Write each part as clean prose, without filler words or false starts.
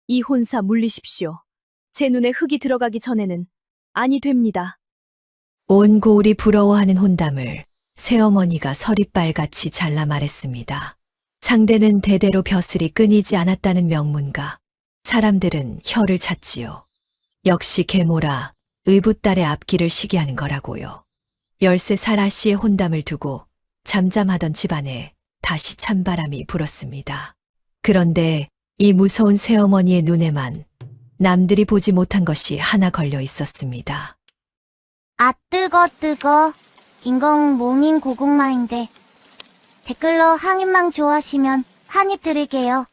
이 혼사 물리십시오. 제 눈에 흙이 들어가기 전에는 아니 됩니다. 온 고을이 부러워하는 혼담을 새어머니가 서리빨같이 잘라 말했습니다. 상대는 대대로 벼슬이 끊이지 않았다는 명문가. 사람들은 혀를 찼지요. 역시 계모라 의붓딸의 앞길을 시기하는 거라고요. 13살 아씨의 혼담을 두고 잠잠하던 집안에 다시 찬바람이 불었습니다. 그런데 이 무서운 새어머니의 눈에만 남들이 보지 못한 것이 하나 걸려 있었습니다. 아, 뜨거. 인공 모민 고구마인데. 댓글로 항입망 좋아하시면 한입 드릴게요.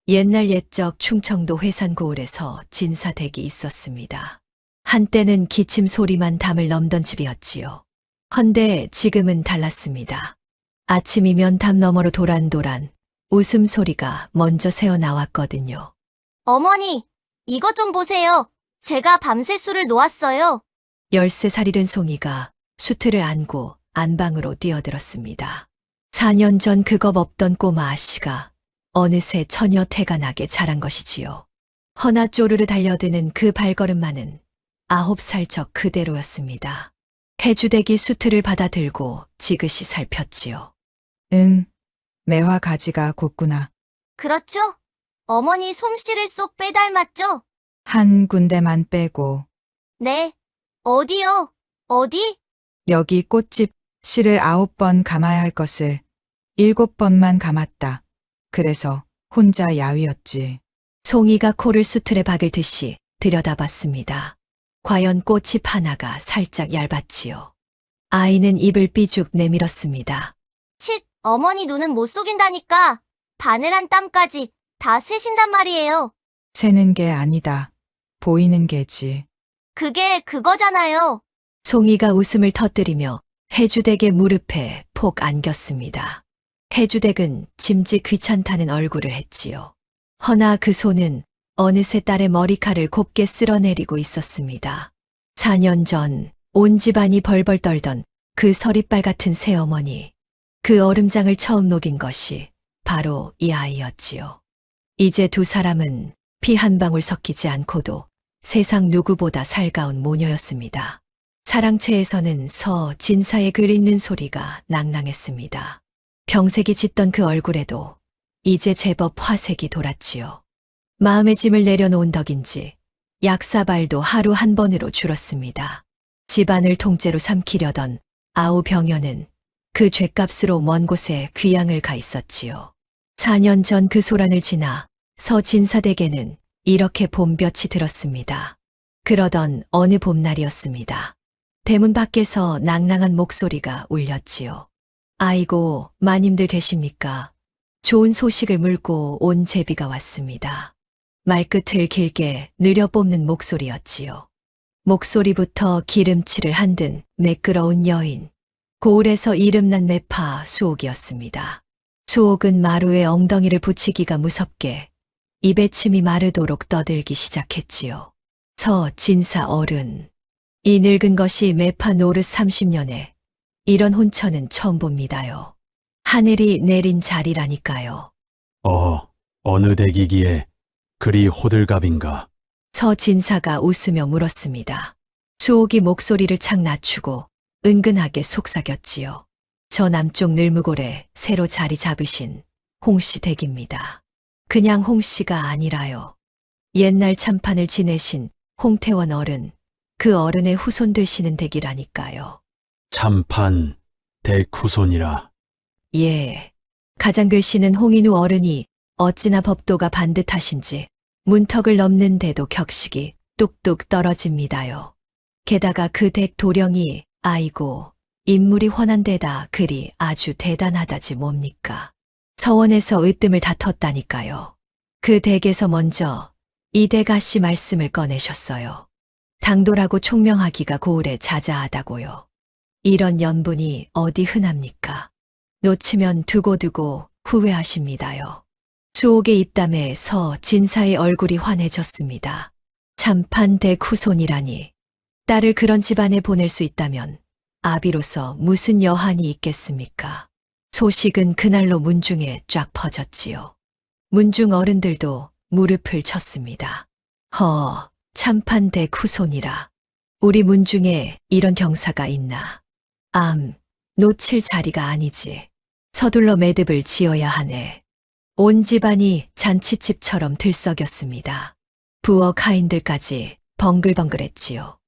옛날 옛적 충청도 회산고을에서 진사댁이 있었습니다. 한때는 기침 소리만 담을 넘던 집이었지요. 헌데 지금은 달랐습니다. 아침이면 담 너머로 도란도란 웃음소리가 먼저 새어나왔거든요. 어머니, 이것 좀 보세요. 제가 밤새 술을 놓았어요. 13살이 된 송이가 수트를 안고 안방으로 뛰어들었습니다. 4년 전 그겁 없던 꼬마 아씨가 어느새 처녀 태가 나게 자란 것이지요. 허나 쪼르르 달려드는 그 발걸음만은 9살 적 그대로였습니다. 해주댁이 수트를 받아들고 지그시 살폈지요. 매화 가지가 곱구나. 그렇죠? 어머니 솜씨를 쏙 빼닮았죠? 한 군데만 빼고 네. 어디요? 어디? 여기 꽃집 씨를 9번 감아야 할 것을 7번만 감았다. 그래서 혼자 야위었지. 송이가 코를 수틀에 박을 듯이 들여다봤습니다. 과연 꽃잎 하나가 살짝 얇았지요. 아이는 입을 삐죽 내밀었습니다. 칫, 어머니 눈은 못 속인다니까. 바늘한 땀까지 다 새신단 말이에요. 새는 게 아니다. 보이는 게지. 그게 그거잖아요. 송이가 웃음을 터뜨리며 해주댁의 무릎에 폭 안겼습니다. 해주댁은 짐짓 귀찮다는 얼굴을 했지요. 허나 그 손은 어느새 딸의 머리칼을 곱게 쓸어내리고 있었습니다. 4년 전 온 집안이 벌벌 떨던 그 서리빨 같은 새어머니. 그 얼음장을 처음 녹인 것이 바로 이 아이였지요. 이제 두 사람은 피 한 방울 섞이지 않고도 세상 누구보다 살가운 모녀였습니다. 사랑채에서는 진사의 글 읽는 소리가 낭낭했습니다. 병색이 짙던 그 얼굴에도 이제 제법 화색이 돌았지요. 마음의 짐을 내려놓은 덕인지 약사발도 하루 한 번으로 줄었습니다. 집안을 통째로 삼키려던 아우 병연은 그 죗값으로 먼 곳에 귀양을 가 있었지요. 4년 전 그 소란을 지나 서진사댁에는 이렇게 봄볕이 들었습니다. 그러던 어느 봄날이었습니다. 대문 밖에서 낭낭한 목소리가 울렸지요. 아이고, 마님들 계십니까? 좋은 소식을 물고 온 제비가 왔습니다. 말끝을 길게 느려 뽑는 목소리였지요. 목소리부터 기름칠을 한 듯 매끄러운 여인. 고을에서 이름난 매파 수옥이었습니다. 수옥은 마루에 엉덩이를 붙이기가 무섭게 입에 침이 마르도록 떠들기 시작했지요. 진사 어른. 이 늙은 것이 매파 노릇 30년에 이런 혼처는 처음 봅니다요. 하늘이 내린 자리라니까요. 어느 댁이기에 그리 호들갑인가? 서진사가 웃으며 물었습니다. 수옥이 목소리를 착 낮추고 은근하게 속삭였지요. 저 남쪽 늘무골에 새로 자리 잡으신 홍씨 댁입니다. 그냥 홍씨가 아니라요. 옛날 참판을 지내신 홍태원 어른, 그 어른의 후손 되시는 댁이라니까요. 참판 댁 후손이라. 예. 가장 되시는 홍인우 어른이 어찌나 법도가 반듯하신지 문턱을 넘는데도 격식이 뚝뚝 떨어집니다요. 게다가 그 댁 도령이 아이고 인물이 훤한 데다 글이 아주 대단하다지 뭡니까. 서원에서 으뜸을 다퉜다니까요. 그 댁에서 먼저 이 댁아씨 말씀을 꺼내셨어요. 당돌하고 총명하기가 고을에 자자하다고요. 이런 연분이 어디 흔합니까? 놓치면 두고두고 후회하십니다요. 수옥의 입담에 진사의 얼굴이 환해졌습니다. 참판 댁 후손이라니. 딸을 그런 집안에 보낼 수 있다면 아비로서 무슨 여한이 있겠습니까? 소식은 그날로 문중에 쫙 퍼졌지요. 문중 어른들도 무릎을 쳤습니다. 참판 대쿠손이라. 우리 문중에 이런 경사가 있나. 놓칠 자리가 아니지. 서둘러 매듭을 지어야 하네. 온 집안이 잔치집처럼 들썩였습니다. 부엌 하인들까지 벙글벙글했지요.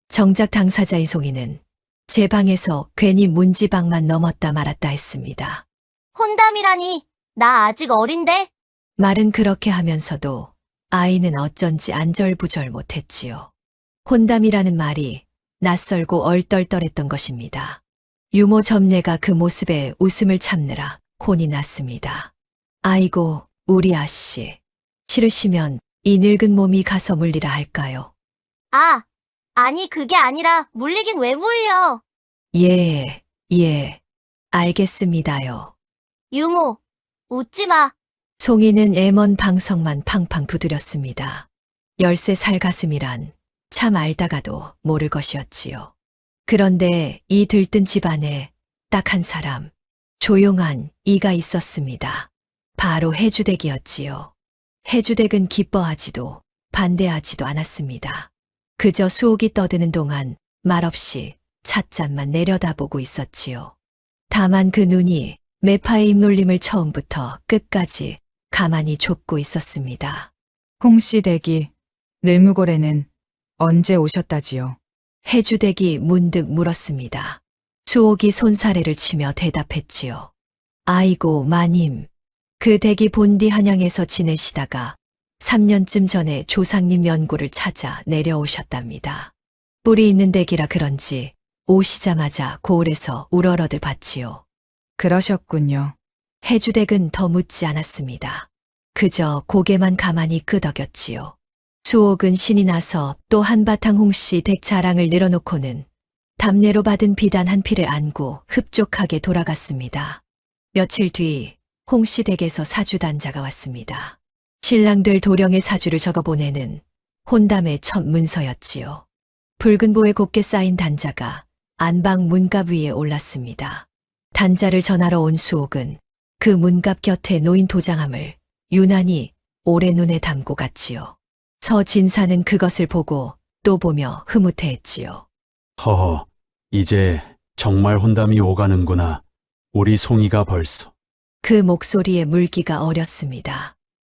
정작 당사자의 송이는 제 방에서 괜히 문지방만 넘었다 말았다 했습니다. 혼담이라니, 나 아직 어린데? 말은 그렇게 하면서도 아이는 어쩐지 안절부절 못했지요. 혼담이라는 말이 낯설고 얼떨떨했던 것입니다. 유모 점례가 그 모습에 웃음을 참느라 혼이 났습니다. 아이고, 우리 아씨. 싫으시면 이 늙은 몸이 가서 물리라 할까요? 아니 그게 아니라 물리긴 왜 물려? 예, 알겠습니다요. 유모, 웃지 마. 송이는 애먼 방석만 팡팡 두드렸습니다. 13살 가슴이란 참 알다가도 모를 것이었지요. 그런데 이 들뜬 집안에 딱 한 사람, 조용한 이가 있었습니다. 바로 해주댁이었지요. 해주댁은 기뻐하지도 반대하지도 않았습니다. 그저 수옥이 떠드는 동안 말없이 찻잔만 내려다보고 있었지요. 다만 그 눈이 매파의 입놀림을 처음부터 끝까지 가만히 좁고 있었습니다. 홍씨 댁이 늘무골에는 언제 오셨다지요? 해주댁이 문득 물었습니다. 수옥이 손사래를 치며 대답했지요. 아이고 마님, 그 댁이 본디 한양에서 지내시다가 3년쯤 전에 조상님 연고를 찾아 내려오셨답니다. 뿔이 있는 댁이라 그런지 오시자마자 고을에서 우러러들 봤지요. 그러셨군요. 해주댁은 더 묻지 않았습니다. 그저 고개만 가만히 끄덕였지요. 수옥은 신이 나서 또 한바탕 홍씨 댁 자랑을 내려놓고는 담례로 받은 비단 한 피를 안고 흡족하게 돌아갔습니다. 며칠 뒤 홍씨 댁에서 사주단자가 왔습니다. 신랑 될 도령의 사주를 적어보내는 혼담의 첫 문서였지요. 붉은 보에 곱게 쌓인 단자가 안방 문갑 위에 올랐습니다. 단자를 전하러 온 수옥은 그 문갑 곁에 놓인 도장함을 유난히 오래 눈에 담고 갔지요. 서진사는 그것을 보고 또 보며 흐뭇해했지요. 허허, 이제 정말 혼담이 오가는구나. 우리 송이가 벌써. 그 목소리에 물기가 어렸습니다.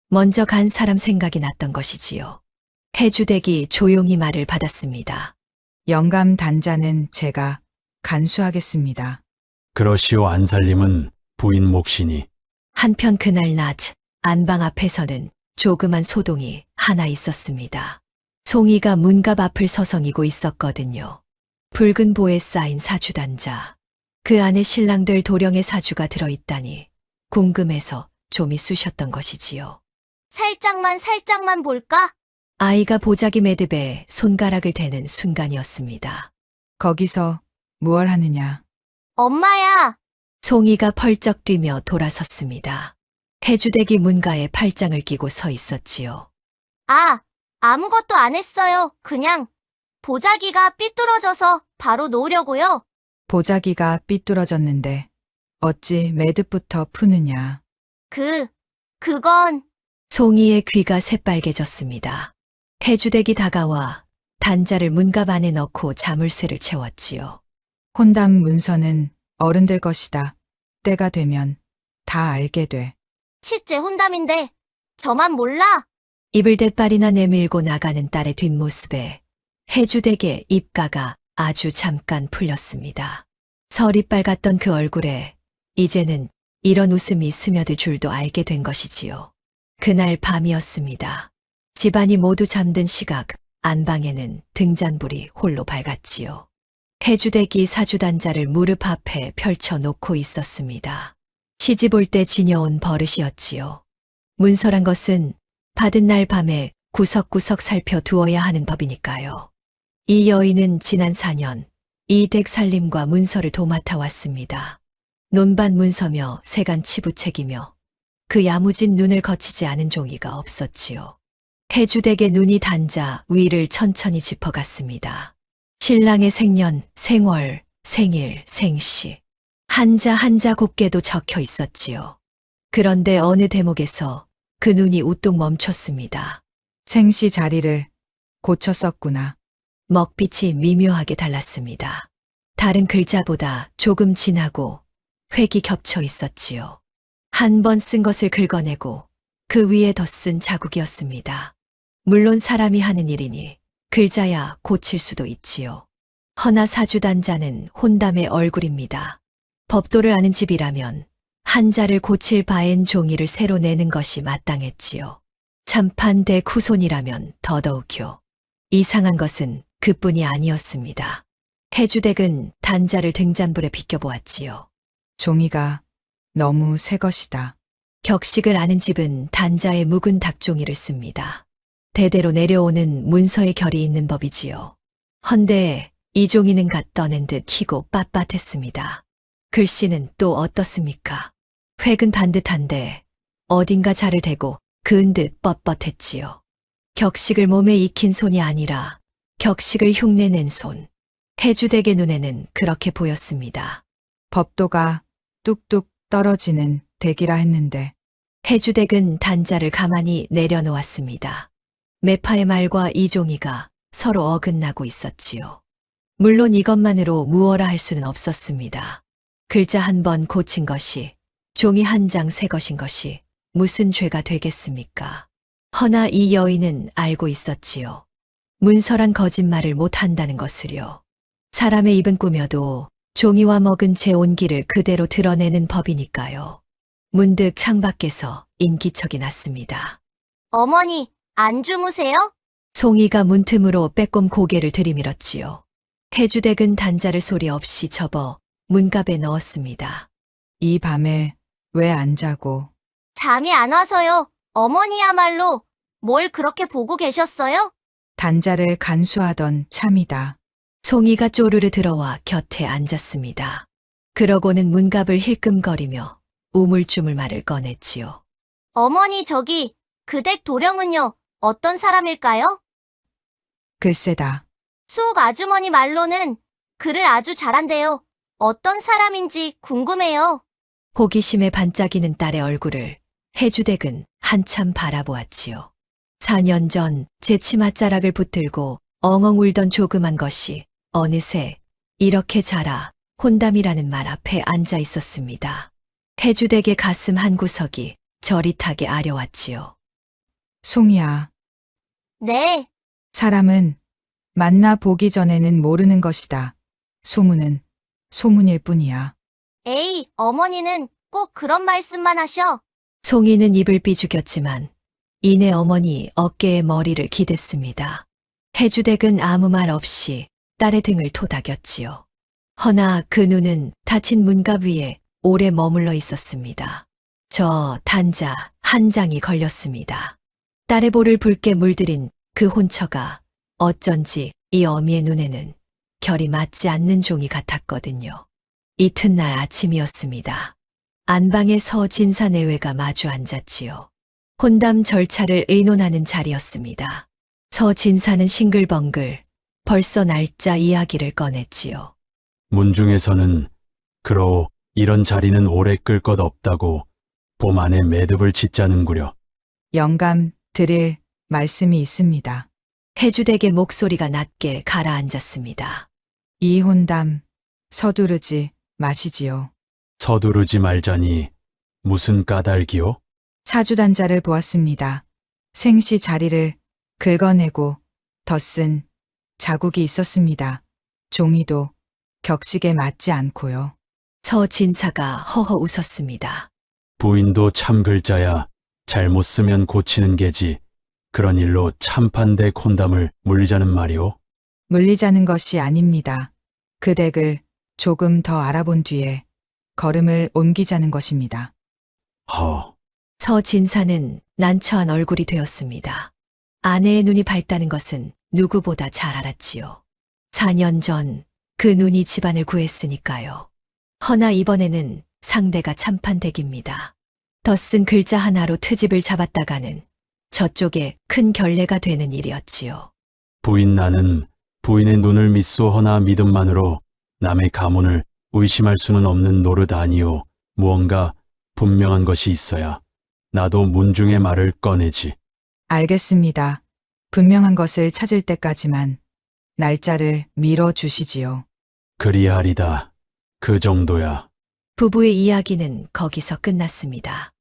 먼저 간 사람 생각이 났던 것이지요. 해주댁이 조용히 말을 받았습니다. 영감 단자는 제가 간수하겠습니다. 그러시오 안살림은 부인 몫이니. 한편 그날 낮 안방 앞에서는 조그만 소동이 하나 있었습니다. 송이가 문갑 앞을 서성이고 있었거든요. 붉은 보에 쌓인 사주단자. 그 안에 신랑 될 도령의 사주가 들어있다니 궁금해서 좀이 쑤셨던 것이지요. 살짝만 볼까? 아이가 보자기 매듭에 손가락을 대는 순간이었습니다. 거기서 무얼 하느냐? 엄마야, 송이가 펄쩍 뛰며 돌아섰습니다. 해주댁이 문가에 팔짱을 끼고 서 있었지요. 아무것도 안 했어요. 그냥 보자기가 삐뚤어져서 바로 놓으려고요. 보자기가 삐뚤어졌는데 어찌 매듭부터 푸느냐? 그건 송이의 귀가 새빨개졌습니다. 해주댁이 다가와 단자를 문갑 안에 넣고 자물쇠를 채웠지요. 혼담 문서는 어른들 것이다. 때가 되면 다 알게 돼. 칫제 혼담인데 저만 몰라? 입을 대빨이나 내밀고 나가는 딸의 뒷모습에 해주댁의 입가가 아주 잠깐 풀렸습니다. 설이 빨갛던 그 얼굴에 이제는 이런 웃음이 스며들 줄도 알게 된 것이지요. 그날 밤이었습니다. 집안이 모두 잠든 시각, 안방에는 등잔불이 홀로 밝았지요. 해주댁이 사주단자를 무릎 앞에 펼쳐놓고 있었습니다. 시집 올 때 지녀온 버릇이었지요. 문서란 것은 받은 날 밤에 구석구석 살펴두어야 하는 법이니까요. 이 여인은 지난 4년 이 댁 살림과 문서를 도맡아 왔습니다. 논밭 문서며 세간 치부책이며 그 야무진 눈을 거치지 않은 종이가 없었지요. 해주댁의 눈이 단자 위를 천천히 짚어갔습니다. 신랑의 생년, 생월, 생일, 생시 한자 한자 곱게도 적혀 있었지요. 그런데 어느 대목에서 그 눈이 우뚝 멈췄습니다. 생시 자리를 고쳤었구나. 먹빛이 미묘하게 달랐습니다. 다른 글자보다 조금 진하고 획이 겹쳐 있었지요. 한 번 쓴 것을 긁어내고 그 위에 덧쓴 자국이었습니다. 물론 사람이 하는 일이니 글자야 고칠 수도 있지요. 허나 사주단자는 혼담의 얼굴입니다. 법도를 아는 집이라면 한자를 고칠 바엔 종이를 새로 내는 것이 마땅했지요. 참판대 후손이라면 더더욱요. 이상한 것은 그뿐이 아니었습니다. 해주댁은 단자를 등잔불에 비껴보았지요. 종이가 너무 새 것이다. 격식을 아는 집은 단자에 묵은 닭종이를 씁니다. 대대로 내려오는 문서의 결이 있는 법이지요. 헌데 이 종이는 갓 떠낸 듯 희고 빳빳했습니다. 글씨는 또 어떻습니까? 획은 반듯한데 어딘가 자를 대고 그은 듯 뻣뻣했지요. 격식을 몸에 익힌 손이 아니라 격식을 흉내낸 손. 해주댁의 눈에는 그렇게 보였습니다. 법도가 뚝뚝 떨어지는 댁이라 했는데 해주댁은 단자를 가만히 내려놓았습니다. 매파의 말과 이 종이가 서로 어긋나고 있었지요. 물론 이것만으로 무어라 할 수는 없었습니다. 글자 한 번 고친 것이 종이 한 장 새 것인 것이 무슨 죄가 되겠습니까? 허나 이 여인은 알고 있었지요. 문서란 거짓말을 못한다는 것을요. 사람의 입은 꾸며도 종이와 먹은 채 온기를 그대로 드러내는 법이니까요. 문득 창밖에서 인기척이 났습니다. 어머니, 안 주무세요? 송이가 문틈으로 빼꼼 고개를 들이밀었지요. 해주댁은 단자를 소리 없이 접어 문갑에 넣었습니다. 이 밤에 왜 안 자고 잠이 안 와서요. 어머니야말로 뭘 그렇게 보고 계셨어요? 단자를 간수하던 참이다. 송이가 쪼르르 들어와 곁에 앉았습니다. 그러고는 문갑을 힐끔거리며 우물쭈물 말을 꺼냈지요. 어머니 저기 그 댁 도령은요. 어떤 사람일까요? 글쎄다. 수옥 아주머니 말로는 글을 아주 잘한대요. 어떤 사람인지 궁금해요. 호기심에 반짝이는 딸의 얼굴을 해주댁은 한참 바라보았지요. 4년 전 제 치맛자락을 붙들고 엉엉 울던 조그만 것이 어느새 이렇게 자라 혼담이라는 말 앞에 앉아 있었습니다. 해주댁의 가슴 한 구석이 저릿하게 아려왔지요. 송이야, 네, 사람은 만나 보기 전에는 모르는 것이다. 소문은 소문일 뿐이야. 에이, 어머니는 꼭 그런 말씀만 하셔. 송이는 입을 삐죽였지만 이내 어머니 어깨에 머리를 기댔습니다. 해주댁은 아무 말 없이 딸의 등을 토닥였지요. 허나 그 눈은 닫힌 문갑 위에 오래 머물러 있었습니다. 저 단자 한 장이 걸렸습니다. 딸의 볼을 붉게 물들인 그 혼처가 어쩐지 이 어미의 눈에는 결이 맞지 않는 종이 같았거든요. 이튿날 아침이었습니다. 안방에 서진사 내외가 마주 앉았지요. 혼담 절차를 의논하는 자리였습니다. 서진사는 싱글벙글 벌써 날짜 이야기를 꺼냈지요. 문중에서는 그러오 이런 자리는 오래 끌 것 없다고 봄 안에 매듭을 짓자는구려. 영감 드릴 말씀이 있습니다. 해주댁의 목소리가 낮게 가라앉았습니다. 이 혼담 서두르지 마시지요. 서두르지 말자니 무슨 까닭이요? 사주단자를 보았습니다. 생시 자리를 긁어내고 덧쓴 자국이 있었습니다. 종이도 격식에 맞지 않고요. 서진사가 허허 웃었습니다. 부인도 참 글자야 잘못 쓰면 고치는 게지. 그런 일로 참판대 콘담을 물리자는 말이오? 물리자는 것이 아닙니다. 그 댁을 조금 더 알아본 뒤에 걸음을 옮기자는 것입니다. 허, 서진사는 난처한 얼굴이 되었습니다. 아내의 눈이 밝다는 것은 누구보다 잘 알았지요. 4년 전 그 눈이 집안을 구했으니까요. 허나 이번에는 상대가 참판댁입니다. 덧쓴 글자 하나로 트집을 잡았다가는 저쪽에 큰 결례가 되는 일이었지요. 부인 나는 부인의 눈을 믿소허나 믿음만으로 남의 가문을 의심할 수는 없는 노릇 아니오. 무언가 분명한 것이 있어야 나도 문중의 말을 꺼내지. 알겠습니다. 분명한 것을 찾을 때까지만 날짜를 미뤄 주시지요. 그리하리다. 그 정도야. 부부의 이야기는 거기서 끝났습니다.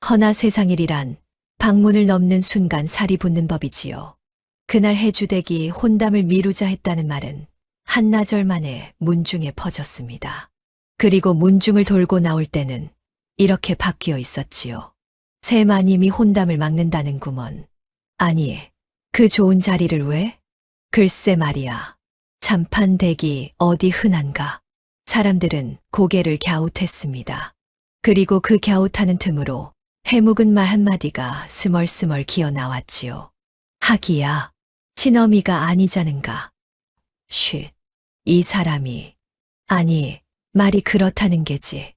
허나 세상일이란 방문을 넘는 순간 살이 붙는 법이지요. 그날 해주댁이 혼담을 미루자 했다는 말은 한나절 만에 문중에 퍼졌습니다. 그리고 문중을 돌고 나올 때는 이렇게 바뀌어 있었지요. 새 마님이 혼담을 막는다는 구먼. 아니, 그 좋은 자리를 왜? 글쎄 말이야. 참판댁이 어디 흔한가. 사람들은 고개를 갸웃했습니다. 그리고 그 갸웃하는 틈으로 해묵은 말 한마디가 스멀스멀 기어 나왔지요. 하기야, 친어미가 아니자는가. 쉿, 이 사람이. 아니, 말이 그렇다는 게지.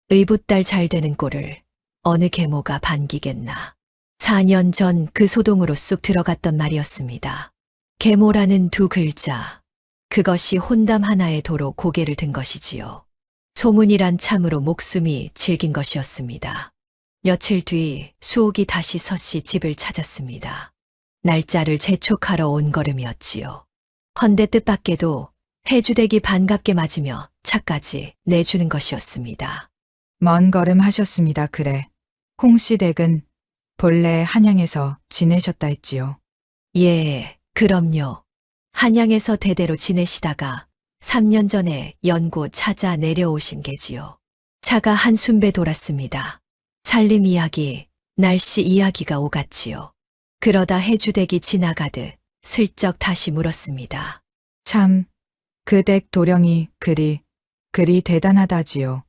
의붓달 잘 되는 꼴을 어느 계모가 반기겠나. 4년 전 그 소동으로 쑥 들어갔던 말이었습니다. 계모라는 두 글자. 그것이 혼담 하나에 도로 고개를 든 것이지요. 소문이란 참으로 목숨이 질긴 것이었습니다. 며칠 뒤 수옥이 다시 서씨 집을 찾았습니다. 날짜를 재촉하러 온 걸음이었지요. 헌데 뜻밖에도 해주댁이 반갑게 맞으며 차까지 내주는 것이었습니다. 먼 걸음 하셨습니다. 그래. 홍씨 댁은 본래 한양에서 지내셨다 했지요. 예, 그럼요. 한양에서 대대로 지내시다가 3년 전에 연고 찾아 내려오신 게지요. 차가 한숨배 돌았습니다. 살림 이야기, 날씨 이야기가 오갔지요. 그러다 해주댁이 지나가듯 슬쩍 다시 물었습니다. 참, 그 댁 도령이 그리 대단하다지요.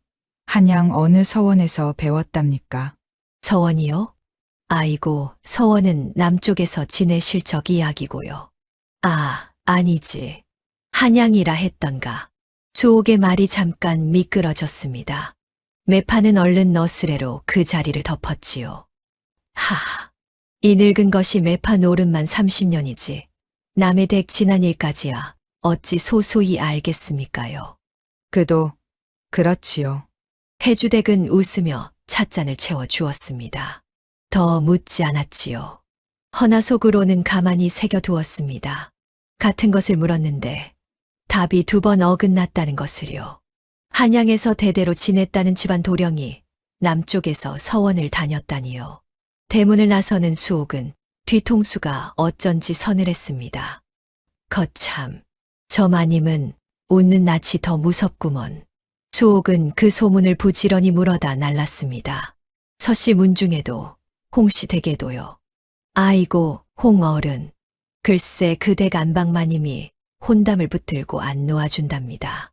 한양 어느 서원에서 배웠답니까? 서원이요? 아이고, 서원은 남쪽에서 지내실 적 이야기고요. 아, 아니지. 한양이라 했던가. 수옥의 말이 잠깐 미끄러졌습니다. 매파는 얼른 너스레로 그 자리를 덮었지요. 하하, 이 늙은 것이 매파 노름만 30년이지. 남의 댁 지난 일까지야 어찌 소소히 알겠습니까요. 그도 그렇지요. 해주댁은 웃으며 찻잔을 채워 주었습니다. 더 묻지 않았지요. 허나 속으로는 가만히 새겨두었습니다. 같은 것을 물었는데 답이 2번 어긋났다는 것을요. 한양에서 대대로 지냈다는 집안 도령이 남쪽에서 서원을 다녔다니요. 대문을 나서는 수옥은 뒤통수가 어쩐지 서늘했습니다. 거참, 저 마님은 웃는 낯이 더 무섭구먼. 수옥은 그 소문을 부지런히 물어다 날랐습니다. 서씨 문중에도 홍씨 댁에도요. 아이고, 홍어른. 글쎄 그 댁 안방마님이 혼담을 붙들고 안 놓아준답니다.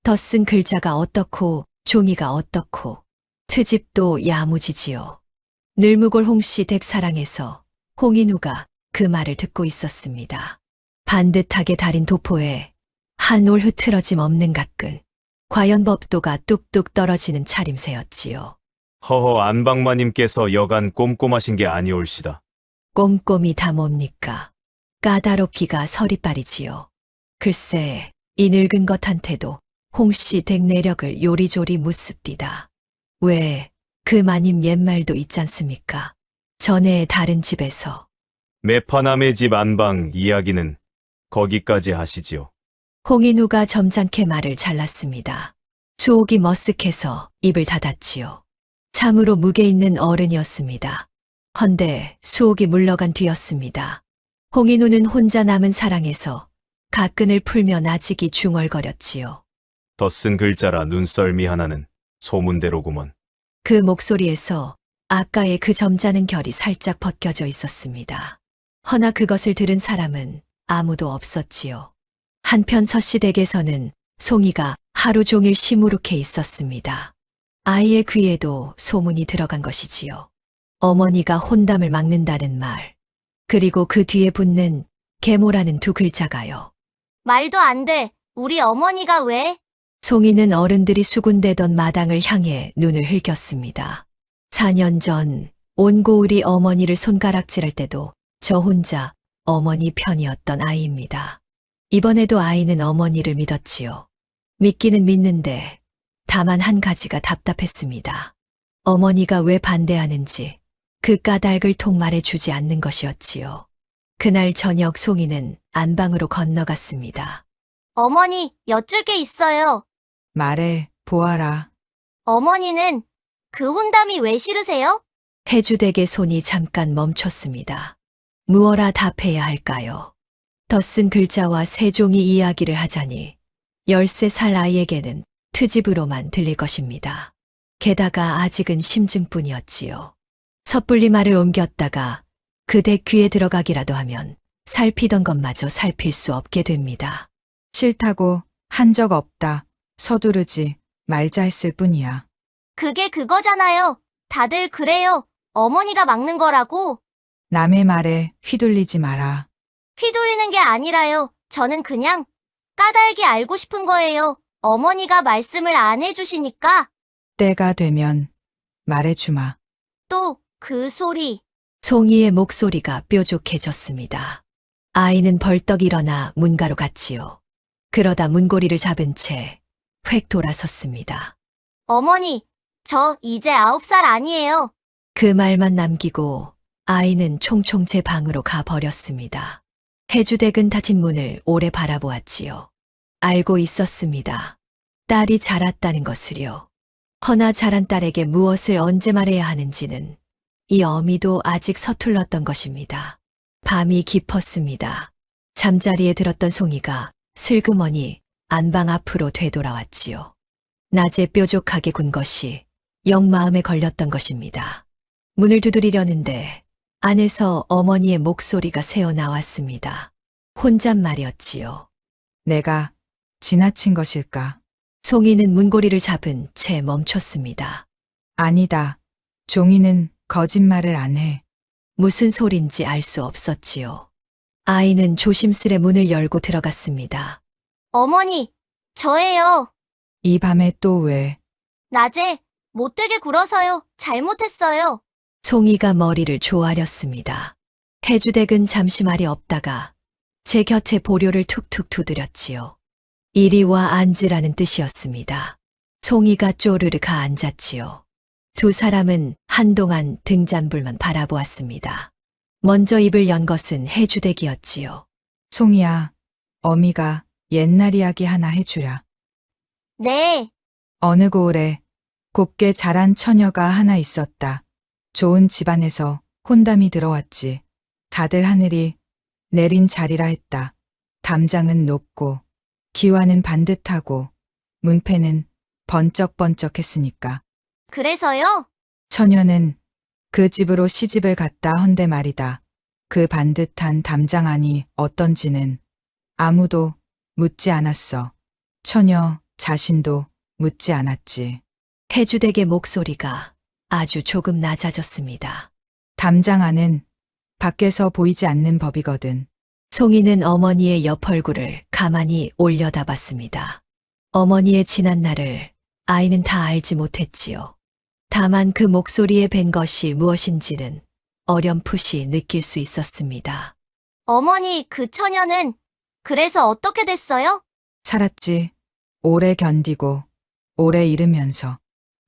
덧쓴 글자가 어떻고 종이가 어떻고 트집도 야무지지요. 늘무골 홍씨 댁 사랑에서 홍인우가 그 말을 듣고 있었습니다. 반듯하게 달인 도포에 한 올 흐트러짐 없는 가끈. 과연 법도가 뚝뚝 떨어지는 차림새였지요. 허허 안방마님께서 여간 꼼꼼하신 게 아니올시다. 꼼꼼히 다 뭡니까? 까다롭기가 서리빨이지요. 글쎄, 이 늙은 것한테도 홍씨 댁 내력을 요리조리 묻습디다. 왜, 그 마님 옛말도 있잖습니까? 전에 다른 집에서 매파남의 집 안방 이야기는 거기까지 하시지요. 홍인우가 점잖게 말을 잘랐습니다. 수옥이 머쓱해서 입을 닫았지요. 참으로 무게 있는 어른이었습니다. 헌데 수옥이 물러간 뒤였습니다. 홍인우는 혼자 남은 사랑에서 가끈을 풀며 나직이 중얼거렸지요. 덧쓴 글자라 눈썰미 하나는 소문대로구먼. 그 목소리에서 아까의 그 점잖은 결이 살짝 벗겨져 있었습니다. 허나 그것을 들은 사람은 아무도 없었지요. 한편 서씨 댁에서는 송이가 하루 종일 시무룩해 있었습니다. 아이의 귀에도 소문이 들어간 것이지요. 어머니가 혼담을 막는다는 말, 그리고 그 뒤에 붙는 계모라는 두 글자가요. 말도 안 돼. 우리 어머니가 왜? 송이는 어른들이 수군대던 마당을 향해 눈을 흘겼습니다. 4년 전 온고울이 어머니를 손가락질할 때도 저 혼자 어머니 편이었던 아이입니다. 이번에도 아이는 어머니를 믿었지요. 믿기는 믿는데 다만 한 가지가 답답했습니다. 어머니가 왜 반대하는지, 그 까닭을 통말해 주지 않는 것이었지요. 그날 저녁 송이는 안방으로 건너갔습니다. 어머니, 여쭐 게 있어요. 말해, 보아라. 어머니는 그 혼담이 왜 싫으세요? 해주댁의 손이 잠깐 멈췄습니다. 무어라 답해야 할까요? 덧쓴 글자와 세 종이 이야기를 하자니 13살 아이에게는 트집으로만 들릴 것입니다. 게다가 아직은 심증뿐이었지요. 섣불리 말을 옮겼다가 그대 귀에 들어가기라도 하면 살피던 것마저 살필 수 없게 됩니다. 싫다고 한 적 없다. 서두르지 말자 했을 뿐이야. 그게 그거잖아요. 다들 그래요. 어머니가 막는 거라고. 남의 말에 휘둘리지 마라. 휘둘리는 게 아니라요. 저는 그냥 까닭이 알고 싶은 거예요. 어머니가 말씀을 안 해주시니까. 때가 되면 말해주마. 또 그 소리. 송이의 목소리가 뾰족해졌습니다. 아이는 벌떡 일어나 문가로 갔지요. 그러다 문고리를 잡은 채 획 돌아섰습니다. 어머니, 저 이제 9살 아니에요. 그 말만 남기고 아이는 총총 제 방으로 가버렸습니다. 해주댁은 닫힌 문을 오래 바라보았지요. 알고 있었습니다. 딸이 자랐다는 것을요. 허나 자란 딸에게 무엇을 언제 말해야 하는지는 이 어미도 아직 서툴렀던 것입니다. 밤이 깊었습니다. 잠자리에 들었던 송이가 슬그머니 안방 앞으로 되돌아왔지요. 낮에 뾰족하게 군 것이 영 마음에 걸렸던 것입니다. 문을 두드리려는데 안에서 어머니의 목소리가 새어 나왔습니다. 혼잣말이었지요. 내가 지나친 것일까? 송이는 문고리를 잡은 채 멈췄습니다. 아니다. 종이는 거짓말을 안 해. 무슨 소린지 알 수 없었지요. 아이는 조심스레 문을 열고 들어갔습니다. 어머니, 저예요. 이 밤에 또 왜? 낮에 못되게 굴어서요. 잘못했어요. 송이가 머리를 조아렸습니다. 해주댁은 잠시 말이 없다가 제 곁에 보료를 툭툭 두드렸지요. 이리 와 앉으라는 뜻이었습니다. 송이가 쪼르르 가앉았지요. 두 사람은 한동안 등잔불만 바라보았습니다. 먼저 입을 연 것은 해주댁이었지요. 송이야, 어미가 옛날 이야기 하나 해주랴. 네, 어느 고을에 곱게 자란 처녀가 하나 있었다. 좋은 집안에서 혼담이 들어왔지. 다들 하늘이 내린 자리라 했다. 담장은 높고 기와는 반듯하고 문패는 번쩍번쩍했으니까. 그래서요? 처녀는 그 집으로 시집을 갔다 헌데 말이다. 그 반듯한 담장 안이 어떤지는 아무도 묻지 않았어. 처녀 자신도 묻지 않았지. 해주댁의 목소리가 아주 조금 낮아졌습니다. 담장 안은 밖에서 보이지 않는 법이거든. 송이는 어머니의 옆 얼굴을 가만히 올려다봤습니다. 어머니의 지난 날을 아이는 다 알지 못했지요. 다만 그 목소리에 밴 것이 무엇인지는 어렴풋이 느낄 수 있었습니다. 어머니, 그 처녀는 그래서 어떻게 됐어요? 살았지. 오래 견디고 오래 잃으면서.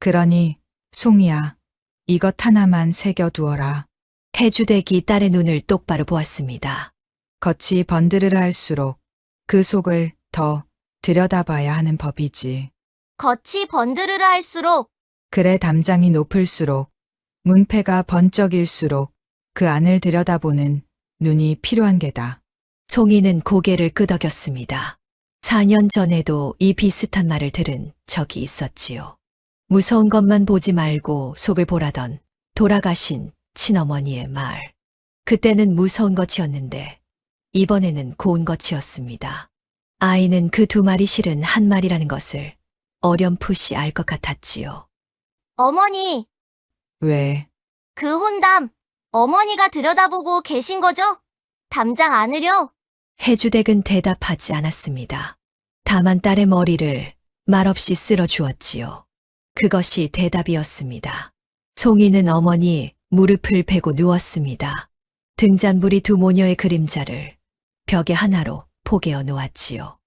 그러니 송이야, 이것 하나만 새겨두어라. 해주댁이 딸의 눈을 똑바로 보았습니다. 겉이 번드르르 할수록 그 속을 더 들여다봐야 하는 법이지. 겉이 번드르르 할수록 그래 담장이 높을수록 문패가 번쩍일수록 그 안을 들여다보는 눈이 필요한 게다. 송이는 고개를 끄덕였습니다. 4년 전에도 이 비슷한 말을 들은 적이 있었지요. 무서운 것만 보지 말고 속을 보라던 돌아가신 친어머니의 말. 그때는 무서운 것이었는데 이번에는 고운 것이었습니다. 아이는 그 두 말이 실은 한 말이라는 것을 어렴풋이 알 것 같았지요. 어머니, 왜? 그 혼담 어머니가 들여다보고 계신 거죠? 담장 안으려? 해주댁은 대답하지 않았습니다. 다만 딸의 머리를 말없이 쓸어 주었지요. 그것이 대답이었습니다. 송이는 어머니 무릎을 베고 누웠습니다. 등잔불이 두 모녀의 그림자를 벽에 하나로 포개어 놓았지요.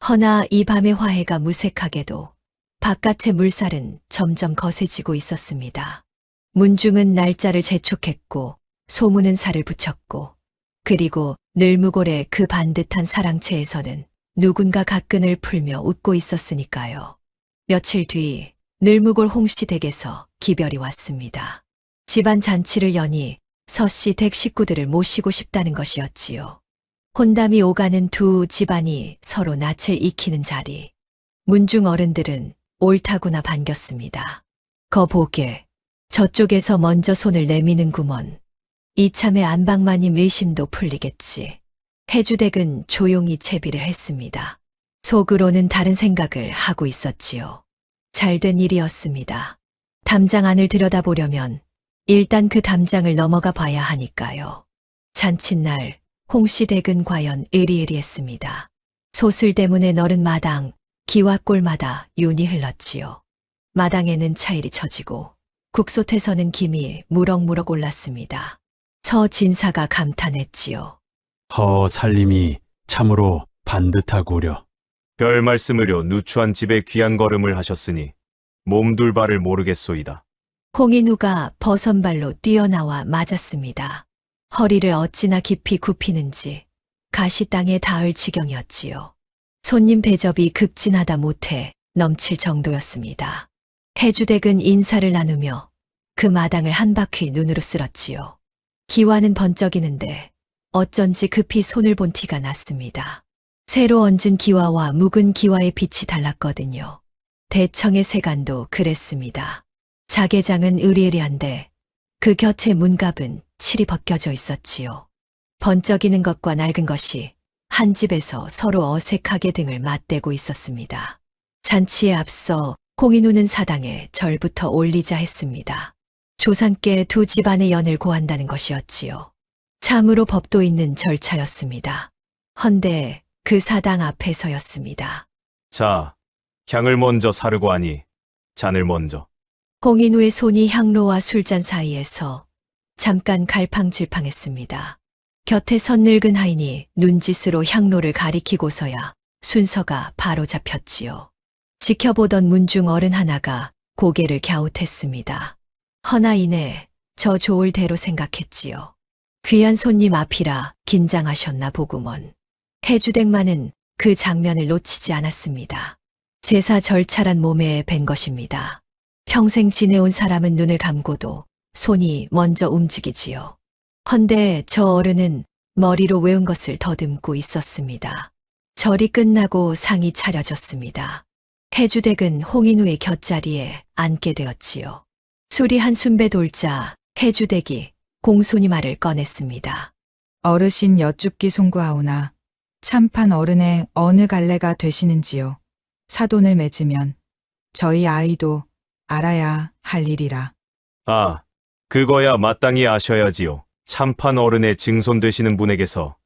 허나 이 밤의 화해가 무색하게도 바깥의 물살은 점점 거세지고 있었습니다. 문중은 날짜를 재촉했고 소문은 살을 붙였고 그리고 늘무골의 그 반듯한 사랑채에서는 누군가 가끈을 풀며 웃고 있었으니까요. 며칠 뒤 늘무골 홍씨 댁에서 기별이 왔습니다. 집안 잔치를 여니 서씨 댁 식구들을 모시고 싶다는 것이었지요. 혼담이 오가는 두 집안이 서로 낯을 익히는 자리. 문중 어른들은 옳다구나 반겼습니다. 거보게 저쪽에서 먼저 손을 내미는구먼. 이참에 안방마님 의심도 풀리겠지. 해주댁은 조용히 채비를 했습니다. 속으로는 다른 생각을 하고 있었지요. 잘된 일이었습니다. 담장 안을 들여다보려면 일단 그 담장을 넘어가 봐야 하니까요. 잔칫날 홍씨 댁은 과연 으리으리했습니다. 소슬 때문에 너른 마당, 기와골마다 윤이 흘렀지요. 마당에는 차일이 처지고 국솥에서는 김이 무럭무럭 올랐습니다. 서진사가 감탄했지요. 허 살림이 참으로 반듯하구려. 별 말씀을요 누추한 집에 귀한 걸음을 하셨으니 몸둘 바를 모르겠소이다. 홍인우가 버선발로 뛰어나와 맞았습니다. 허리를 어찌나 깊이 굽히는지 가시 땅에 닿을 지경이었지요. 손님 대접이 극진하다 못해 넘칠 정도였습니다. 해주댁은 인사를 나누며 그 마당을 한 바퀴 눈으로 쓸었지요. 기와는 번쩍이는데 어쩐지 급히 손을 본 티가 났습니다. 새로 얹은 기와와 묵은 기와의 빛이 달랐거든요. 대청의 세간도 그랬습니다. 자개장은 으리으리한데 그 곁에 문갑은 칠이 벗겨져 있었지요. 번쩍이는 것과 낡은 것이 한 집에서 서로 어색하게 등을 맞대고 있었습니다. 잔치에 앞서 홍인우는 사당에 절부터 올리자 했습니다. 조상께 두 집안의 연을 고한다는 것이었지요. 참으로 법도 있는 절차였습니다. 헌데 그 사당 앞에서였습니다. 자, 향을 먼저 사르고 하니 잔을 먼저. 홍인우의 손이 향로와 술잔 사이에서 잠깐 갈팡질팡했습니다. 곁에 선 늙은 하인이 눈짓으로 향로를 가리키고서야 순서가 바로 잡혔지요. 지켜보던 문중 어른 하나가 고개를 갸웃했습니다. 허나이네, 저 좋을 대로 생각했지요. 귀한 손님 앞이라 긴장하셨나 보구먼. 해주댁만은 그 장면을 놓치지 않았습니다. 제사 절차란 몸에 밴 것입니다. 평생 지내온 사람은 눈을 감고도 손이 먼저 움직이지요. 헌데 저 어른은 머리로 외운 것을 더듬고 있었습니다. 절이 끝나고 상이 차려졌습니다. 해주댁은 홍인우의 곁자리에 앉게 되었지요. 술이 한 순배 돌자 해주댁이 공손히 말을 꺼냈습니다. 어르신 여쭙기 송구하오나 참판 어른의 어느 갈래가 되시는지요. 사돈을 맺으면 저희 아이도 알아야 할 일이라. 아, 그거야 마땅히 아셔야지요. 참판 어른의 증손 되시는 분에게서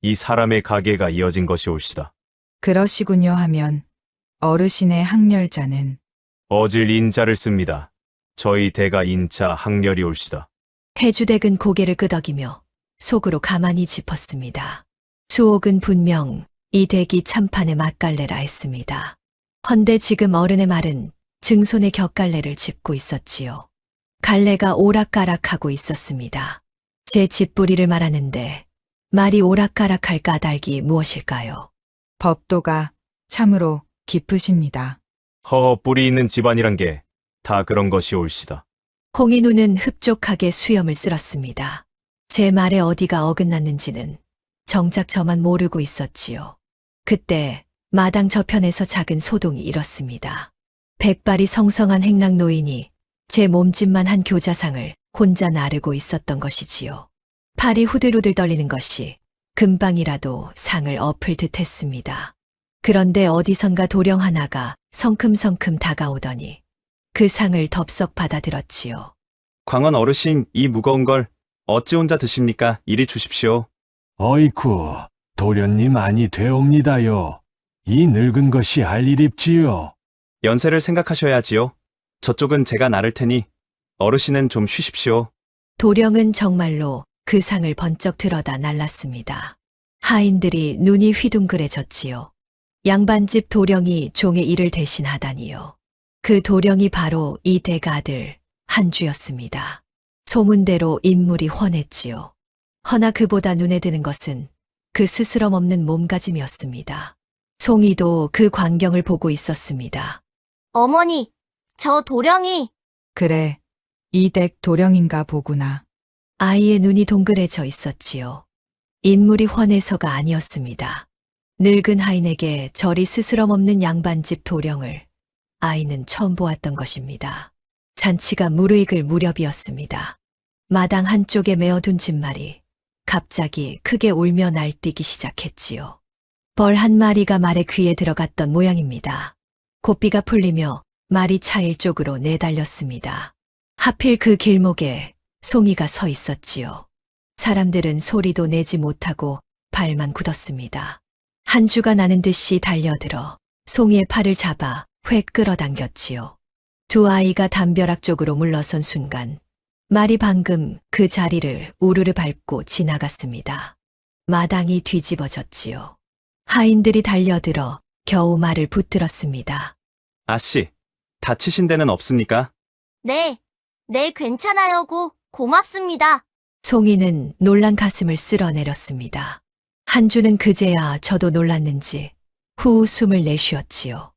이 사람의 가계가 이어진 것이 옳시다. 그러시군요 하면 어르신의 학렬자는 어질 인자를 씁니다. 저희 대가 인자 학렬이 옳시다. 해주댁은 고개를 끄덕이며 속으로 가만히 짚었습니다. 수옥은 분명 이 댁이 참판의 맛갈래라 했습니다. 헌데 지금 어른의 말은 증손의 곁갈래를 짚고 있었지요. 갈래가 오락가락하고 있었습니다. 제 집뿌리를 말하는데 말이 오락가락할 까닭이 무엇일까요? 법도가 참으로 깊으십니다. 허허 뿌리 있는 집안이란 게 다 그런 것이 옳시다. 홍인우는 흡족하게 수염을 쓸었습니다. 제 말에 어디가 어긋났는지는 정작 저만 모르고 있었지요. 그때 마당 저편에서 작은 소동이 일었습니다. 백발이 성성한 행랑 노인이 제 몸집만 한 교자상을 혼자 나르고 있었던 것이지요. 팔이 후들후들 떨리는 것이 금방이라도 상을 엎을 듯 했습니다. 그런데 어디선가 도령 하나가 성큼성큼 다가오더니 그 상을 덥석 받아들었지요. 광원 어르신 이 무거운 걸 어찌 혼자 드십니까? 이리 주십시오. 어이쿠, 도련님 아니 되옵니다요. 이 늙은 것이 할 일입지요. 연세를 생각하셔야지요. 저쪽은 제가 나를 테니 어르신은 좀 쉬십시오. 도령은 정말로 그 상을 번쩍 들어다 날랐습니다. 하인들이 눈이 휘둥그레졌지요. 양반집 도령이 종의 일을 대신하다니요. 그 도령이 바로 이 댁 아들 한주였습니다. 소문대로 인물이 훤했지요. 허나 그보다 눈에 드는 것은 그 스스럼 없는 몸가짐이었습니다. 송이도 그 광경을 보고 있었습니다. 어머니, 저 도령이 그래, 이 댁 도령인가 보구나. 아이의 눈이 동그래져 있었지요. 인물이 훤해서가 아니었습니다. 늙은 하인에게 저리 스스럼 없는 양반집 도령을 아이는 처음 보았던 것입니다. 잔치가 무르익을 무렵이었습니다. 마당 한쪽에 메어둔 진말이 갑자기 크게 울며 날뛰기 시작했지요. 벌 한 마리가 말의 귀에 들어갔던 모양입니다. 고삐가 풀리며 말이 차일 쪽으로 내달렸습니다. 하필 그 길목에 송이가 서 있었지요. 사람들은 소리도 내지 못하고 발만 굳었습니다. 한 주가 나는 듯이 달려들어 송이의 팔을 잡아 획 끌어당겼지요. 두 아이가 담벼락 쪽으로 물러선 순간 말이 방금 그 자리를 우르르 밟고 지나갔습니다. 마당이 뒤집어졌지요. 하인들이 달려들어 겨우 말을 붙들었습니다. 아씨, 다치신 데는 없습니까? 네, 괜찮아요. 고맙습니다. 송이는 놀란 가슴을 쓸어내렸습니다. 한주는 그제야 저도 놀랐는지 후 숨을 내쉬었지요.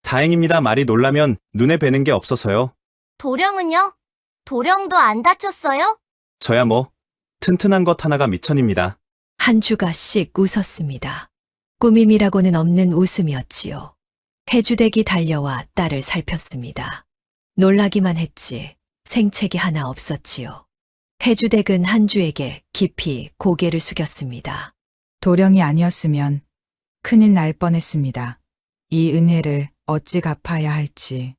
다행입니다. 말이 놀라면 눈에 뵈는 게 없어서요. 도령은요? 도령도 안 다쳤어요? 저야 뭐 튼튼한 것 하나가 미천입니다. 한주가 씩 웃었습니다. 꾸밈이라고는 없는 웃음이었지요. 해주댁이 달려와 딸을 살폈습니다. 놀라기만 했지 생책이 하나 없었지요. 해주댁은 한주에게 깊이 고개를 숙였습니다. 도령이 아니었으면 큰일 날 뻔했습니다. 이 은혜를 어찌 갚아야 할지.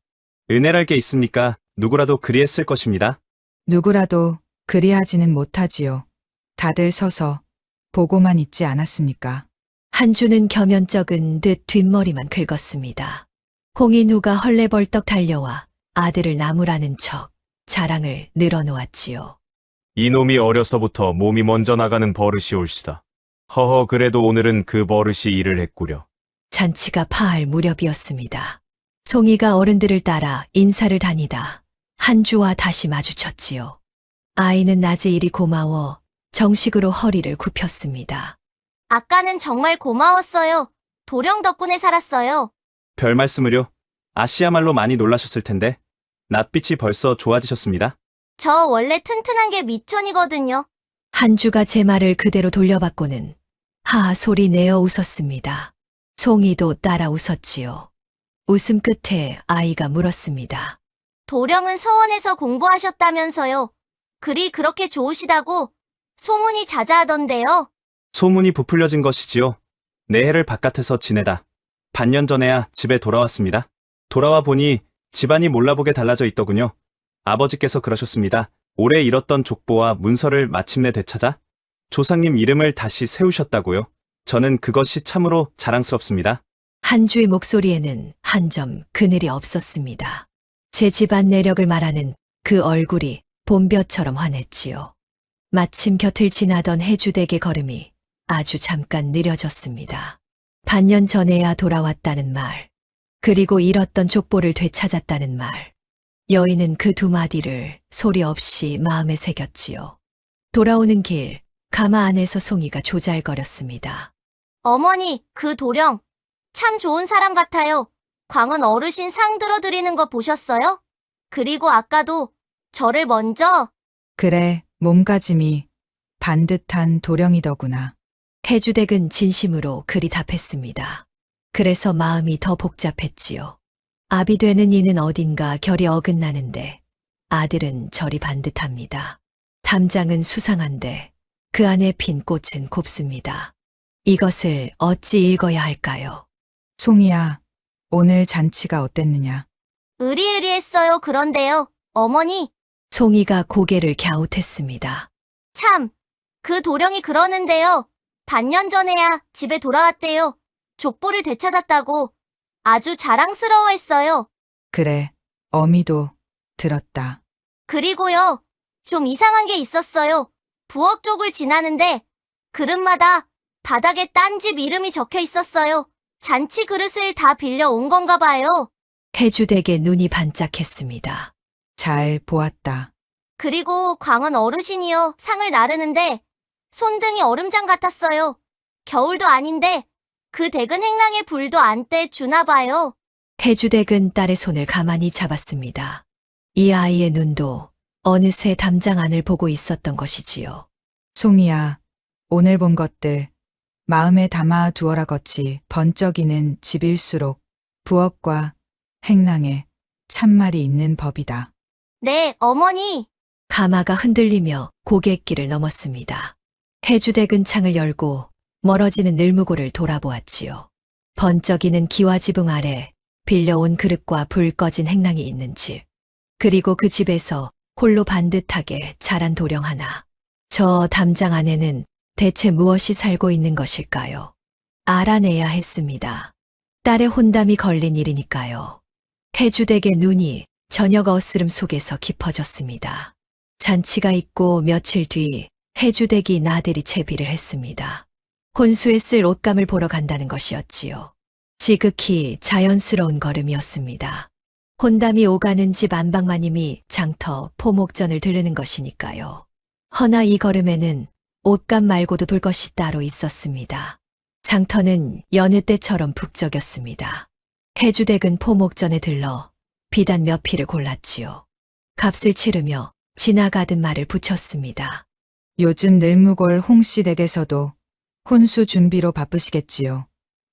은혜랄 게 있습니까? 누구라도 그리했을 것입니다. 누구라도 그리하지는 못하지요. 다들 서서 보고만 있지 않았습니까? 한주는 겸연쩍은 듯 뒷머리만 긁었습니다. 홍인우가 헐레벌떡 달려와 아들을 나무라는 척 자랑을 늘어놓았지요. 이놈이 어려서부터 몸이 먼저 나가는 버릇이 옳시다. 허허 그래도 오늘은 그 버릇이 일을 했구려. 잔치가 파할 무렵이었습니다. 송이가 어른들을 따라 인사를 다니다 한주와 다시 마주쳤지요. 아이는 낮에 일이 고마워 정식으로 허리를 굽혔습니다. 아까는 정말 고마웠어요. 도령 덕분에 살았어요. 별 말씀을요. 아씨야말로 많이 놀라셨을 텐데 낯빛이 벌써 좋아지셨습니다. 저 원래 튼튼한 게 미천이거든요. 한주가 제 말을 그대로 돌려받고는 하하 소리 내어 웃었습니다. 송이도 따라 웃었지요. 웃음 끝에 아이가 물었습니다. 도령은 서원에서 공부하셨다면서요. 글이 그렇게 좋으시다고 소문이 자자하던데요. 소문이 부풀려진 것이지요. 네 해를 바깥에서 지내다 반년 전에야 집에 돌아왔습니다. 돌아와 보니 집안이 몰라보게 달라져 있더군요. 아버지께서 그러셨습니다. 오래 잃었던 족보와 문서를 마침내 되찾아 조상님 이름을 다시 세우셨다고요. 저는 그것이 참으로 자랑스럽습니다. 한주의 목소리에는 한 점 그늘이 없었습니다. 제 집안 내력을 말하는 그 얼굴이 봄볕처럼 환했지요. 마침 곁을 지나던 해주댁의 걸음이 아주 잠깐 느려졌습니다. 반년 전에야 돌아왔다는 말, 그리고 잃었던 족보를 되찾았다는 말. 여인은 그 두 마디를 소리 없이 마음에 새겼지요. 돌아오는 길, 가마 안에서 송이가 조잘거렸습니다. 어머니, 그 도령 참 좋은 사람 같아요. 광원 어르신 상 들어드리는 거 보셨어요? 그리고 아까도 저를 먼저 그래, 몸가짐이 반듯한 도령이더구나. 해주댁은 진심으로 그리 답했습니다. 그래서 마음이 더 복잡했지요. 아비 되는 이는 어딘가 결이 어긋나는데 아들은 저리 반듯합니다. 담장은 수상한데 그 안에 핀 꽃은 곱습니다. 이것을 어찌 읽어야 할까요? 송이야, 오늘 잔치가 어땠느냐? 의리의리했어요. 그런데요, 어머니, 송이가 고개를 갸웃했습니다. 참, 그 도령이 그러는데요. 반년 전에야 집에 돌아왔대요. 족보를 되찾았다고 아주 자랑스러워했어요. 그래, 어미도 들었다. 그리고요, 좀 이상한 게 있었어요. 부엌 쪽을 지나는데 그릇마다 바닥에 딴 집 이름이 적혀 있었어요. 잔치 그릇을 다 빌려 온 건가 봐요. 해주댁의 눈이 반짝했습니다. 잘 보았다. 그리고 광은 어르신이요. 상을 나르는데 손등이 얼음장 같았어요. 겨울도 아닌데 그 댁은 행랑에 불도 안 떼 주나 봐요. 해주댁은 딸의 손을 가만히 잡았습니다. 이 아이의 눈도 어느새 담장 안을 보고 있었던 것이지요. 송이야, 오늘 본 것들 마음에 담아 두어라. 겉이 번쩍이는 집일수록 부엌과 행랑에 참말이 있는 법이다. 네, 어머니. 가마가 흔들리며 고갯길을 넘었습니다. 해주댁은 창을 열고 멀어지는 늘무고를 돌아보았지요. 번쩍이는 기와 지붕 아래 빌려온 그릇과 불 꺼진 행랑이 있는 집. 그리고 그 집에서 홀로 반듯하게 자란 도령 하나. 저 담장 안에는 대체 무엇이 살고 있는 것일까요? 알아내야 했습니다. 딸의 혼담이 걸린 일이니까요. 해주댁의 눈이 저녁 어스름 속에서 깊어졌습니다. 잔치가 있고 며칠 뒤 해주댁이 나들이 채비를 했습니다. 혼수에 쓸 옷감을 보러 간다는 것이었지요. 지극히 자연스러운 걸음이었습니다. 혼담이 오가는 집 안방마님이 장터 포목전을 들르는 것이니까요. 허나 이 걸음에는 옷감 말고도 볼 것이 따로 있었습니다. 장터는 여느 때처럼 북적였습니다. 해주댁은 포목전에 들러 비단 몇 피를 골랐지요. 값을 치르며 지나가듯 말을 붙였습니다. 요즘 늘무골 홍씨 댁에서도 혼수 준비로 바쁘시겠지요.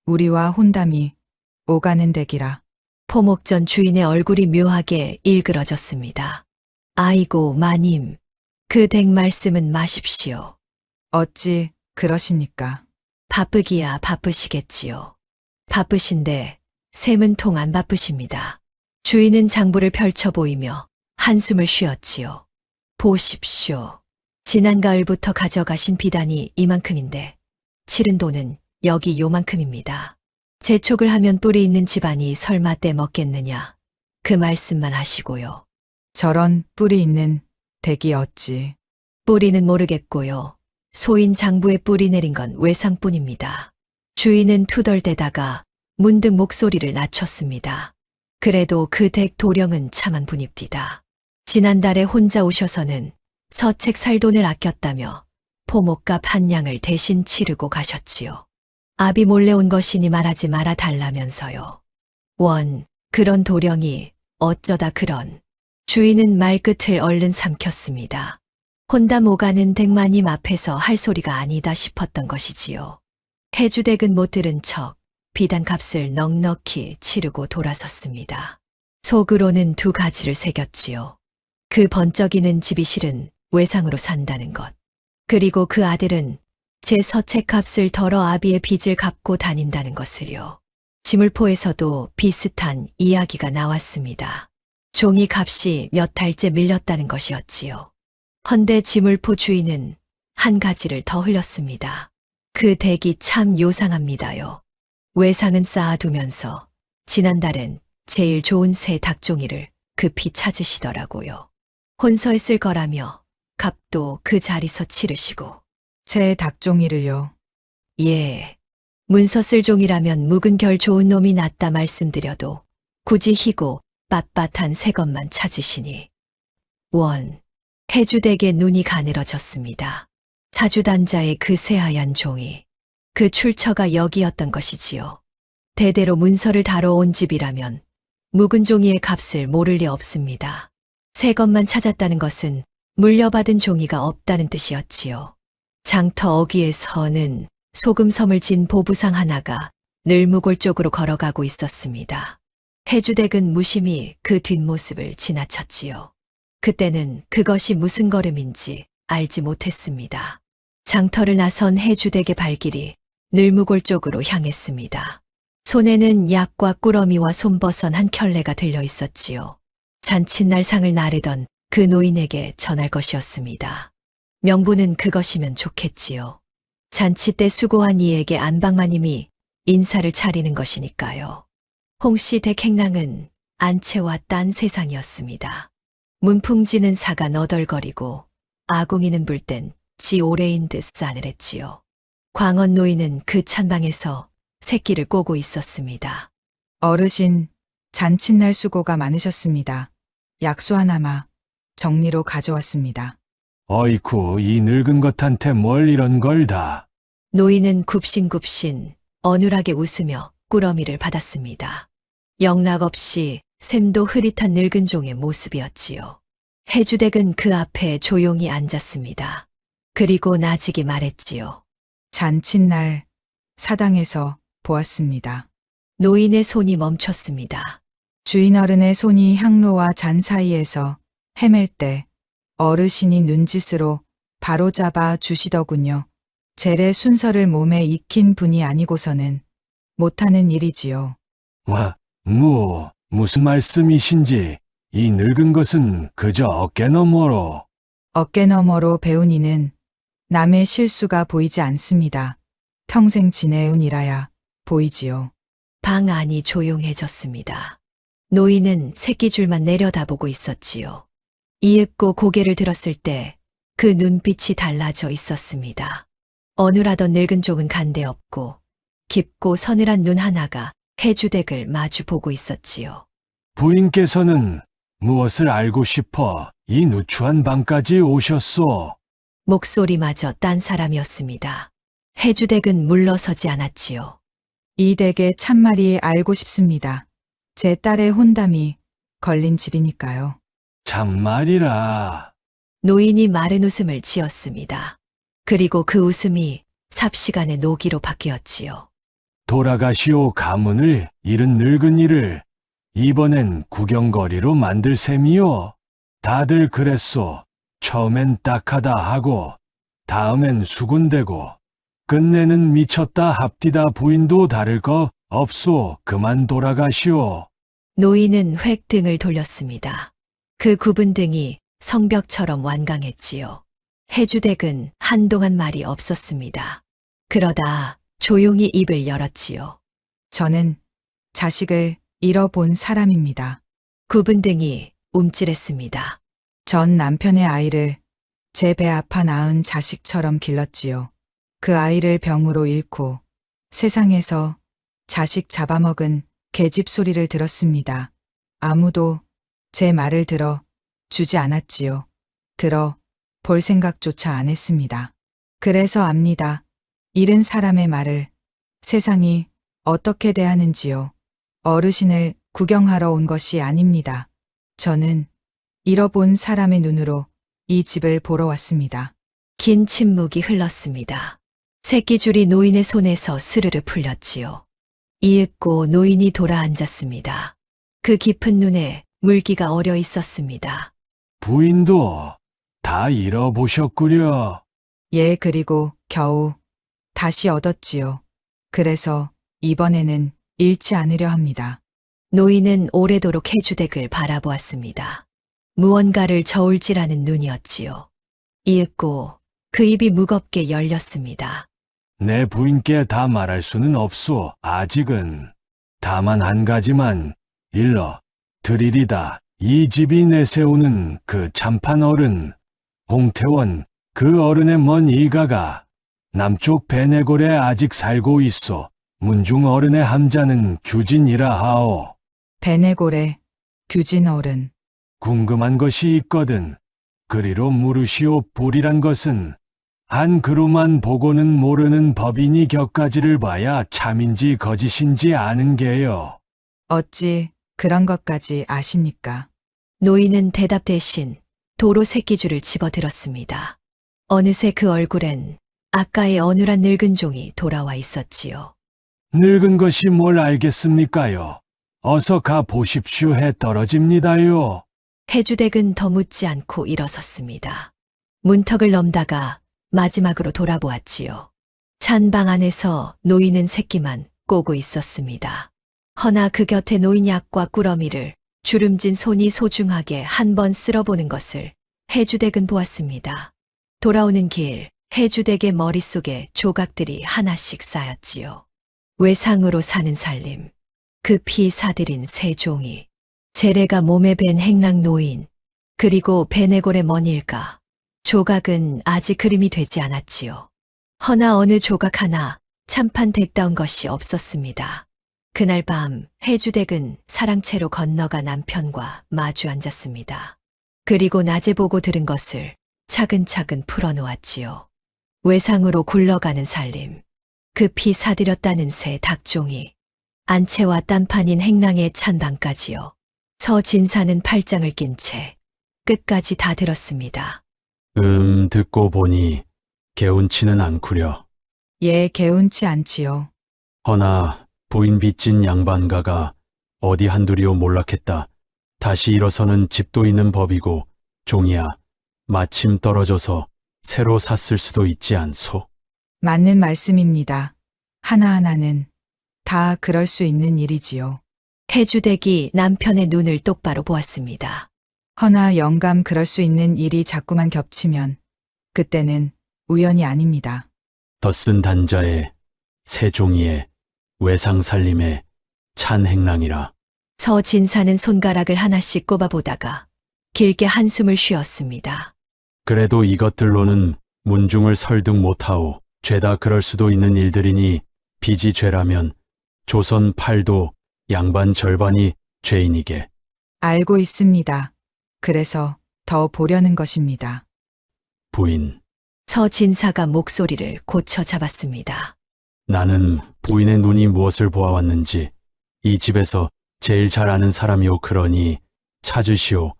우리와 혼담이 오가는 댁이라. 포목전 주인의 얼굴이 묘하게 일그러졌습니다. 아이고 마님, 그 댁 말씀은 마십시오. 어찌 그러십니까? 바쁘기야 바쁘시겠지요. 바쁘신데 셈은 통 안 바쁘십니다. 주인은 장부를 펼쳐 보이며 한숨을 쉬었지요. 보십시오. 지난 가을부터 가져가신 비단이 이만큼인데 치른 돈은 여기 요만큼입니다. 재촉을 하면 뿔이 있는 집안이 설마 떼먹겠느냐. 그 말씀만 하시고요. 저런 뿔이 있는 댁이 어찌. 뿌리는 모르겠고요. 소인 장부에 뿌리 내린 건 외상뿐입니다. 주인은 투덜대다가 문득 목소리를 낮췄습니다. 그래도 그 댁 도령은 참한 분입디다. 지난달에 혼자 오셔서는 서책 살 돈을 아꼈다며 포목값 한 양을 대신 치르고 가셨지요. 아비 몰래 온 것이니 말하지 말아 달라면서요. 원, 그런 도령이 어쩌다 그런. 주인은 말끝을 얼른 삼켰습니다. 혼담 오가는 댁마님 앞에서 할 소리가 아니다 싶었던 것이지요. 해주댁은 못 들은 척 비단 값을 넉넉히 치르고 돌아섰습니다. 속으로는 두 가지를 새겼지요. 그 번쩍이는 집이 실은 외상으로 산다는 것. 그리고 그 아들은 제 서책값을 덜어 아비의 빚을 갚고 다닌다는 것을요. 지물포에서도 비슷한 이야기가 나왔습니다. 종이 값이 몇 달째 밀렸다는 것이었지요. 헌데 지물포 주인은 한 가지를 더 흘렸습니다. 그 댁이 참 요상합니다요. 외상은 쌓아두면서 지난달엔 제일 좋은 새 닭종이를 급히 찾으시더라고요. 혼서했을 거라며 값도 그 자리서 치르시고. 새 닭종이를요. 예. 문서 쓸 종이라면 묵은 결 좋은 놈이 낫다 말씀드려도 굳이 희고 빳빳한 새 것만 찾으시니. 원. 해주댁의 눈이 가늘어졌습니다. 사주단자의 그 새하얀 종이. 그 출처가 여기였던 것이지요. 대대로 문서를 다뤄온 집이라면 묵은 종이의 값을 모를 리 없습니다. 새 것만 찾았다는 것은 물려받은 종이가 없다는 뜻이었지요. 장터 어귀에서는 소금섬을 진 보부상 하나가 늘무골 쪽으로 걸어가고 있었습니다. 해주댁은 무심히 그 뒷모습을 지나쳤지요. 그때는 그것이 무슨 걸음인지 알지 못했습니다. 장터를 나선 해주댁의 발길이 늘무골 쪽으로 향했습니다. 손에는 약과 꾸러미와 손버선 한 켤레가 들려 있었지요. 잔칫날 상을 나르던 그 노인에게 전할 것이었습니다. 명분은 그것이면 좋겠지요. 잔치 때 수고한 이에게 안방마님이 인사를 차리는 것이니까요. 홍씨 댁 행랑은 안채와 딴 세상이었습니다. 문풍지는 사가 너덜거리고 아궁이는 불 땐 지 오래인 듯 싸늘했지요. 광원 노인은 그 찬방에서 새끼를 꼬고 있었습니다. 어르신, 잔칫날 수고가 많으셨습니다. 약수 하나마 정리로 가져왔습니다. 어이쿠, 이 늙은 것한테 뭘 이런 걸 다. 노인은 굽신굽신 어눌하게 웃으며 꾸러미를 받았습니다. 영락없이 샘도 흐릿한 늙은 종의 모습이었지요. 해주댁은 그 앞에 조용히 앉았습니다. 그리고 나직이 말했지요. 잔칫날 사당에서 보았습니다. 노인의 손이 멈췄습니다. 주인 어른의 손이 향로와 잔 사이에서 헤맬 때 어르신이 눈짓으로 바로잡아 주시더군요. 젤의 순서를 몸에 익힌 분이 아니고서는 못하는 일이지요. 와, 무슨 말씀이신지. 이 늙은 것은 그저 어깨 너머로. 어깨 너머로 배운 이는 남의 실수가 보이지 않습니다. 평생 지내온 일하야 보이지요. 방 안이 조용해졌습니다. 노인은 새끼줄만 내려다보고 있었지요. 이윽고 고개를 들었을 때 그 눈빛이 달라져 있었습니다. 어눌하던 늙은 종은 간데없고 깊고 서늘한 눈 하나가 해주댁을 마주 보고 있었지요. 부인께서는 무엇을 알고 싶어 이 누추한 방까지 오셨소? 목소리마저 딴 사람이었습니다. 해주댁은 물러서지 않았지요. 이 댁의 참말이 알고 싶습니다. 제 딸의 혼담이 걸린 집이니까요. 참말이라. 노인이 마른 웃음을 지었습니다. 그리고 그 웃음이 삽시간에 노기로 바뀌었지요. 돌아가시오 가문을 잃은 늙은이를 이번엔 구경거리로 만들 셈이요. 다들 그랬소. 처음엔 딱하다 하고 다음엔 수군대고 끝내는 미쳤다 합디다. 부인도 다를 거 없소. 그만 돌아가시오. 노인은 획 등을 돌렸습니다. 그 굽은 등이 성벽처럼 완강했지요. 해주댁은 한동안 말이 없었습니다. 그러다 조용히 입을 열었지요. 저는 자식을 잃어본 사람입니다. 굽은 등이 움찔했습니다. 전 남편의 아이를 제 배 아파 낳은 자식처럼 길렀지요. 그 아이를 병으로 잃고 세상에서 자식 잡아먹은 계집 소리를 들었습니다. 아무도 제 말을 들어 주지 않았지요. 들어 볼 생각조차 안 했습니다. 그래서 압니다. 잃은 사람의 말을 세상이 어떻게 대하는지요. 어르신을 구경하러 온 것이 아닙니다. 저는 잃어본 사람의 눈으로 이 집을 보러 왔습니다. 긴 침묵이 흘렀습니다. 새끼줄이 노인의 손에서 스르르 풀렸지요. 이윽고 노인이 돌아 앉았습니다. 그 깊은 눈에 물기가 어려 있었습니다. 부인도 다 잃어보셨구려. 예, 그리고 겨우 다시 얻었지요. 그래서 이번에는 잃지 않으려 합니다. 노인은 오래도록 해주댁을 바라보았습니다. 무언가를 저울질하는 눈이었지요. 이윽고 그 입이 무겁게 열렸습니다. 내 부인께 다 말할 수는 없소. 아직은. 다만 한 가지만 일러 드리리다. 이 집이 내세우는 그 참판 어른, 홍태원, 그 어른의 먼 일가가 남쪽 베네골에 아직 살고 있소. 문중 어른의 함자는 규진이라 하오. 베네골의 규진 어른. 궁금한 것이 있거든. 그리로 물으시오. 불이란 것은 한 그루만 보고는 모르는 법이니 격가지를 봐야 참인지 거짓인지 아는 게요. 어찌 그런 것까지 아십니까? 노인은 대답 대신 도로 새끼줄을 집어들었습니다. 어느새 그 얼굴엔 아까의 어눌한 늙은 종이 돌아와 있었지요. 늙은 것이 뭘 알겠습니까요? 어서 가 보십시오. 해 떨어집니다요. 해주댁은 더 묻지 않고 일어섰습니다. 문턱을 넘다가 마지막으로 돌아보았지요. 찬 방 안에서 노인은 새끼만 꼬고 있었습니다. 허나 그 곁에 놓인 약과 꾸러미를 주름진 손이 소중하게 한 번 쓸어보는 것을 해주댁은 보았습니다. 돌아오는 길, 해주댁의 머릿속에 조각들이 하나씩 쌓였지요. 외상으로 사는 살림, 그 피 사들인 새 종이, 재래가 몸에 밴 행랑 노인, 그리고 베네골의 먼 일가. 조각은 아직 그림이 되지 않았지요. 허나 어느 조각 하나 참판 댁다운 것이 없었습니다. 그날 밤 해주댁은 사랑채로 건너가 남편과 마주 앉았습니다. 그리고 낮에 보고 들은 것을 차근차근 풀어놓았지요. 외상으로 굴러가는 살림, 급히 사들였다는 새 닭종이, 안채와 딴판인 행랑의 찬방까지요. 서진사는 팔짱을 낀 채 끝까지 다 들었습니다. 듣고 보니 개운치는 않구려. 예, 개운치 않지요. 허나 부인 빚진 양반가가 어디 한둘이오 몰락했다. 다시 일어서는 집도 있는 법이고 종이야 마침 떨어져서 새로 샀을 수도 있지 않소. 맞는 말씀입니다. 하나하나는 다 그럴 수 있는 일이지요. 해주댁이 남편의 눈을 똑바로 보았습니다. 허나 영감 그럴 수 있는 일이 자꾸만 겹치면 그때는 우연이 아닙니다. 덧쓴 단자에 새 종이에 외상 살림에 찬 행랑이라. 서진사는 손가락을 하나씩 꼽아보다가 길게 한숨을 쉬었습니다. 그래도 이것들로는 문중을 설득 못하오. 죄다 그럴 수도 있는 일들이니 빚이 죄라면 조선 팔도 양반 절반이 죄인이게. 알고 있습니다. 그래서 더 보려는 것입니다. 부인, 서진사가 목소리를 고쳐 잡았습니다. 나는 부인의 눈이 무엇을 보아왔는지 이 집에서 제일 잘 아는 사람이오. 그러니 찾으시오.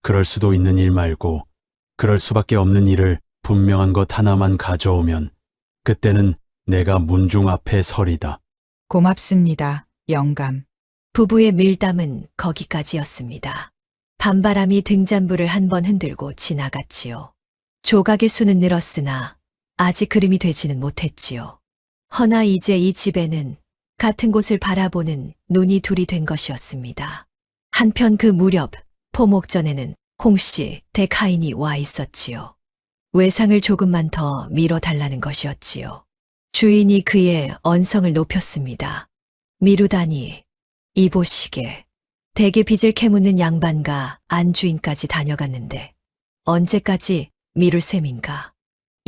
그럴 수도 있는 일 말고 그럴 수밖에 없는 일을 분명한 것 하나만 가져오면 그때는 내가 문중 앞에 서리다. 고맙습니다, 영감. 부부의 밀담은 거기까지였습니다. 밤바람이 등잔불을 한 번 흔들고 지나갔지요. 조각의 수는 늘었으나 아직 그림이 되지는 못했지요. 허나 이제 이 집에는 같은 곳을 바라보는 눈이 둘이 된 것이었습니다. 한편 그 무렵 포목전에는 홍씨, 댁하인이 와 있었지요. 외상을 조금만 더 밀어달라는 것이었지요. 주인이 그의 언성을 높였습니다. 미루다니 이보시게 댁의 빚을 캐묻는 양반과 안주인까지 다녀갔는데 언제까지 미룰 셈인가?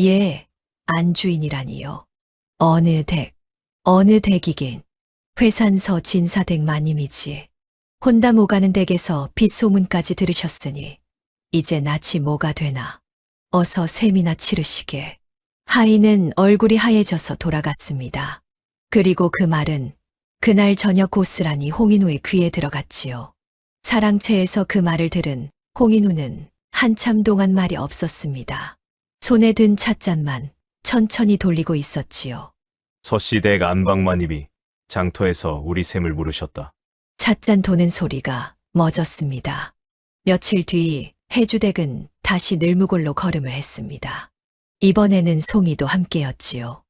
예, 안주인이라니요. 어느 댁이긴 회산서 진사댁 마님이지. 혼담 오가는 댁에서 빚 소문까지 들으셨으니 이제 낯이 뭐가 되나. 어서 셈이나 치르시게. 하인은 얼굴이 하얘져서 돌아갔습니다. 그리고 그 말은 그날 저녁 고스란히 홍인우의 귀에 들어갔지요. 사랑채에서 그 말을 들은 홍인우는 한참 동안 말이 없었습니다. 손에 든 찻잔만 천천히 돌리고 있었지요. 서씨댁 안방마님이 장터에서 우리 셈을 물으셨다. 찻잔 도는 소리가 멎었습니다. 며칠 뒤 해주댁은 다시 늘무골로 걸음을 했습니다. 이번에는 송이도 함께였지요.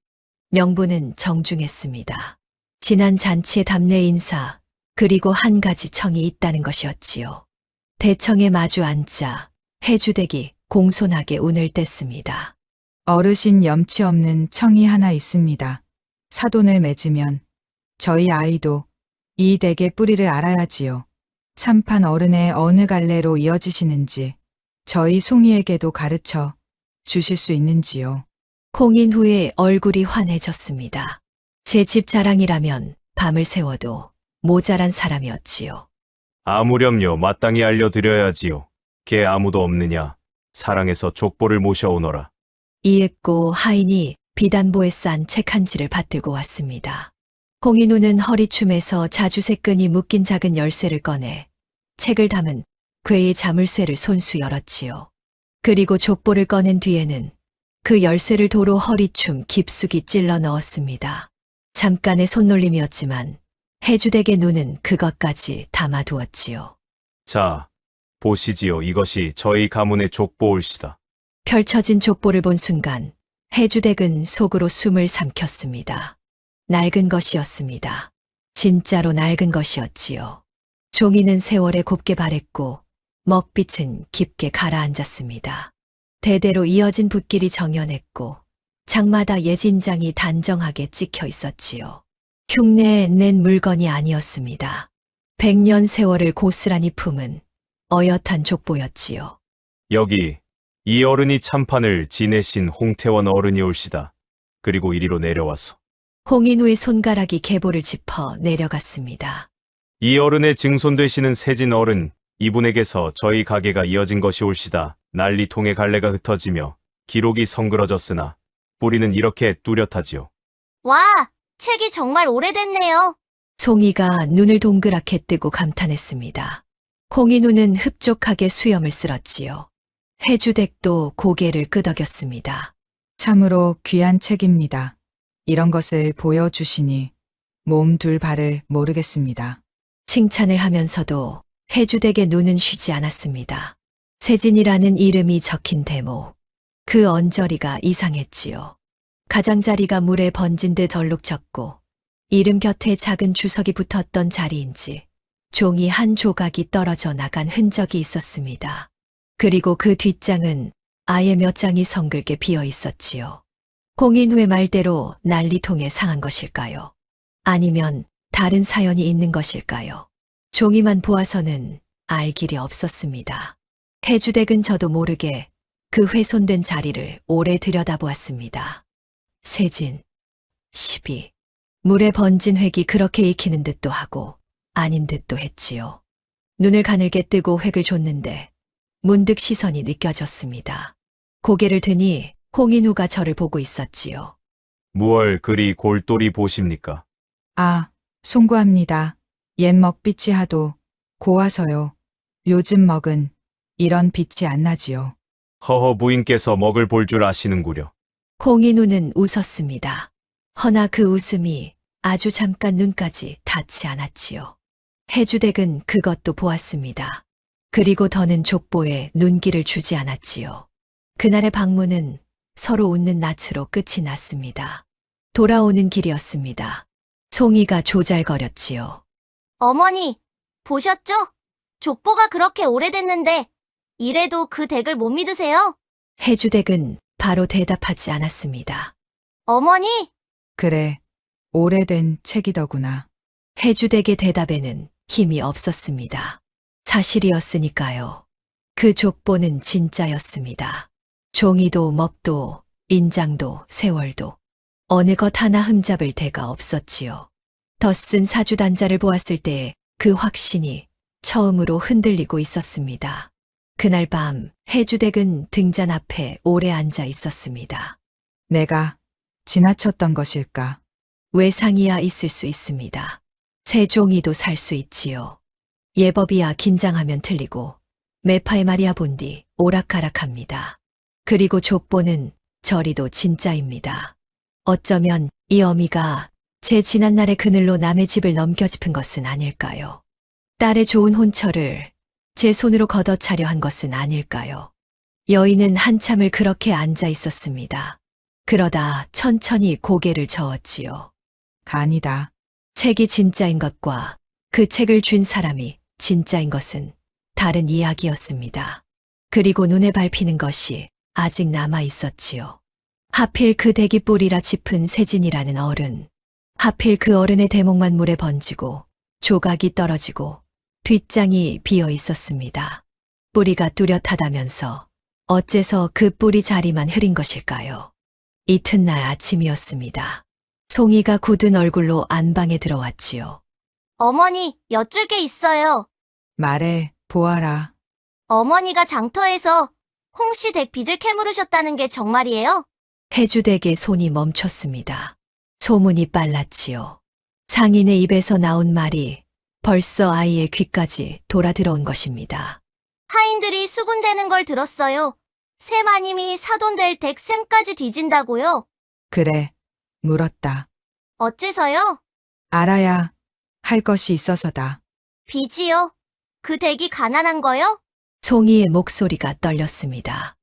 명분은 정중했습니다. 지난 잔치의 답례 인사, 그리고 한 가지 청이 있다는 것이었지요. 대청에 마주 앉자 해주댁이 공손하게 운을 뗐습니다. 어르신 염치 없는 청이 하나 있습니다. 사돈을 맺으면 저희 아이도 이 댁의 뿌리를 알아야지요. 참판 어른의 어느 갈래로 이어지시는지 저희 송이에게도 가르쳐 주실 수 있는지요. 홍인후의 얼굴이 환해졌습니다. 제 집 자랑이라면 밤을 새워도 모자란 사람이었지요. 아무렴요 마땅히 알려드려야지요. 걔 아무도 없느냐. 사랑해서 족보를 모셔오너라. 이윽고 하인이 비단보에 싼 책 한 지를 받들고 왔습니다. 홍인우는 허리춤에서 자주색 끈이 묶인 작은 열쇠를 꺼내 책을 담은 궤의 자물쇠를 손수 열었지요. 그리고 족보를 꺼낸 뒤에는 그 열쇠를 도로 허리춤 깊숙이 찔러 넣었습니다. 잠깐의 손놀림이었지만 해주댁의 눈은 그것까지 담아두었지요. 자, 보시지요. 이것이 저희 가문의 족보올시다. 펼쳐진 족보를 본 순간 해주댁은 속으로 숨을 삼켰습니다. 낡은 것이었습니다. 진짜로 낡은 것이었지요. 종이는 세월에 곱게 바랬고 먹빛은 깊게 가라앉았습니다. 대대로 이어진 붓길이 정연했고 장마다 예진장이 단정하게 찍혀 있었지요. 흉내에 낸 물건이 아니었습니다. 100년 세월을 고스란히 품은 어엿한 족보였지요. 여기 이 어른이 참판을 지내신 홍태원 어른이 올시다. 그리고 이리로 내려와서 홍인우의 손가락이 계보를 짚어 내려갔습니다. 이 어른의 증손 되시는 세진 어른, 이분에게서 저희 가게가 이어진 것이 올시다. 난리통의 갈래가 흩어지며 기록이 성그러졌으나 뿌리는 이렇게 뚜렷하지요. 와, 책이 정말 오래됐네요. 송이가 눈을 동그랗게 뜨고 감탄했습니다. 홍인우는 흡족하게 수염을 쓸었지요. 해주댁도 고개를 끄덕였습니다. 참으로 귀한 책입니다. 이런 것을 보여주시니 몸 둘 바를 모르겠습니다. 칭찬을 하면서도 해주댁의 눈은 쉬지 않았습니다. 세진이라는 이름이 적힌 대목. 그 언저리가 이상했지요. 가장자리가 물에 번진 듯 얼룩졌고 이름 곁에 작은 주석이 붙었던 자리인지 종이 한 조각이 떨어져 나간 흔적이 있었습니다. 그리고 그 뒷장은 아예 몇 장이 성글게 비어 있었지요. 홍인우의 말대로 난리통에 상한 것일까요? 아니면 다른 사연이 있는 것일까요? 종이만 보아서는 알 길이 없었습니다. 해주댁은 저도 모르게 그 훼손된 자리를 오래 들여다보았습니다. 세진, 12. 물에 번진 획이 그렇게 익히는 듯도 하고 아닌 듯도 했지요. 눈을 가늘게 뜨고 획을 줬는데 문득 시선이 느껴졌습니다. 고개를 드니 홍인우가 저를 보고 있었지요. 무얼 그리 골똘히 보십니까? 아, 송구합니다. 옛 먹빛이 하도 고와서요. 요즘 먹은 이런 빛이 안 나지요. 허허 부인께서 먹을 볼 줄 아시는구려. 홍인우는 웃었습니다. 허나 그 웃음이 아주 잠깐 눈까지 닿지 않았지요. 해주댁은 그것도 보았습니다. 그리고 더는 족보에 눈길을 주지 않았지요. 그날의 방문은 서로 웃는 낯으로 끝이 났습니다. 돌아오는 길이었습니다. 송이가 조잘거렸지요. 어머니, 보셨죠? 족보가 그렇게 오래됐는데 이래도 그 댁을 못 믿으세요? 해주댁은 바로 대답하지 않았습니다. 어머니, 그래, 오래된 책이더구나. 해주댁의 대답에는 힘이 없었습니다. 사실이었으니까요. 그 족보는 진짜였습니다. 종이도 먹도 인장도 세월도 어느 것 하나 흠잡을 데가 없었지요. 덧쓴 사주단자를 보았을 때 그 확신이 처음으로 흔들리고 있었습니다. 그날 밤 해주댁은 등잔 앞에 오래 앉아 있었습니다. 내가 지나쳤던 것일까? 외상이야 있을 수 있습니다. 새 종이도 살 수 있지요. 예법이야 긴장하면 틀리고 매파의 말이야 본디 오락가락합니다. 그리고 족보는 저리도 진짜입니다. 어쩌면 이 어미가 제 지난날의 그늘로 남의 집을 넘겨짚은 것은 아닐까요? 딸의 좋은 혼처를 제 손으로 걷어차려 한 것은 아닐까요? 여인은 한참을 그렇게 앉아 있었습니다. 그러다 천천히 고개를 저었지요. 간이다. 책이 진짜인 것과 그 책을 준 사람이 진짜인 것은 다른 이야기였습니다. 그리고 눈에 밟히는 것이 아직 남아 있었지요. 하필 그 댁이 뿌리라 짚은 세진이라는 어른. 하필 그 어른의 대목만 물에 번지고 조각이 떨어지고 뒷장이 비어 있었습니다. 뿌리가 뚜렷하다면서 어째서 그 뿌리 자리만 흐린 것일까요? 이튿날 아침이었습니다. 송이가 굳은 얼굴로 안방에 들어왔지요. 어머니, 여쭐 게 있어요. 말해, 보아라. 어머니가 장터에서 홍씨 댁 빚을 캐물으셨다는 게 정말이에요? 해주댁의 손이 멈췄습니다. 소문이 빨랐지요. 상인의 입에서 나온 말이 벌써 아이의 귀까지 돌아 들어온 것입니다. 하인들이 수군대는 걸 들었어요. 새마님이 사돈될 댁 셈까지 뒤진다고요? 그래, 물었다. 어째서요? 알아야 할 것이 있어서다. 빚이요? 그 댁이 가난한 거요? 송이의 목소리가 떨렸습니다.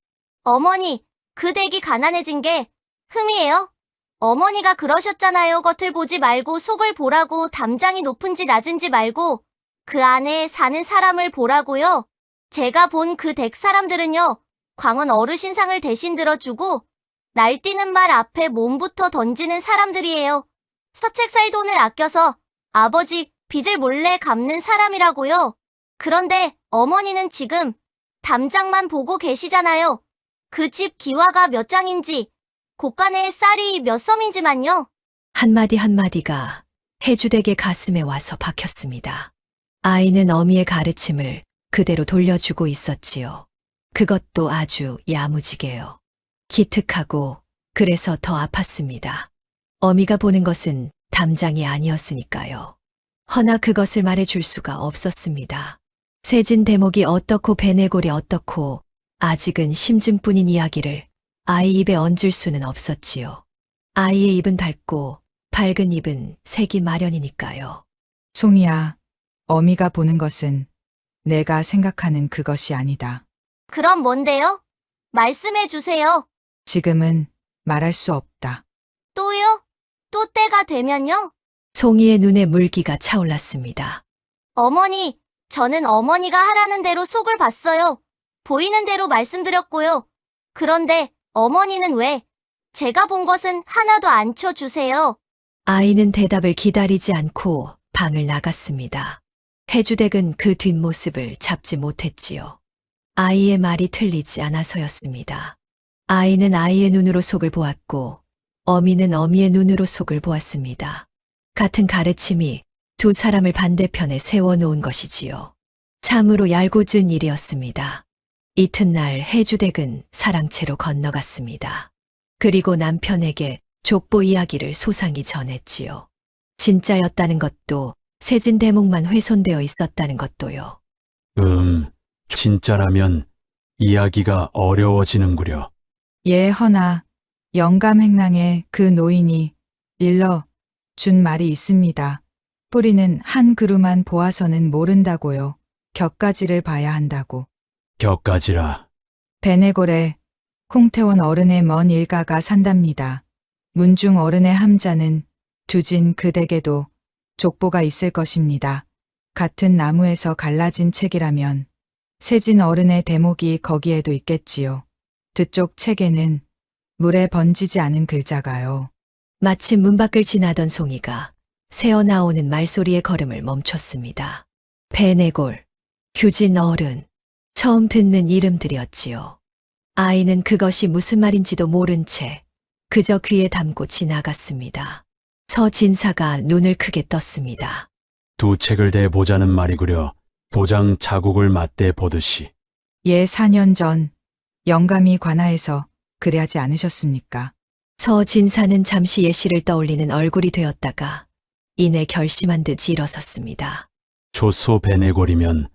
어머니, 그 댁이 가난해진 게 흠이에요? 어머니가 그러셨잖아요. 겉을 보지 말고 속을 보라고. 담장이 높은지 낮은지 말고 그 안에 사는 사람을 보라고요. 제가 본 그 댁 사람들은요. 광원 어르신상을 대신 들어주고 날뛰는 말 앞에 몸부터 던지는 사람들이에요. 서책살 돈을 아껴서 아버지 빚을 몰래 갚는 사람이라고요. 그런데 어머니는 지금 담장만 보고 계시잖아요. 그 집 기와가 몇 장인지, 곳간에 쌀이 몇 섬인지만요. 한마디 한마디가 해주댁의 가슴에 와서 박혔습니다. 아이는 어미의 가르침을 그대로 돌려주고 있었지요. 그것도 아주 야무지게요. 기특하고 그래서 더 아팠습니다. 어미가 보는 것은 담장이 아니었으니까요. 허나 그것을 말해줄 수가 없었습니다. 세진 대목이 어떻고 베네골이 어떻고 아직은 심증뿐인 이야기를 아이 입에 얹을 수는 없었지요. 아이의 입은 닳고 밝은 입은 새기 마련이니까요. 송이야, 어미가 보는 것은 내가 생각하는 그것이 아니다. 그럼 뭔데요? 말씀해 주세요. 지금은 말할 수 없다. 또요? 또 때가 되면요? 송이의 눈에 물기가 차올랐습니다. 어머니, 저는 어머니가 하라는 대로 속을 봤어요. 보이는 대로 말씀드렸고요. 그런데 어머니는 왜 제가 본 것은 하나도 안 쳐주세요? 아이는 대답을 기다리지 않고 방을 나갔습니다. 해주댁은 그 뒷모습을 잡지 못했지요. 아이의 말이 틀리지 않아서였습니다. 아이는 아이의 눈으로 속을 보았고 어미는 어미의 눈으로 속을 보았습니다. 같은 가르침이 두 사람을 반대편에 세워놓은 것이지요. 참으로 얄궂은 일이었습니다. 이튿날 해주댁은 사랑채로 건너갔습니다. 그리고 남편에게 족보 이야기를 소상히 전했지요. 진짜였다는 것도 세진 대목만 훼손되어 있었다는 것도요. 진짜라면 이야기가 어려워지는구려. 예, 허나 영감행랑에 그 노인이 일러 준 말이 있습니다. 뿌리는 한 그루만 보아서는 모른다고요. 격가지를 봐야 한다고. 격가지라. 베네골에 콩태원 어른의 먼 일가가 산답니다. 문중 어른의 함자는 두진 그 댁에도 족보가 있을 것입니다. 같은 나무에서 갈라진 책이라면 세진 어른의 대목이 거기에도 있겠지요. 그쪽 책에는 물에 번지지 않은 글자가요. 마침 문 밖을 지나던 송이가 새어나오는 말소리의 걸음을 멈췄습니다. 베네골, 규진 어른, 처음 듣는 이름들이었지요. 아이는 그것이 무슨 말인지도 모른 채 그저 귀에 담고 지나갔습니다. 서진사가 눈을 크게 떴습니다. 두 책을 대보자는 말이구려. 도장 자국을 맞대 보듯이. 예, 4년 전 영감이 관하에서 그래하지 않으셨습니까? 서진사는 잠시 예시를 떠올리는 얼굴이 되었다가 이내 결심한 듯 일어섰습니다. 조소 베네골이면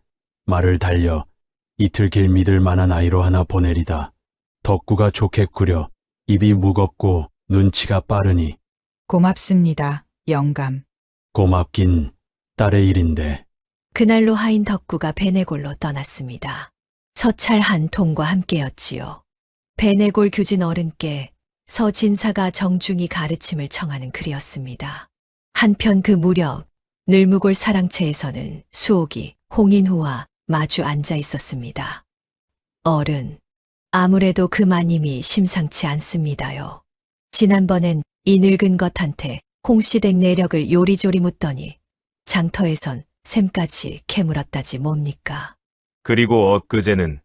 말을 달려 이틀 길 믿을 만한 아이로 하나 보내리다. 덕구가 좋겠구려. 입이 무겁고 눈치가 빠르니. 고맙습니다, 영감. 고맙긴 딸의 일인데. 그날로 하인 덕구가 베네골로 떠났습니다. 서찰 한 통과 함께였지요. 베네골 규진 어른께 서진사가 정중히 가르침을 청하는 글이었습니다. 한편 그 무렵 늘무골 사랑채에서는 수옥이 홍인후와 마주 앉아 있었습니다. 어른, 아무래도 그 마님이 심상치 않습니다요. 지난번엔 이 늙은 것한테 홍시댁 내력을 요리조리 묻더니 장터에선 샘까지 캐물었다지 뭡니까? 그리고 엊그제는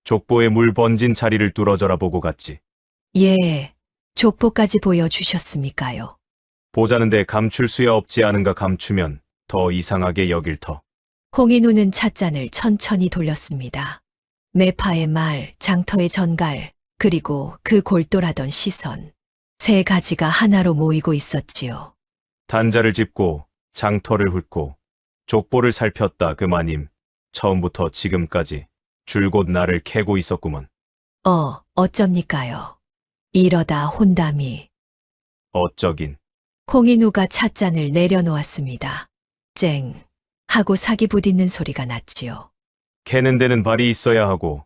족보에 물 번진 자리를 뚫어져라 보고 갔지. 예, 족보까지 보여주셨습니까요? 보자는데 감출 수야 없지 않은가 감추면 더 이상하게 여길 터. 홍인우는 찻잔을 천천히 돌렸습니다. 매파의 말, 장터의 전갈, 그리고 그 골똘하던 시선. 세 가지가 하나로 모이고 있었지요. 단자를 짚고 장터를 훑고 족보를 살폈다 그 마님. 처음부터 지금까지 줄곧 나를 캐고 있었구먼. 어쩝니까요? 이러다 혼담이. 어쩌긴. 홍인우가 찻잔을 내려놓았습니다. 쨍 하고 사기 부딪는 소리가 났지요. 캐는 데는 발이 있어야 하고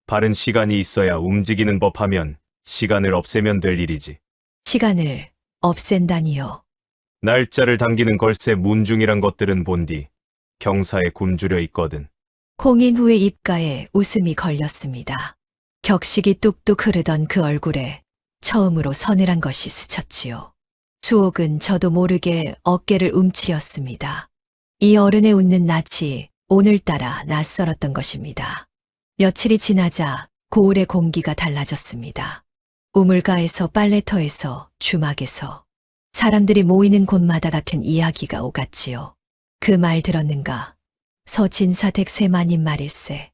바른 시간이 있어야 움직이는 법하면 시간을 없애면 될 일이지. 시간을 없앤다니요. 날짜를 당기는 걸세 문중이란 것들은 본디 경사에 굶주려 있거든. 홍인후의 입가에 웃음이 걸렸습니다. 격식이 뚝뚝 흐르던 그 얼굴에 처음으로 서늘한 것이 스쳤지요. 수옥은 저도 모르게 어깨를 움츠렸습니다. 이 어른의 웃는 낯이 오늘따라 낯설었던 것입니다. 며칠이 지나자 고을의 공기가 달라졌습니다. 우물가에서 빨래터에서 주막에서 사람들이 모이는 곳마다 같은 이야기가 오갔지요. 그 말 들었는가? 서진사댁 세마님 말일세.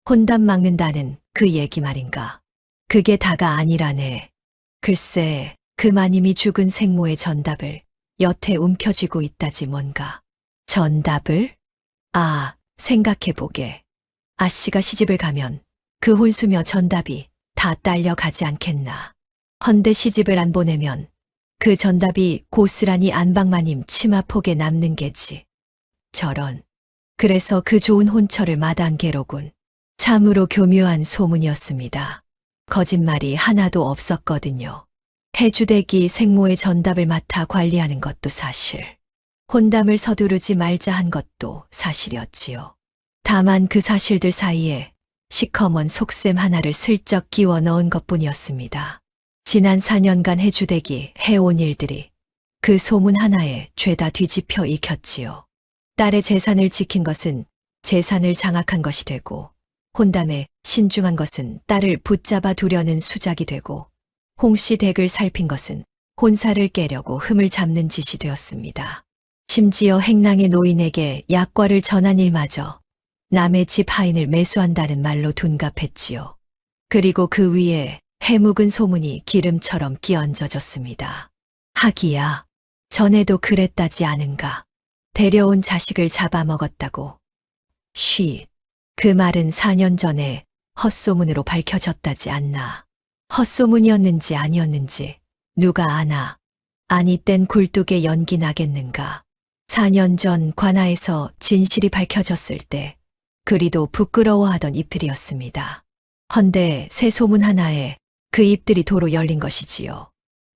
혼담 막는다는 그 얘기 말인가? 그게 다가 아니라네. 글쎄, 그 마님이 죽은 생모의 전답을 여태 움켜쥐고 있다지 뭔가. 전답을? 아, 생각해보게. 아씨가 시집을 가면 그 혼수며 전답이 다 딸려가지 않겠나. 헌데 시집을 안 보내면 그 전답이 고스란히 안방마님 치마폭에 남는 게지. 저런. 그래서 그 좋은 혼처를 마당개로군. 참으로 교묘한 소문이었습니다. 거짓말이 하나도 없었거든요. 해주댁이 생모의 전답을 맡아 관리하는 것도 사실. 혼담을 서두르지 말자 한 것도 사실이었지요. 다만 그 사실들 사이에 시커먼 속셈 하나를 슬쩍 끼워 넣은 것뿐이었습니다. 지난 4년간 해주댁이 해온 일들이 그 소문 하나에 죄다 뒤집혀 익혔지요. 딸의 재산을 지킨 것은 재산을 장악한 것이 되고, 혼담에 신중한 것은 딸을 붙잡아 두려는 수작이 되고, 홍씨 댁을 살핀 것은 혼사를 깨려고 흠을 잡는 짓이 되었습니다. 심지어 행랑의 노인에게 약과를 전한 일마저 남의 집 하인을 매수한다는 말로 둔갑했지요. 그리고 그 위에 해묵은 소문이 기름처럼 끼얹어졌습니다. 하기야, 전에도 그랬다지 않은가. 데려온 자식을 잡아먹었다고. 쉿. 그 말은 4년 전에 헛소문으로 밝혀졌다지 않나. 헛소문이었는지 아니었는지 누가 아나. 아니 땐 굴뚝에 연기 나겠는가. 4년 전 관아에서 진실이 밝혀졌을 때 그리도 부끄러워하던 잎들이었습니다. 헌데 새 소문 하나에 그 잎들이 도로 열린 것이지요.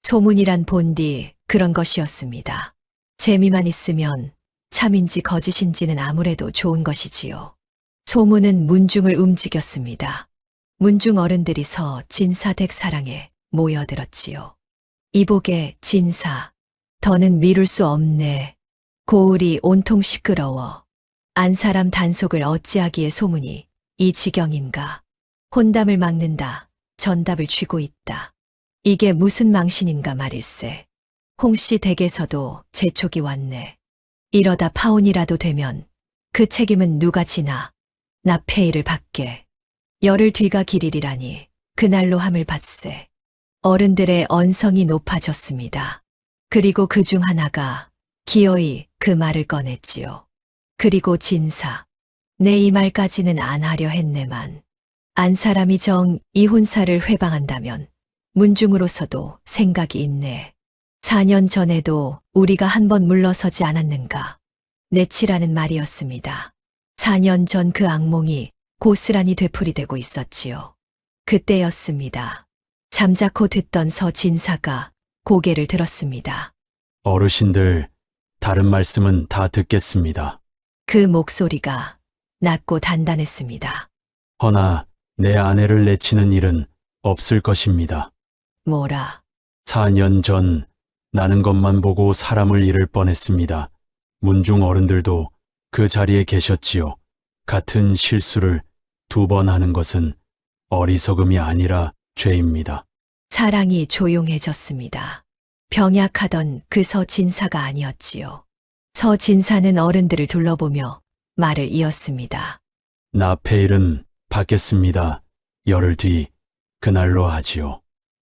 소문이란 본디 그런 것이었습니다. 재미만 있으면 참인지 거짓인지는 아무래도 좋은 것이지요. 소문은 문중을 움직였습니다. 문중 어른들이 서 진사댁 사랑에 모여들었지요. 이복의 진사, 더는 미룰 수 없네. 고을이 온통 시끄러워. 안 사람 단속을 어찌하기에 소문이 이 지경인가. 혼담을 막는다. 전답을 쥐고 있다. 이게 무슨 망신인가 말일세. 홍씨 댁에서도 재촉이 왔네. 이러다 파혼이라도 되면 그 책임은 누가 지나. 나 폐의를 받게. 열흘 뒤가 길이리라니 그날로 함을 받세. 어른들의 언성이 높아졌습니다. 그리고 그 중 하나가 기어이 그 말을 꺼냈지요. 그리고 진사. 내 이 말까지는 안 하려 했네만. 안 사람이 정 이 혼사를 회방한다면 문중으로서도 생각이 있네. 4년 전에도 우리가 한번 물러서지 않았는가. 내치라는 말이었습니다. 4년 전 그 악몽이 고스란히 되풀이되고 있었지요. 그때였습니다. 잠자코 듣던 서진사가 고개를 들었습니다. 어르신들, 다른 말씀은 다 듣겠습니다. 그 목소리가 낮고 단단했습니다. 허나 내 아내를 내치는 일은 없을 것입니다. 뭐라? 4년 전 나는 것만 보고 사람을 잃을 뻔했습니다. 문중 어른들도 그 자리에 계셨지요. 같은 실수를 2번 하는 것은 어리석음이 아니라 죄입니다. 사랑이 조용해졌습니다. 병약하던 그 서진사가 아니었지요. 서진사는 어른들을 둘러보며 말을 이었습니다. 나 폐일은 받겠습니다. 열흘 뒤 그날로 하지요.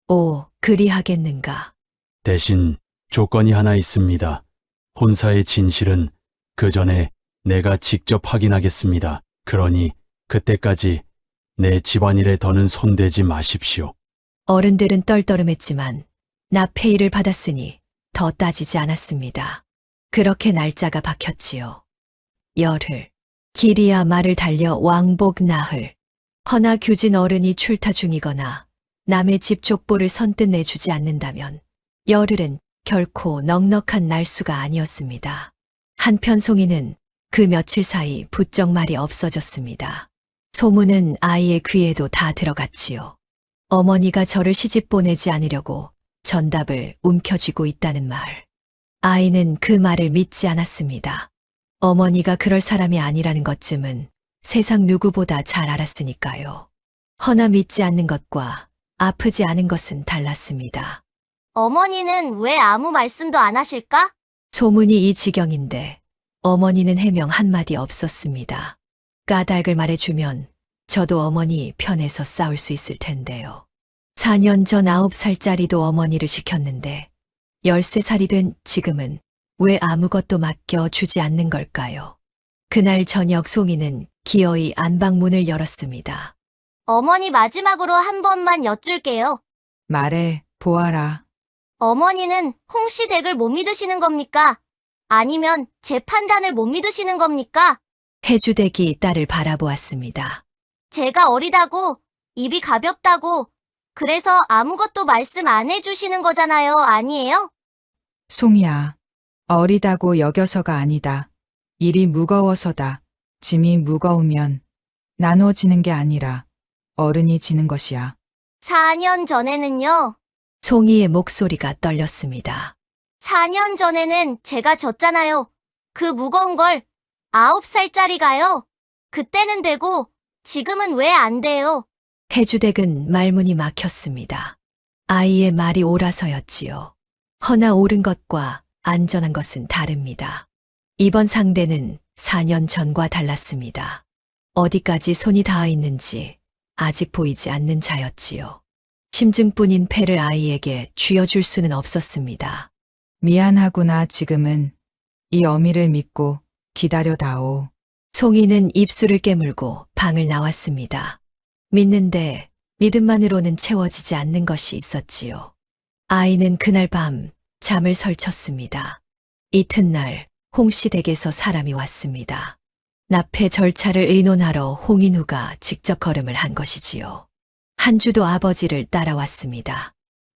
오, 그리하겠는가? 대신 조건이 하나 있습니다. 혼사의 진실은 그 전에 내가 직접 확인하겠습니다. 그러니 그때까지 내 집안일에 더는 손대지 마십시오. 어른들은 떨떠름했지만 나 폐의를 받았으니 더 따지지 않았습니다. 그렇게 날짜가 박혔지요. 열흘. 길이야 말을 달려 왕복 나흘. 허나 규진 어른이 출타 중이거나 남의 집 족보를 선뜻 내주지 않는다면 열흘은 결코 넉넉한 날수가 아니었습니다. 한편 송이는 그 며칠 사이 부쩍 말이 없어졌습니다. 소문은 아이의 귀에도 다 들어갔지요. 어머니가 저를 시집 보내지 않으려고 전답을 움켜쥐고 있다는 말. 아이는 그 말을 믿지 않았습니다. 어머니가 그럴 사람이 아니라는 것쯤은 세상 누구보다 잘 알았으니까요. 허나 믿지 않는 것과 아프지 않은 것은 달랐습니다. 어머니는 왜 아무 말씀도 안 하실까? 소문이 이 지경인데 어머니는 해명 한마디 없었습니다. 까닭을 말해주면 저도 어머니 편에서 싸울 수 있을 텐데요. 4년 전 9살짜리도 어머니를 시켰는데 13살이 된 지금은 왜 아무것도 맡겨주지 않는 걸까요? 그날 저녁 송이는 기어이 안방문을 열었습니다. 어머니 마지막으로 한 번만 여쭐게요. 말해, 보아라. 어머니는 홍씨 댁을 못 믿으시는 겁니까? 아니면 제 판단을 못 믿으시는 겁니까? 해주댁이 딸을 바라보았습니다. 제가 어리다고, 입이 가볍다고, 그래서 아무것도 말씀 안 해주시는 거잖아요, 아니에요? 송이야. 어리다고 여겨서가 아니다. 일이 무거워서다. 짐이 무거우면 나눠지는 게 아니라 어른이 지는 것이야. 4년 전에는요. 송이의 목소리가 떨렸습니다. 4년 전에는 제가 졌잖아요. 그 무거운 걸 9살짜리가요. 그때는 되고 지금은 왜 안 돼요? 해주댁은 말문이 막혔습니다. 아이의 말이 옳아서였지요. 허나 옳은 것과 안전한 것은 다릅니다. 이번 상대는 4년 전과 달랐습니다. 어디까지 손이 닿아 있는지 아직 보이지 않는 자였지요. 심증뿐인 패를 아이에게 쥐어줄 수는 없었습니다. 미안하구나. 지금은 이 어미를 믿고 기다려다오. 송이는 입술을 깨물고 방을 나왔습니다. 믿는데 믿음만으로는 채워지지 않는 것이 있었지요. 아이는 그날 밤 잠을 설쳤습니다. 이튿날 홍씨 댁에서 사람이 왔습니다. 납해 절차를 의논하러 홍인우가 직접 걸음을 한 것이지요. 한주도 아버지를 따라왔습니다.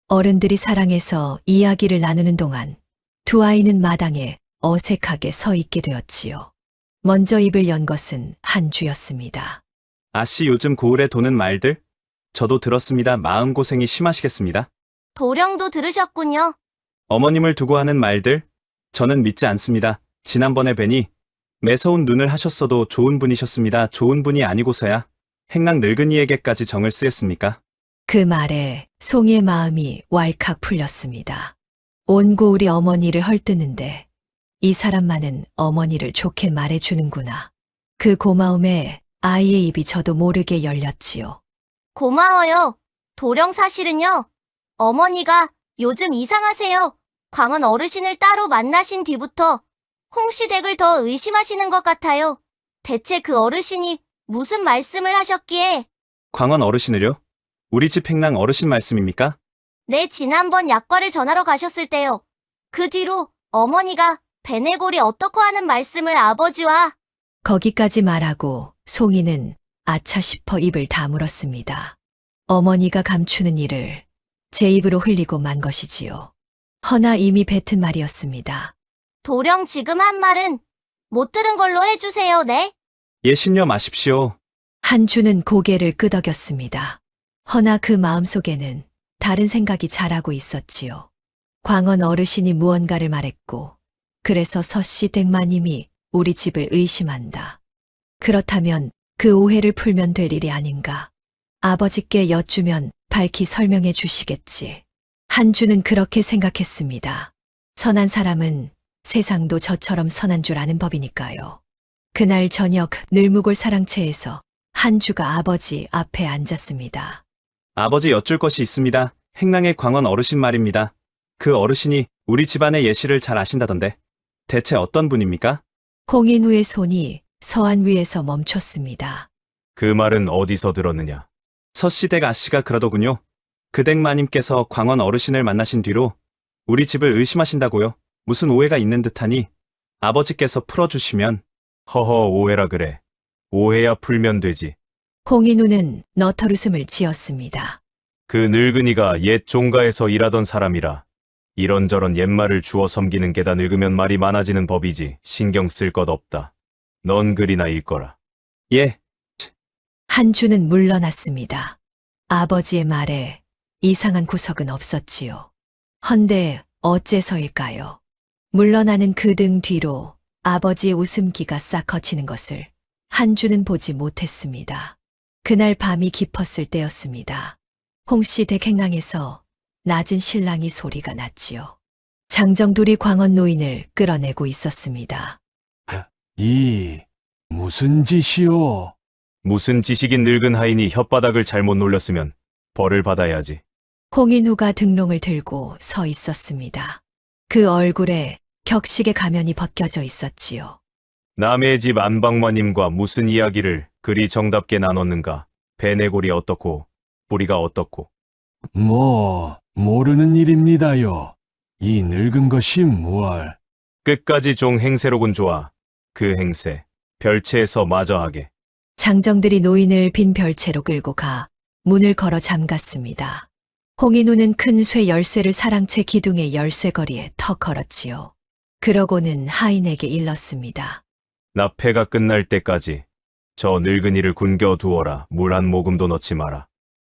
어른들이 사랑해서 이야기를 나누는 동안 두 아이는 마당에 어색하게 서 있게 되었지요. 먼저 입을 연 것은 한주였습니다. 아씨 요즘 고을에 도는 말들? 저도 들었습니다. 마음고생이 심하시겠습니다. 도령도 들으셨군요. 어머님을 두고 하는 말들? 저는 믿지 않습니다. 지난번에 뵈니 매서운 눈을 하셨어도 좋은 분이셨습니다. 좋은 분이 아니고서야 행랑 늙은이에게까지 정을 쓰였습니까? 그 말에 송이의 마음이 왈칵 풀렸습니다. 온 고을이 어머니를 헐뜯는데 이 사람만은 어머니를 좋게 말해주는구나. 그 고마움에 아이의 입이 저도 모르게 열렸지요. 고마워요. 도령 사실은요. 어머니가 요즘 이상하세요. 광원 어르신을 따로 만나신 뒤부터 홍씨 댁을 더 의심하시는 것 같아요. 대체 그 어르신이 무슨 말씀을 하셨기에? 광원 어르신을요? 우리 집 행랑 어르신 말씀입니까? 네, 지난번 약과를 전하러 가셨을 때요. 그 뒤로 어머니가 베네골이 어떻고 하는 말씀을 아버지와 거기까지 말하고 송이는 아차 싶어 입을 다물었습니다. 어머니가 감추는 일을 제 입으로 흘리고 만 것이지요. 허나 이미 뱉은 말이었습니다. 도령 지금 한 말은 못 들은 걸로 해주세요, 네? 예, 심려 마십시오. 한주는 고개를 끄덕였습니다. 허나 그 마음속에는 다른 생각이 자라고 있었지요. 광원 어르신이 무언가를 말했고 그래서 서씨 댁마님이 우리 집을 의심한다. 그렇다면 그 오해를 풀면 될 일이 아닌가. 아버지께 여쭈면 밝히 설명해 주시겠지. 한주는 그렇게 생각했습니다. 선한 사람은 세상도 저처럼 선한 줄 아는 법이니까요. 그날 저녁 늘무골 사랑채에서 한주가 아버지 앞에 앉았습니다. 아버지 여쭐 것이 있습니다. 행랑의 광원 어르신 말입니다. 그 어르신이 우리 집안의 예시를 잘 아신다던데. 대체 어떤 분입니까? 홍인우의 손이 서한 위에서 멈췄습니다. 그 말은 어디서 들었느냐? 서씨댁 아씨가 그러더군요. 그 댁마님께서 광원 어르신을 만나신 뒤로 우리 집을 의심하신다고요. 무슨 오해가 있는 듯하니 아버지께서 풀어주시면. 허허, 오해라 그래. 오해야 풀면 되지. 홍인우는 너털웃음을 지었습니다. 그 늙은이가 옛 종가에서 일하던 사람이라 이런저런 옛말을 주워 섬기는 게다 늙으면 말이 많아지는 법이지 신경 쓸 것 없다. 넌 글이나 읽거라. 예, 한주는 물러났습니다. 아버지의 말에 이상한 구석은 없었지요. 헌데 어째서일까요? 물러나는 그 등 뒤로 아버지의 웃음기가 싹 거치는 것을 한주는 보지 못했습니다. 그날 밤이 깊었을 때였습니다. 홍씨 댁 행랑에서 낮은 실랑이 소리가 났지요. 장정둘이 광원 노인을 끌어내고 있었습니다. 무슨 짓이오? 무슨 지식인 늙은 하인이 혓바닥을 잘못 놀렸으면 벌을 받아야지. 홍인우가 등롱을 들고 서 있었습니다. 그 얼굴에 격식의 가면이 벗겨져 있었지요. 남의 집 안방마님과 무슨 이야기를 그리 정답게 나눴는가? 배내골이 어떻고 뿌리가 어떻고. 모르는 일입니다요. 이 늙은 것이 무얼. 끝까지 종 행세로군 좋아. 그 행세 별채에서 마저 하게. 장정들이 노인을 빈 별채로 끌고 가 문을 걸어 잠갔습니다. 홍인우는 큰 쇠 열쇠를 사랑채 기둥의 열쇠거리에 턱 걸었지요. 그러고는 하인에게 일렀습니다. 납폐가 끝날 때까지 저 늙은이를 굶겨 두어라. 물 한 모금도 넣지 마라.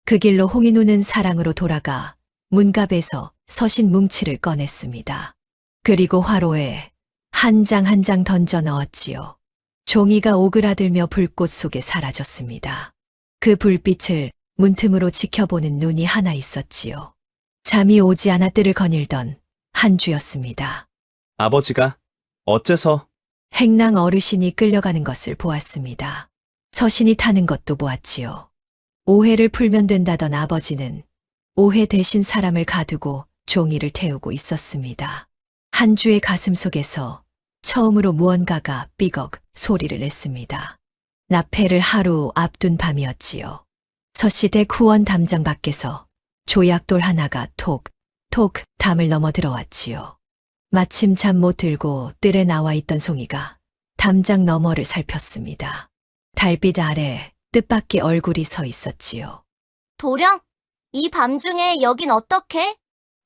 그 길로 홍인우는 사랑으로 돌아가 문갑에서 서신 뭉치를 꺼냈습니다. 그리고 화로에 한 장 한 장 던져 넣었지요. 종이가 오그라들며 불꽃 속에 사라졌습니다. 그 불빛을 문틈으로 지켜보는 눈이 하나 있었지요. 잠이 오지 않아 뜰을 거닐던 한주였습니다. 아버지가 어째서 행랑 어르신이 끌려가는 것을 보았습니다. 서신이 타는 것도 보았지요. 오해를 풀면 된다던 아버지는 오해 대신 사람을 가두고 종이를 태우고 있었습니다. 한주의 가슴 속에서 처음으로 무언가가 삐걱 소리를 냈습니다. 납폐를 하루 앞둔 밤이었지요. 서시대 후원 담장 밖에서 조약돌 하나가 톡 담을 넘어 들어왔지요. 마침 잠 못 들고 뜰에 나와 있던 송이가 담장 너머를 살폈습니다. 달빛 아래 뜻밖의 얼굴이 서 있었지요. 도령, 이 밤중에 여긴 어떻게?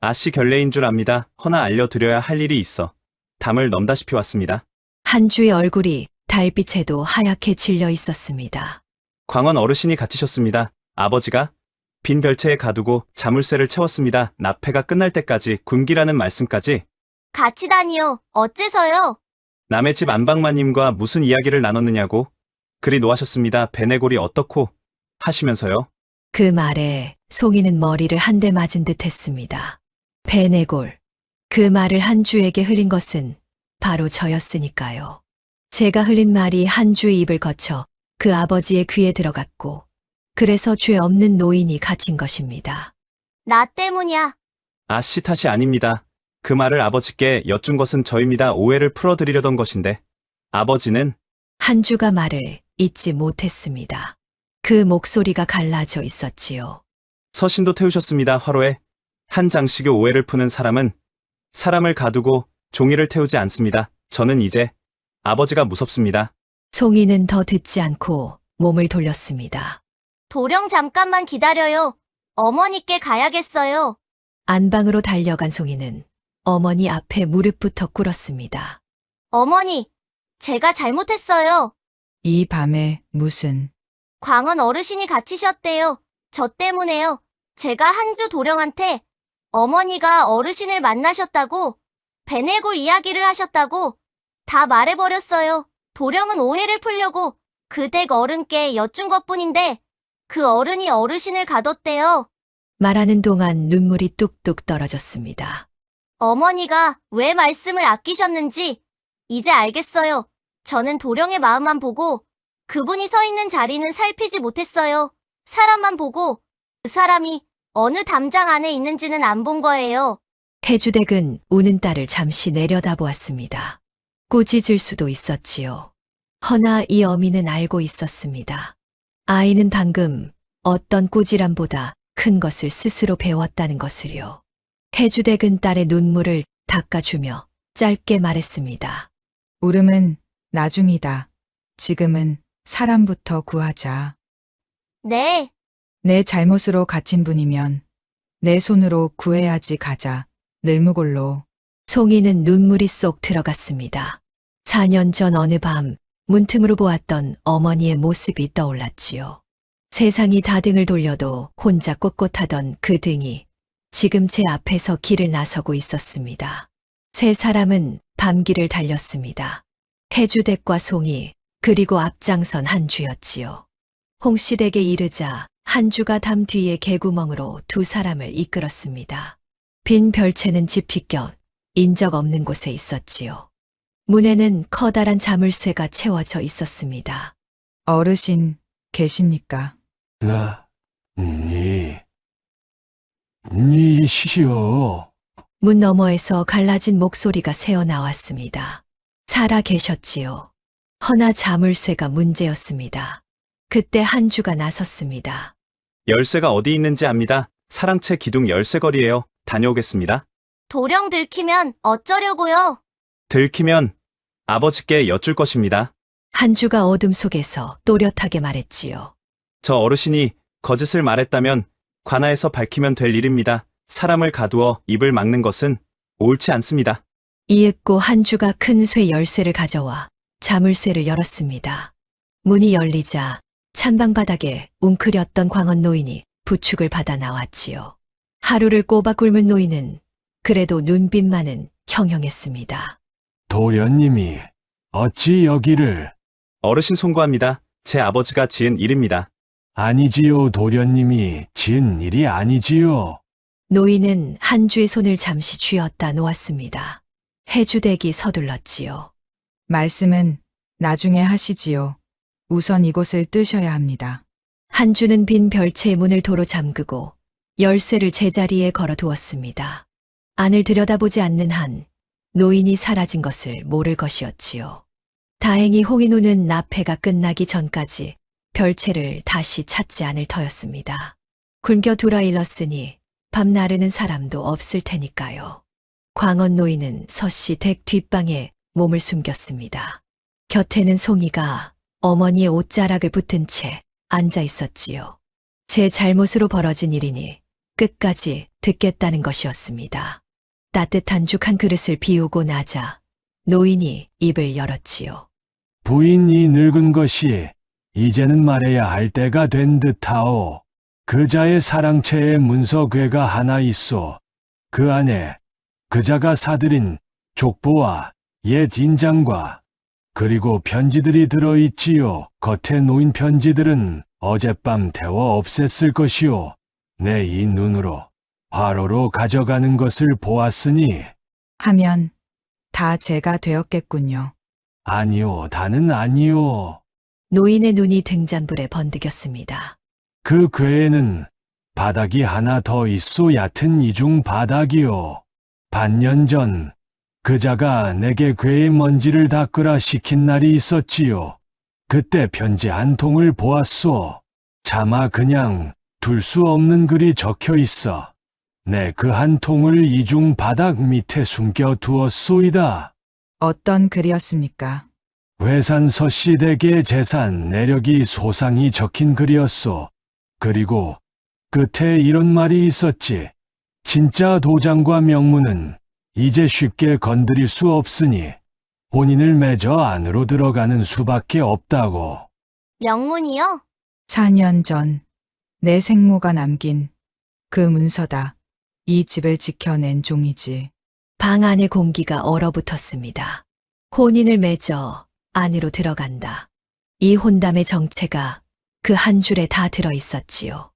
아씨 결례인 줄 압니다. 허나 알려드려야 할 일이 있어 담을 넘다시피 왔습니다. 한주의 얼굴이 달빛에도 하얗게 질려 있었습니다. 광원 어르신이 갇히셨습니다. 아버지가 빈 별채에 가두고 자물쇠를 채웠습니다. 납폐가 끝날 때까지 굶기라는 말씀까지. 같이 다니요. 어째서요? 남의 집 안방마님과 무슨 이야기를 나눴느냐고. 그리 노하셨습니다. 배내골이 어떻고 하시면서요. 그 말에 송이는 머리를 한 대 맞은 듯 했습니다. 배내골. 그 말을 한주에게 흘린 것은 바로 저였으니까요. 제가 흘린 말이 한주의 입을 거쳐 그 아버지의 귀에 들어갔고, 그래서 죄 없는 노인이 갇힌 것입니다. 나 때문이야. 아씨 탓이 아닙니다. 그 말을 아버지께 여쭌 것은 저입니다. 오해를 풀어드리려던 것인데. 아버지는 한주가 말을 잊지 못했습니다. 그 목소리가 갈라져 있었지요. 서신도 태우셨습니다. 화로에 한 장씩의 오해를 푸는 사람은 사람을 가두고 종이를 태우지 않습니다. 저는 이제 아버지가 무섭습니다. 송이는 더 듣지 않고 몸을 돌렸습니다. 도령 잠깐만 기다려요. 어머니께 가야겠어요. 안방으로 달려간 송이는 어머니 앞에 무릎부터 꿇었습니다. 어머니, 제가 잘못했어요. 이 밤에 무슨 광원 어르신이 갇히셨대요. 저 때문에요. 제가 한주 도령한테 어머니가 어르신을 만나셨다고, 배내골 이야기를 하셨다고 다 말해버렸어요. 도령은 오해를 풀려고 그 댁 어른께 여쭌 것뿐인데 그 어른이 어르신을 가뒀대요. 말하는 동안 눈물이 뚝뚝 떨어졌습니다. 어머니가 왜 말씀을 아끼셨는지 이제 알겠어요. 저는 도령의 마음만 보고 그분이 서 있는 자리는 살피지 못했어요. 사람만 보고 그 사람이 어느 담장 안에 있는지는 안 본 거예요. 해주댁은 우는 딸을 잠시 내려다보았습니다. 꾸짖을 수도 있었지요. 허나 이 어미는 알고 있었습니다. 아이는 방금 어떤 꾸지람보다 큰 것을 스스로 배웠다는 것을요. 해주댁은 딸의 눈물을 닦아주며 짧게 말했습니다. 울음은 나중이다. 지금은 사람부터 구하자. 네, 내 잘못으로 갇힌 분이면 내 손으로 구해야지 가자. 늘무골로. 송이는 눈물이 쏙 들어갔습니다. 4년 전 어느 밤 문틈으로 보았던 어머니의 모습이 떠올랐지요. 세상이 다 등을 돌려도 혼자 꼿꼿하던 그 등이 지금 제 앞에서 길을 나서고 있었습니다. 세 사람은 밤길을 달렸습니다. 해주댁과 송이, 그리고 앞장선 한주였지요. 홍씨댁에 이르자 한주가 담 뒤에 개구멍으로 두 사람을 이끌었습니다. 빈 별채는 짚이 껴 인적 없는 곳에 있었지요. 문에는 커다란 자물쇠가 채워져 있었습니다. 어르신, 계십니까? 니시여. 문 너머에서 갈라진 목소리가 새어 나왔습니다. 살아 계셨지요. 허나 자물쇠가 문제였습니다. 그때 한주가 나섰습니다. 열쇠가 어디 있는지 압니다. 사랑채 기둥 열쇠거리에요. 다녀오겠습니다. 도령 들키면 어쩌려고요? 들키면 아버지께 여쭐 것입니다. 한주가 어둠 속에서 또렷하게 말했지요. 저 어르신이 거짓을 말했다면 관아에서 밝히면 될 일입니다. 사람을 가두어 입을 막는 것은 옳지 않습니다. 이윽고 한주가 큰 쇠 열쇠를 가져와 자물쇠를 열었습니다. 문이 열리자 찬방 바닥에 웅크렸던 광원 노인이 부축을 받아 나왔지요. 하루를 꼬박 굶은 노인은 그래도 눈빛만은 형형했습니다. 도련님이 어찌 여기를. 어르신 송구합니다. 제 아버지가 지은 일입니다. 아니지요. 도련님이 지은 일이 아니지요. 노인은 한주의 손을 잠시 쥐었다 놓았습니다. 해주댁이 서둘렀지요. 말씀은 나중에 하시지요. 우선 이곳을 뜨셔야 합니다. 한주는 빈 별채의 문을 도로 잠그고 열쇠를 제자리에 걸어두었습니다. 안을 들여다보지 않는 한 노인이 사라진 것을 모를 것이었지요. 다행히 홍인우는 납해가 끝나기 전까지 별채를 다시 찾지 않을 터였습니다. 굶겨 돌아일렀으니 밤 나르는 사람도 없을 테니까요. 광원 노인은 서씨 댁 뒷방에 몸을 숨겼습니다. 곁에는 송이가 어머니의 옷자락을 붙은 채 앉아 있었지요. 제 잘못으로 벌어진 일이니 끝까지 듣겠다는 것이었습니다. 따뜻한 죽 한 그릇을 비우고 나자 노인이 입을 열었지요. 부인이 늙은 것이 이제는 말해야 할 때가 된 듯하오. 그자의 사랑채에 문서괴가 하나 있어. 그 안에 그자가 사들인 족보와 옛 인장과 그리고 편지들이 들어있지요. 겉에 놓인 편지들은 어젯밤 태워 없앴을 것이오. 내 이 눈으로 화로로 가져가는 것을 보았으니. 하면 다 제가 되었겠군요. 아니오, 다는 아니오. 노인의 눈이 등잔불에 번득였습니다. 그 궤에는 바닥이 하나 더 있어. 얕은 이중 바닥이오. 반년 전 그자가 내게 궤의 먼지를 닦으라 시킨 날이 있었지요. 그때 편지 한 통을 보았소. 차마 그냥 둘 수 없는 글이 적혀 있어. 내 그 한 통을 이중 바닥 밑에 숨겨 두었소이다. 어떤 글이었습니까? 외산 서씨 댁의 재산 내력이 소상히 적힌 글이었소. 그리고 끝에 이런 말이 있었지. 진짜 도장과 명문은 이제 쉽게 건드릴 수 없으니 본인을 맺어 안으로 들어가는 수밖에 없다고. 명문이요? 4년 전 내 생모가 남긴 그 문서다. 이 집을 지켜낸 종이지. 방 안의 공기가 얼어붙었습니다. 혼인을 맺어 안으로 들어간다. 이 혼담의 정체가 그 한 줄에 다 들어 있었지요.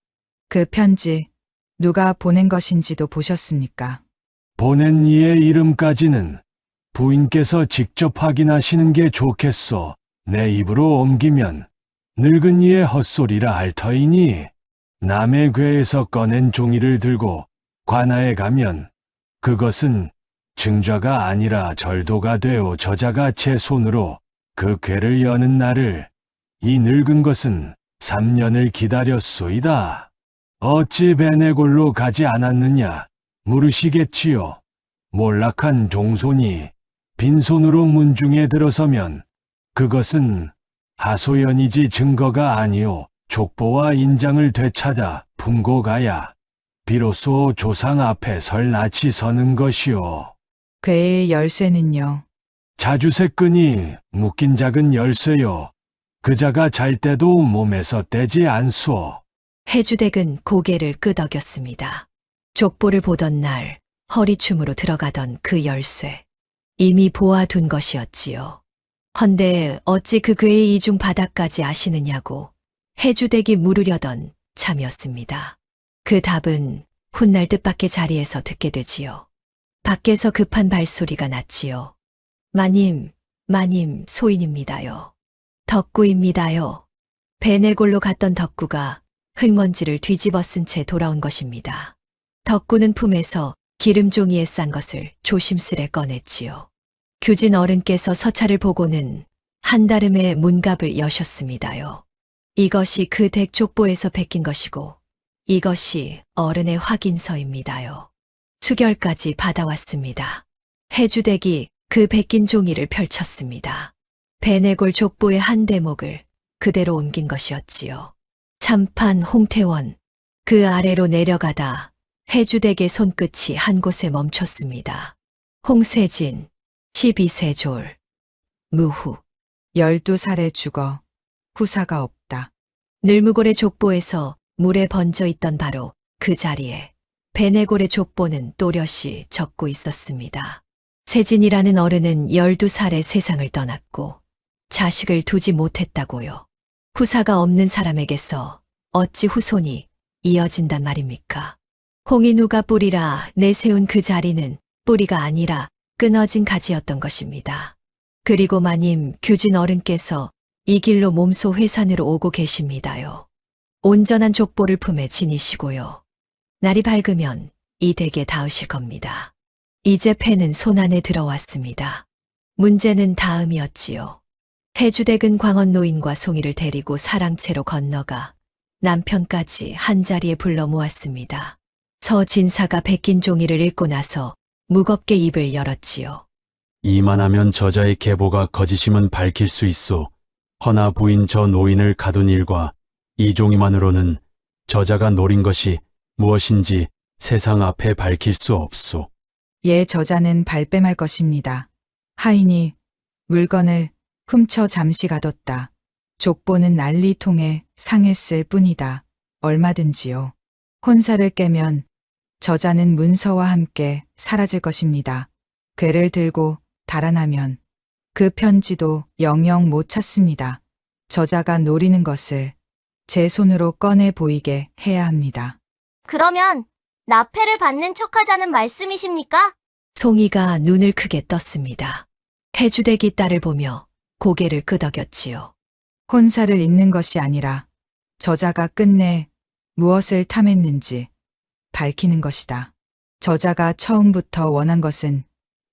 그 편지 누가 보낸 것인지도 보셨습니까? 보낸 이의 이름까지는 부인께서 직접 확인하시는 게 좋겠소. 내 입으로 옮기면 늙은 이의 헛소리라 할 터이니 남의 궤에서 꺼낸 종이를 들고 관아에 가면 그것은 증좌가 아니라 절도가 되어 저자가 제 손으로 그 궤를 여는 날을 이 늙은 것은 3년을 기다렸소이다. 어찌 베네골로 가지 않았느냐 물으시겠지요. 몰락한 종손이 빈손으로 문중에 들어서면 그것은 하소연이지 증거가 아니오. 족보와 인장을 되찾아 품고 가야 비로소 조상 앞에 설 낯이 서는 것이오. 궤의 열쇠는요. 자주색 끈이 묶인 작은 열쇠요. 그자가 잘 때도 몸에서 떼지 않소. 해주댁은 고개를 끄덕였습니다. 족보를 보던 날 허리춤으로 들어가던 그 열쇠. 이미 보아둔 것이었지요. 헌데 어찌 그 궤의 이중 바닥까지 아시느냐고 해주댁이 물으려던 참이었습니다. 그 답은 훗날 뜻밖의 자리에서 듣게 되지요. 밖에서 급한 발소리가 났지요. 마님, 마님, 소인입니다요. 덕구입니다요. 베네골로 갔던 덕구가 흙먼지를 뒤집어 쓴 채 돌아온 것입니다. 덕구는 품에서 기름종이에 싼 것을 조심스레 꺼냈지요. 규진 어른께서 서찰을 보고는 한달음에 문갑을 여셨습니다요. 이것이 그 댁 족보에서 베낀 것이고 이것이 어른의 확인서입니다요. 수결까지 받아왔습니다. 해주댁이 그 베낀 종이를 펼쳤습니다. 베네골 족보의 한 대목을 그대로 옮긴 것이었지요. 참판 홍태원. 그 아래로 내려가다 해주댁의 손끝이 한 곳에 멈췄습니다. 홍세진, 12세졸, 무후. 12살에 죽어. 후사가 없다. 늘무골의 족보에서 물에 번져 있던 바로 그 자리에 베네골의 족보는 또렷이 적고 있었습니다. 세진이라는 어른은 12살에 세상을 떠났고 자식을 두지 못했다고요. 후사가 없는 사람에게서 어찌 후손이 이어진단 말입니까? 홍이 누가 뿌리라 내세운 그 자리는 뿌리가 아니라 끊어진 가지였던 것입니다. 그리고 마님 규진 어른께서 이 길로 몸소 회산으로 오고 계십니다요. 온전한 족보를 품에 지니시고요. 날이 밝으면 이 댁에 닿으실 겁니다. 이제 패는 손안에 들어왔습니다. 문제는 다음이었지요. 해주댁은 광원 노인과 송이를 데리고 사랑채로 건너가 남편까지 한자리에 불러 모았습니다. 서진사가 베낀 종이를 읽고 나서 무겁게 입을 열었지요. 이만하면 저자의 계보가 거짓임은 밝힐 수 있소. 허나 부인 저 노인을 가둔 일과 이 종이만으로는 저자가 노린 것이 무엇인지 세상 앞에 밝힐 수 없소. 예 저자는 발뺌할 것입니다. 하인이 물건을 훔쳐 잠시 가뒀다. 족보는 난리통에 상했을 뿐이다. 얼마든지요. 혼사를 깨면 저자는 문서와 함께 사라질 것입니다. 괴를 들고 달아나면 그 편지도 영영 못 찾습니다. 저자가 노리는 것을 제 손으로 꺼내 보이게 해야 합니다. 그러면 납패를 받는 척하자는 말씀이십니까? 송이가 눈을 크게 떴습니다. 해주댁이 딸을 보며 고개를 끄덕였지요. 혼사를 잇는 것이 아니라 저자가 끝내 무엇을 탐했는지 밝히는 것이다. 저자가 처음부터 원한 것은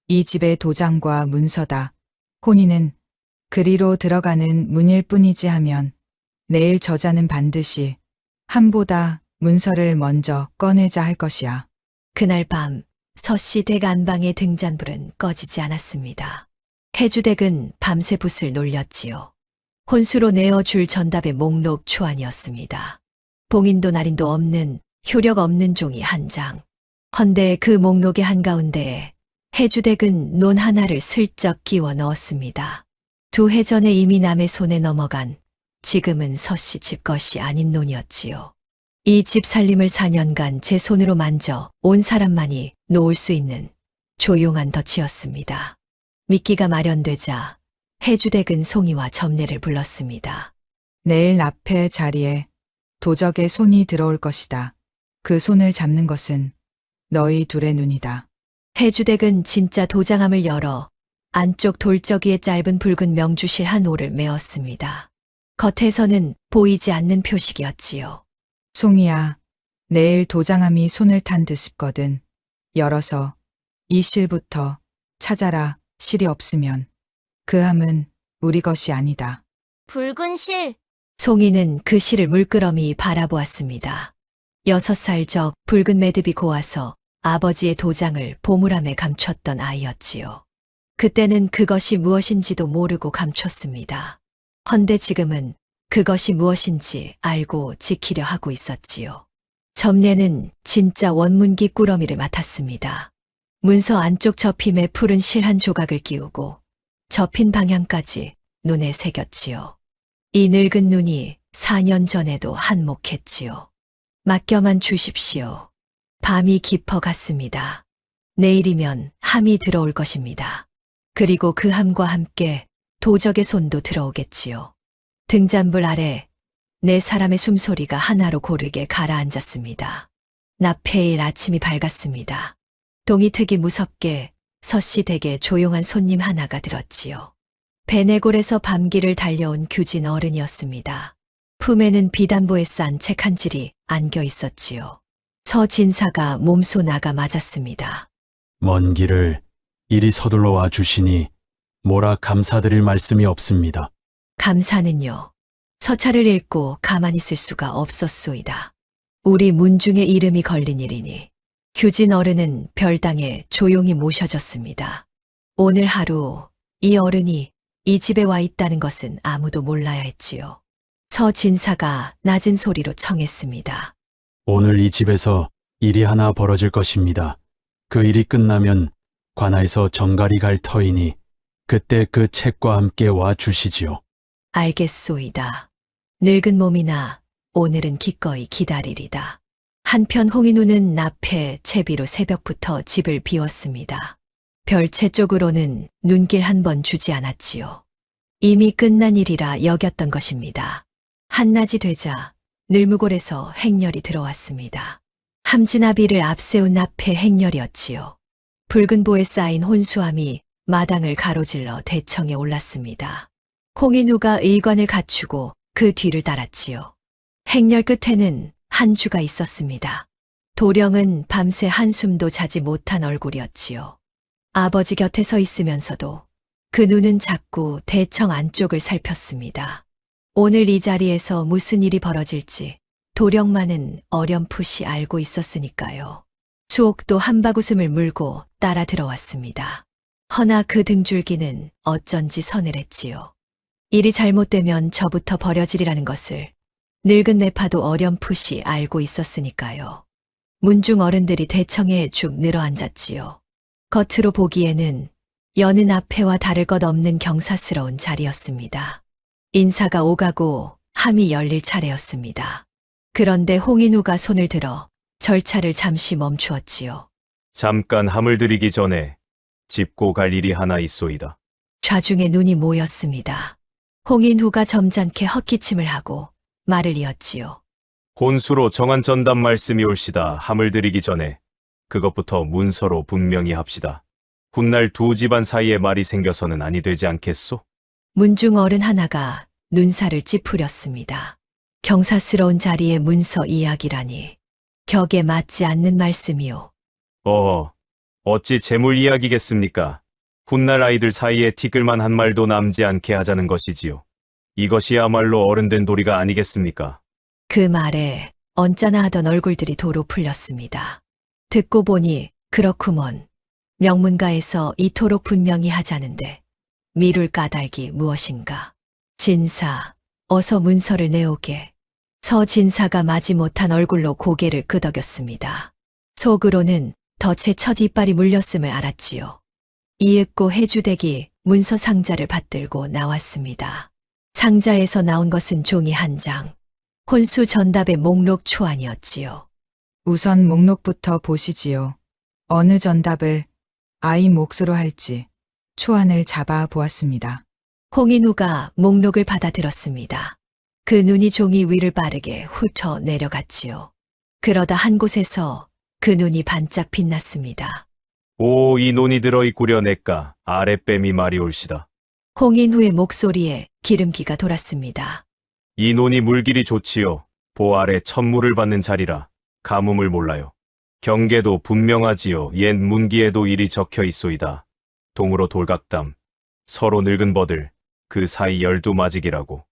이 집의 도장과 문서다. 혼인은 그리로 들어가는 문일 뿐이지 하면 내일 저자는 반드시 함보다 문서를 먼저 꺼내자 할 것이야. 그날 밤 서씨 댁 안방의 등잔불은 꺼지지 않았습니다. 해주댁은 밤새 붓을 놀렸지요. 혼수로 내어줄 전답의 목록 초안이었습니다. 봉인도 날인도 없는 효력 없는 종이 한 장. 헌데 그 목록의 한가운데에 해주댁은 논 하나를 슬쩍 끼워 넣었습니다. 2해 전에 이미 남의 손에 넘어간 지금은 서씨 집 것이 아닌 논이었지요. 이 집 살림을 4년간 제 손으로 만져 온 사람만이 놓을 수 있는 조용한 덫이었습니다. 미끼가 마련되자 해주댁은 송이와 점례를 불렀습니다. 내일 납패 자리에 도적의 손이 들어올 것이다. 그 손을 잡는 것은 너희 둘의 눈이다. 해주댁은 진짜 도장함을 열어 안쪽 돌적이의 짧은 붉은 명주실 한 올을 메었습니다. 겉에서는 보이지 않는 표식이었지요. 송이야, 내일 도장함이 손을 탄 듯 싶거든. 열어서 이 실부터 찾아라. 실이 없으면 그 함은 우리 것이 아니다. 붉은 실. 송이는 그 실을 물끄러미 바라보았습니다. 6살 적 붉은 매듭이 고와서 아버지의 도장을 보물함에 감췄던 아이였지요. 그때는 그것이 무엇인지도 모르고 감췄습니다. 헌데 지금은 그것이 무엇인지 알고 지키려 하고 있었지요. 점례는 진짜 원문기 꾸러미를 맡았습니다. 문서 안쪽 접힘에 푸른 실 한 조각을 끼우고 접힌 방향까지 눈에 새겼지요. 이 늙은 눈이 4년 전에도 한몫했지요. 맡겨만 주십시오. 밤이 깊어갔습니다. 내일이면 함이 들어올 것입니다. 그리고 그 함과 함께 도적의 손도 들어오겠지요. 등잔불 아래 네 사람의 숨소리가 하나로 고르게 가라앉았습니다. 나페일 아침이 밝았습니다. 동이특이 무섭게 서씨 댁에 조용한 손님 하나가 들었지요. 베네골에서 밤길을 달려온 규진 어른이었습니다. 품에는 비단보에 싼 책 한 질이 안겨 있었지요. 서진사가 몸소 나가 맞았습니다. 먼 길을 이리 서둘러 와 주시니 뭐라 감사드릴 말씀이 없습니다. 감사는요. 서찰을 읽고 가만히 있을 수가 없었소이다. 우리 문중의 이름이 걸린 일이니 규진 어른은 별당에 조용히 모셔졌습니다. 오늘 하루 이 어른이 이 집에 와 있다는 것은 아무도 몰라야 했지요. 서진사가 낮은 소리로 청했습니다. 오늘 이 집에서 일이 하나 벌어질 것입니다. 그 일이 끝나면 관아에서 정갈이 갈 터이니 그때 그 책과 함께 와 주시지요. 알겠소이다. 늙은 몸이나 오늘은 기꺼이 기다리리다. 한편 홍인우는 납해 채비로 새벽부터 집을 비웠습니다. 별채 쪽으로는 눈길 한 번 주지 않았지요. 이미 끝난 일이라 여겼던 것입니다. 한낮이 되자 늘무골에서 행렬이 들어왔습니다. 함진아비를 앞세운 납해 행렬이었지요. 붉은 보에 쌓인 혼수함이 마당을 가로질러 대청에 올랐습니다. 홍인우가 의관을 갖추고 그 뒤를 따랐지요. 행렬 끝에는 한 주가 있었습니다. 도령은 밤새 한숨도 자지 못한 얼굴이었지요. 아버지 곁에 서 있으면서도 그 눈은 자꾸 대청 안쪽을 살폈습니다. 오늘 이 자리에서 무슨 일이 벌어질지 도령만은 어렴풋이 알고 있었으니까요. 수옥도 한바구음을 물고 따라 들어왔습니다. 허나 그 등줄기는 어쩐지 서늘했지요. 일이 잘못되면 저부터 버려지리라는 것을 늙은 내파도 어렴풋이 알고 있었으니까요. 문중 어른들이 대청에 쭉 늘어앉았지요. 겉으로 보기에는 여느 앞에와 다를 것 없는 경사스러운 자리였습니다. 인사가 오가고 함이 열릴 차례였습니다. 그런데 홍인우가 손을 들어 절차를 잠시 멈추었지요. 잠깐 함을 드리기 전에 짚고 갈 일이 하나 있소이다. 좌중에 눈이 모였습니다. 홍인우가 점잖게 헛기침을 하고 말을 이었지요. 혼수로 정한 전담 말씀이 올시다. 함을 드리기 전에 그것부터 문서로 분명히 합시다. 훗날 두 집안 사이에 말이 생겨서는 아니 되지 않겠소? 문중 어른 하나가 눈살을 찌푸렸습니다. 경사스러운 자리에 문서 이야기라니 격에 맞지 않는 말씀이요. 어찌 재물 이야기겠습니까? 훗날 아이들 사이에 티끌만 한 말도 남지 않게 하자는 것이지요. 이것이야말로 어른된 도리가 아니겠습니까? 그 말에 언짢아 하던 얼굴들이 도로 풀렸습니다. 듣고 보니 그렇구먼. 명문가에서 이토록 분명히 하자는데 미룰 까닭이 무엇인가. 진사, 어서 문서를 내오게. 서진사가 마지못한 얼굴로 고개를 끄덕였습니다. 속으로는 덫에 처지 이빨이 물렸음을 알았지요. 이윽고 해주댁이 문서 상자를 받들고 나왔습니다. 상자에서 나온 것은 종이 한 장. 혼수 전답의 목록 초안이었지요. 우선 목록부터 보시지요. 어느 전답을 아이 몫으로 할지 초안을 잡아 보았습니다. 홍인우가 목록을 받아들었습니다. 그 눈이 종이 위를 빠르게 훑어 내려갔지요. 그러다 한 곳에서 그 눈이 반짝 빛났습니다. 오, 이 논이 들어있구려 내까 아랫뱀이 말이 올시다. 홍인우의 목소리에 기름기가 돌았습니다. 이 논이 물길이 좋지요. 보 아래 천물을 받는 자리라 가뭄을 몰라요. 경계도 분명하지요. 옛 문기에도 일이 적혀 있소이다. 동으로 돌각담, 서로 늙은 버들, 그 사이 12마직이라고.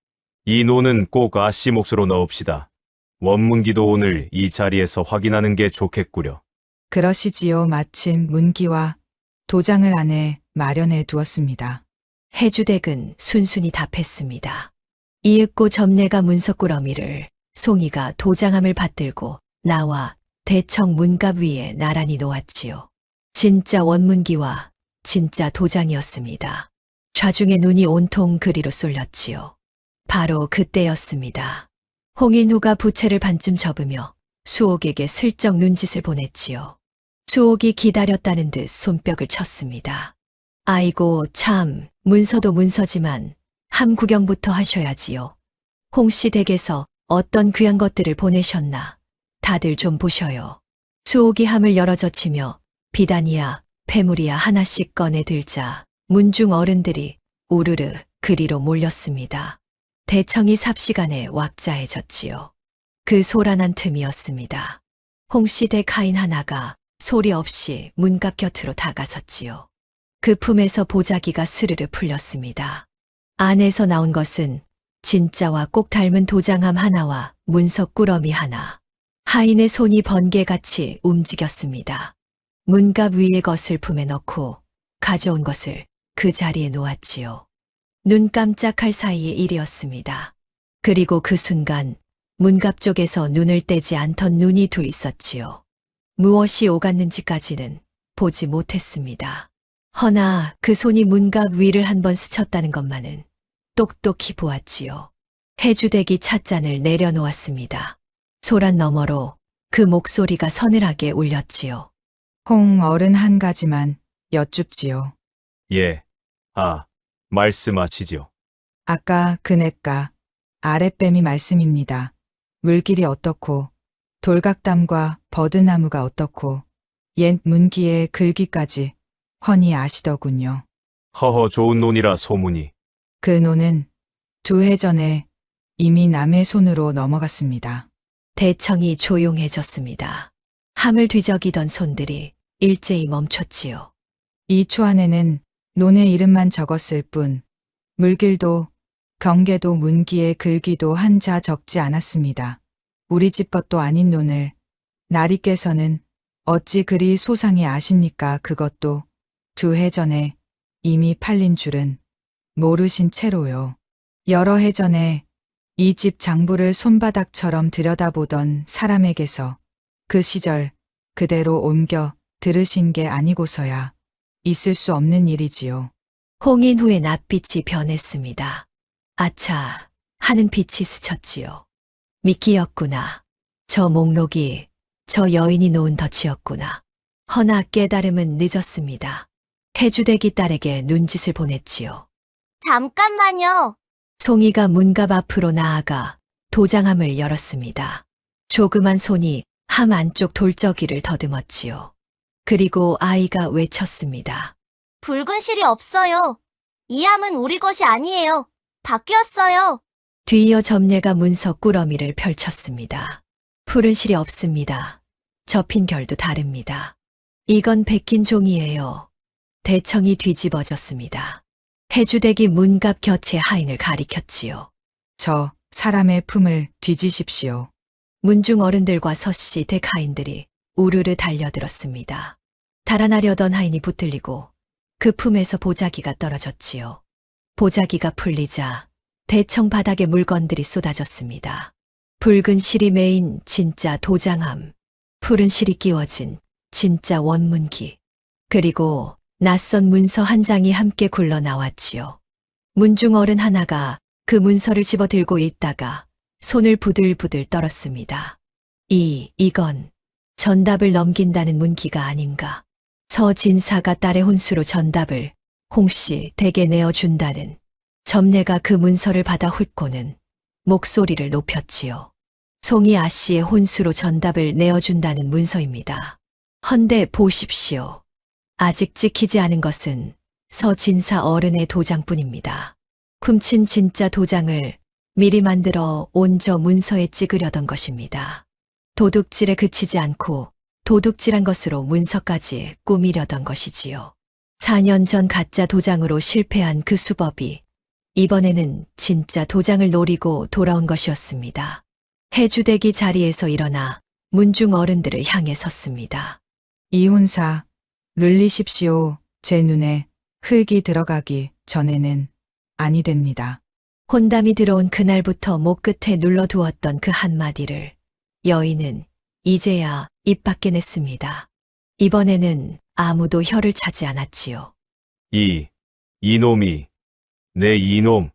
이 논은 꼭 아씨 몫으로 넣읍시다. 원문기도 오늘 이 자리에서 확인하는 게 좋겠구려. 그러시지요. 마침 문기와 도장을 안에 마련해 두었습니다. 해주댁은 순순히 답했습니다. 이윽고 점례가 문석꾸러미를 송이가 도장함을 받들고 나와 대청 문갑 위에 나란히 놓았지요. 진짜 원문기와 진짜 도장이었습니다. 좌중의 눈이 온통 그리로 쏠렸지요. 바로 그때였습니다. 홍인우가 부채를 반쯤 접으며 수옥에게 슬쩍 눈짓을 보냈지요. 수옥이 기다렸다는 듯 손뼉을 쳤습니다. 아이고 참, 문서도 문서지만 함 구경부터 하셔야지요. 홍씨 댁에서 어떤 귀한 것들을 보내셨나. 다들 좀 보셔요. 수옥이 함을 열어젖히며 비단이야, 패물이야 하나씩 꺼내 들자 문중 어른들이 우르르 그리로 몰렸습니다. 대청이 삽시간에 왁자해졌지요. 그 소란한 틈이었습니다. 홍씨 댁하인 하나가 소리 없이 문갑 곁으로 다가섰지요. 그 품에서 보자기가 스르르 풀렸습니다. 안에서 나온 것은 진짜와 꼭 닮은 도장함 하나와 문석 꾸러미 하나. 하인의 손이 번개같이 움직였습니다. 문갑 위에 것을 품에 넣고 가져온 것을 그 자리에 놓았지요. 눈 깜짝할 사이의 일이었습니다. 그리고 그 순간 문갑 쪽에서 눈을 떼지 않던 눈이 둘 있었지요. 무엇이 오갔는지까지는 보지 못했습니다. 허나 그 손이 문갑 위를 한번 스쳤다는 것만은 똑똑히 보았지요. 해주댁이 찻잔을 내려놓았습니다. 소란 너머로 그 목소리가 서늘하게 울렸지요. 홍 어른 한 가지만 여쭙지요. 예. 말씀하시지요. 아까 그냇가 아랫뱀이 말씀입니다. 물길이 어떻고 돌각담과 버드나무가 어떻고 옛 문기의 글귀까지 훤히 아시더군요. 허허 좋은 논이라 소문이. 그 노는 2해 전에 이미 남의 손으로 넘어갔습니다. 대청이 조용해졌습니다. 함을 뒤적이던 손들이 일제히 멈췄지요. 이 초안에는 논의 이름만 적었을 뿐 물길도 경계도 문기의 글귀도 한자 적지 않았습니다. 우리 집 것도 아닌 논을 나리께서는 어찌 그리 소상히 아십니까? 그것도 2해 전에 이미 팔린 줄은 모르신 채로요. 여러 해 전에 이 집 장부를 손바닥처럼 들여다보던 사람에게서 그 시절 그대로 옮겨 들으신 게 아니고서야 있을 수 없는 일이지요. 홍인 후에 낯빛이 변했습니다. 아차 하는 빛이 스쳤지요. 미끼였구나. 저 목록이 저 여인이 놓은 덫이었구나. 허나 깨달음은 늦었습니다. 해주대기 딸에게 눈짓을 보냈지요. 잠깐만요. 송이가 문갑 앞으로 나아가 도장함을 열었습니다. 조그만 손이 함 안쪽 돌적이를 더듬었지요. 그리고 아이가 외쳤습니다. 붉은 실이 없어요. 이 함은 우리 것이 아니에요. 바뀌었어요. 뒤이어 점례가 문석 꾸러미를 펼쳤습니다. 푸른 실이 없습니다. 접힌 결도 다릅니다. 이건 베낀 종이에요. 대청이 뒤집어졌습니다. 해주댁이 문갑 곁에 하인을 가리켰지요. 저 사람의 품을 뒤지십시오. 문중 어른들과 서씨 댁 하인들이 우르르 달려들었습니다. 달아나려던 하인이 붙들리고 그 품에서 보자기가 떨어졌지요. 보자기가 풀리자 대청 바닥에 물건들이 쏟아졌습니다. 붉은 실이 메인 진짜 도장함, 푸른 실이 끼워진 진짜 원문기, 그리고 낯선 문서 한 장이 함께 굴러 나왔지요. 문중 어른 하나가 그 문서를 집어 들고 있다가 손을 부들부들 떨었습니다. 이건 전답을 넘긴다는 문기가 아닌가. 서진사가 딸의 혼수로 전답을 홍씨 댁에 내어준다는. 점례가 그 문서를 받아 훑고는 목소리를 높였지요. 송이 아씨의 혼수로 전답을 내어준다는 문서입니다. 헌데 보십시오. 아직 찍히지 않은 것은 서진사 어른의 도장뿐입니다. 훔친 진짜 도장을 미리 만들어 온 저 문서에 찍으려던 것입니다. 도둑질에 그치지 않고 도둑질한 것으로 문서까지 꾸미려던 것이지요. 4년 전 가짜 도장으로 실패한 그 수법이 이번에는 진짜 도장을 노리고 돌아온 것이었습니다. 해주댁이 자리에서 일어나 문중 어른들을 향해 섰습니다. 이혼사 눌리십시오. 제 눈에 흙이 들어가기 전에는 아니 됩니다. 혼담이 들어온 그날부터 목 끝에 눌러두었던 그 한마디를 여인은 이제야 입 밖에 냈습니다. 이번에는 아무도 혀를 차지 않았지요. 이놈이, 내 이놈.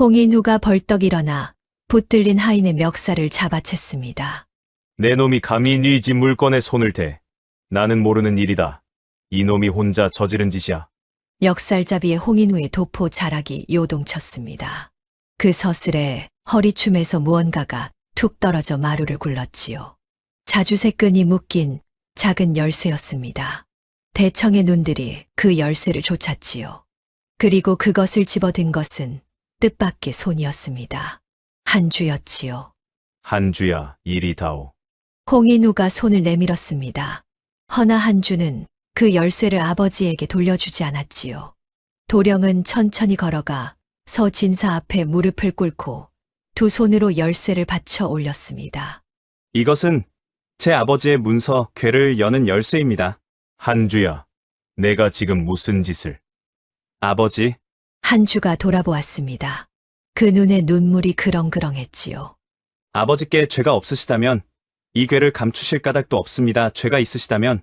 홍인후가 벌떡 일어나 붙들린 하인의 멱살을 잡아챘습니다. 내 놈이 감히 네 집 물건에 손을 대. 나는 모르는 일이다. 이놈이 혼자 저지른 짓이야. 역살잡이의 홍인후의 도포 자락이 요동쳤습니다. 그 서슬에 허리춤에서 무언가가 툭 떨어져 마루를 굴렀지요. 자주새 끈이 묶인 작은 열쇠였습니다. 대청의 눈들이 그 열쇠를 쫓았지요. 그리고 그것을 집어든 것은 뜻밖의 손이었습니다. 한주였지요. 한주야, 이리 다오. 홍인우가 손을 내밀었습니다. 허나 한주는 그 열쇠를 아버지에게 돌려주지 않았지요. 도령은 천천히 걸어가 서진사 앞에 무릎을 꿇고 두 손으로 열쇠를 받쳐 올렸습니다. 이것은 제 아버지의 문서 궤를 여는 열쇠입니다. 한주야, 내가 지금 무슨 짓을? 아버지, 한주가 돌아보았습니다. 그 눈에 눈물이 그렁그렁했지요. 아버지께 죄가 없으시다면 이 궤를 감추실 까닭도 없습니다. 죄가 있으시다면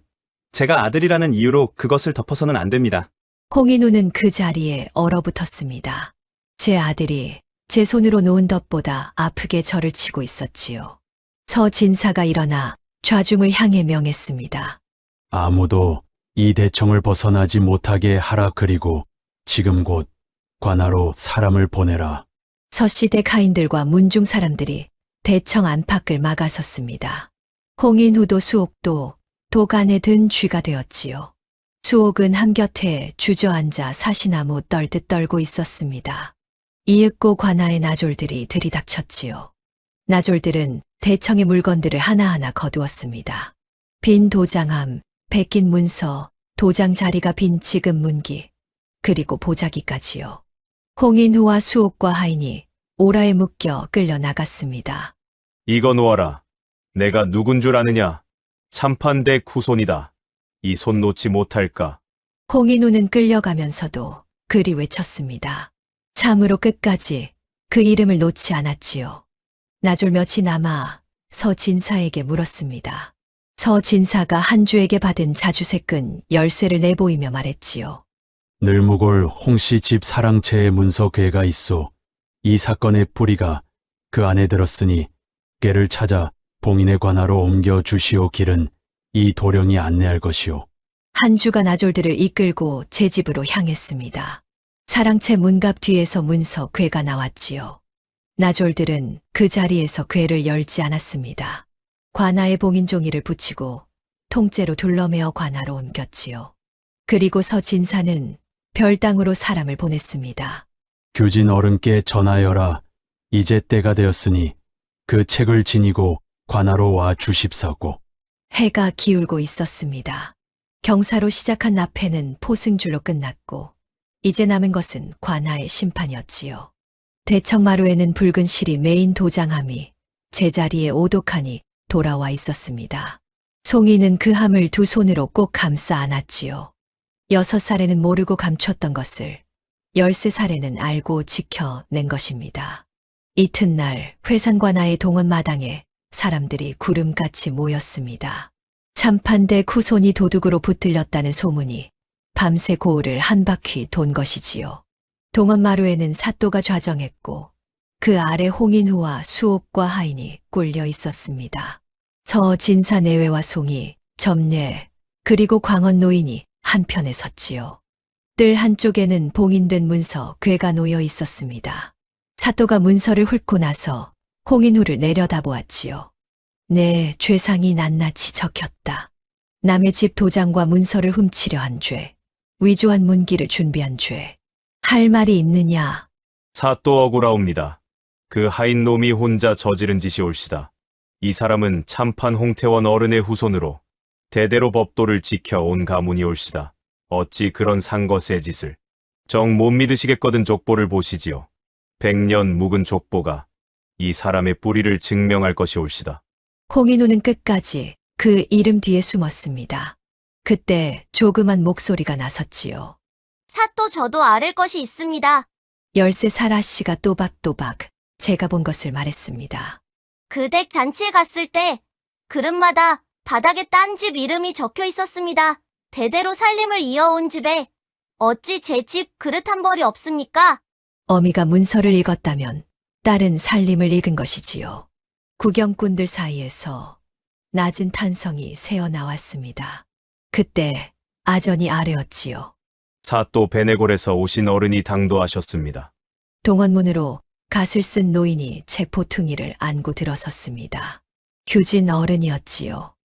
제가 아들이라는 이유로 그것을 덮어서는 안 됩니다. 홍인우는 그 자리에 얼어붙었습니다. 제 아들이 제 손으로 놓은 덫보다 아프게 저를 치고 있었지요. 서진사가 일어나 좌중을 향해 명했습니다. 아무도 이 대청을 벗어나지 못하게 하라. 그리고 지금 곧 관하로 사람을 보내라. 서시대 가인들과 문중 사람들이 대청 안팎을 막아섰습니다. 홍인후도 수옥도 도간에 든 쥐가 되었지요. 수옥은 한곁에 주저앉아 사시나무 떨듯 떨고 있었습니다. 이윽고 관아의 나졸들이 들이닥쳤지요. 나졸들은 대청의 물건들을 하나하나 거두었습니다. 빈 도장함, 베낀 문서, 도장 자리가 빈 지금 문기, 그리고 보자기까지요. 홍인후와 수옥과 하인이 오라에 묶여 끌려 나갔습니다. 이거 놓아라. 내가 누군 줄 아느냐? 참판대 쿠손이다. 이 손 놓지 못할까? 홍인우는 끌려가면서도 그리 외쳤습니다. 참으로 끝까지 그 이름을 놓지 않았지요. 나졸 몇이 남아 서진사에게 물었습니다. 서진사가 한주에게 받은 자주색근 열쇠를 내보이며 말했지요. 늘무골 홍씨 집 사랑채에 문서 궤가 있어. 이 사건의 뿌리가 그 안에 들었으니 궤를 찾아 봉인의 관하로 옮겨 주시오. 길은 이 도령이 안내할 것이오. 한주가 나졸들을 이끌고 제 집으로 향했습니다. 사랑채 문갑 뒤에서 문서 궤가 나왔지요. 나졸들은 그 자리에서 궤를 열지 않았습니다. 관아에 봉인 종이를 붙이고 통째로 둘러매어 관아로 옮겼지요. 그리고 서진사는 별당으로 사람을 보냈습니다. 규진 어른께 전하여라. 이제 때가 되었으니 그 책을 지니고 관하로 와 주십사고. 해가 기울고 있었습니다. 경사로 시작한 납해는 포승줄로 끝났고 이제 남은 것은 관아의 심판이었지요. 대청마루에는 붉은 실이 메인 도장함이 제자리에 오독하니 돌아와 있었습니다. 송이는 그 함을 두 손으로 꼭 감싸 안았지요. 6살에는 모르고 감췄던 것을 13살에는 알고 지켜낸 것입니다. 이튿날 회산관아의 동원 마당에 사람들이 구름같이 모였습니다. 참판대 쿠손이 도둑으로 붙들렸다는 소문이 밤새 고을을 한 바퀴 돈 것이지요. 동원마루에는 사또가 좌정했고 그 아래 홍인후와 수옥과 하인이 꿀려 있었습니다. 서진사 내외와 송이, 점례, 그리고 광원 노인이 한편에 섰지요. 뜰 한쪽에는 봉인된 문서 궤가 놓여 있었습니다. 사또가 문서를 훑고 나서 홍인후를 내려다보았지요. 네, 죄상이 낱낱이 적혔다. 남의 집 도장과 문서를 훔치려 한 죄, 위조한 문기를 준비한 죄. 할 말이 있느냐? 사또 억울하옵니다. 그 하인 놈이 혼자 저지른 짓이 옳시다. 이 사람은 참판 홍태원 어른의 후손으로 대대로 법도를 지켜온 가문이 옳시다. 어찌 그런 상거세 짓을. 정 못 믿으시겠거든 족보를 보시지요. 100년 묵은 족보가 이 사람의 뿌리를 증명할 것이 옳시다. 홍인우는 끝까지 그 이름 뒤에 숨었습니다. 그때 조그만 목소리가 나섰지요. 사또 저도 아를 것이 있습니다. 13살 아씨가 또박또박 제가 본 것을 말했습니다. 그 댁 잔치에 갔을 때 그릇마다 바닥에 딴 집 이름이 적혀 있었습니다. 대대로 살림을 이어온 집에 어찌 제 집 그릇 한 벌이 없습니까? 어미가 문서를 읽었다면 딸은 살림을 읽은 것이지요. 구경꾼들 사이에서 낮은 탄성이 새어나왔습니다. 그때 아전이 아뢰었지요. 사또 베네골에서 오신 어른이 당도하셨습니다. 동원문으로 갓을 쓴 노인이 책 보퉁이를 안고 들어섰습니다. 규진 어른이었지요.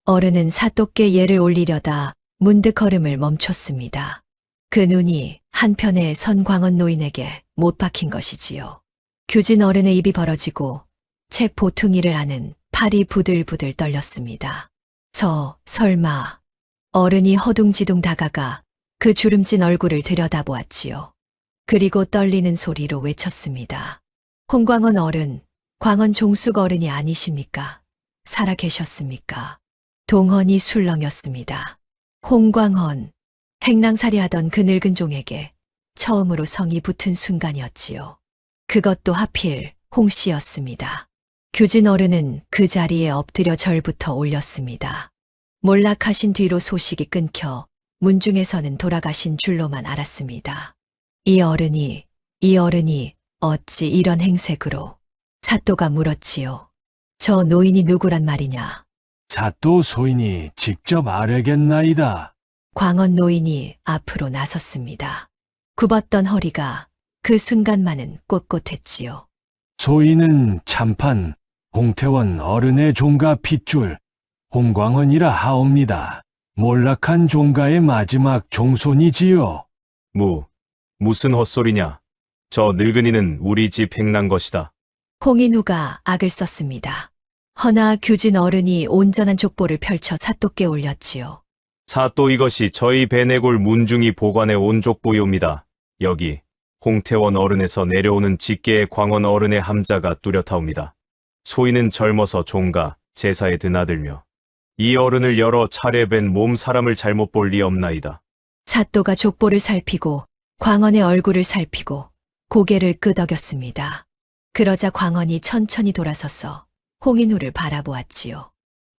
어른은 사또께 예를 올리려다 문득 걸음을 멈췄습니다. 그 눈이 한편의 선광원 노인에게 못 박힌 것이지요. 규진 어른의 입이 벌어지고 책 보퉁이를 아는 팔이 부들부들 떨렸습니다. 설마. 어른이 허둥지둥 다가가 그 주름진 얼굴을 들여다보았지요. 그리고 떨리는 소리로 외쳤습니다. 홍광원 어른, 광원 종숙 어른이 아니십니까? 살아 계셨습니까? 동헌이 술렁였습니다. 홍광헌, 행랑살이 하던 그 늙은 종에게 처음으로 성이 붙은 순간이었지요. 그것도 하필 홍씨였습니다. 규진 어른은 그 자리에 엎드려 절부터 올렸습니다. 몰락하신 뒤로 소식이 끊겨 문중에서는 돌아가신 줄로만 알았습니다. 이 어른이 어찌 이런 행색으로? 사또가 물었지요. 저 노인이 누구란 말이냐? 사또 소인이 직접 아뢰겠나이다. 광원 노인이 앞으로 나섰습니다. 굽었던 허리가 그 순간만은 꼿꼿했지요. 소인은 참판 홍태원 어른의 종가 핏줄 홍광헌이라 하옵니다. 몰락한 종가의 마지막 종손이지요. 무슨 헛소리냐? 저 늙은이는 우리 집 행랑 것이다. 홍인우가 악을 썼습니다. 허나 규진 어른이 온전한 족보를 펼쳐 사또께 올렸지요. 사또 이것이 저희 배내골 문중이 보관해 온 족보이옵니다. 여기 홍태원 어른에서 내려오는 직계의 광원 어른의 함자가 뚜렷하옵니다. 소인은 젊어서 종가 제사에 드나들며 이 어른을 여러 차례 뵌 몸 사람을 잘못 볼 리 없나이다. 사또가 족보를 살피고 광원의 얼굴을 살피고 고개를 끄덕였습니다. 그러자 광원이 천천히 돌아서서 홍인우를 바라보았지요.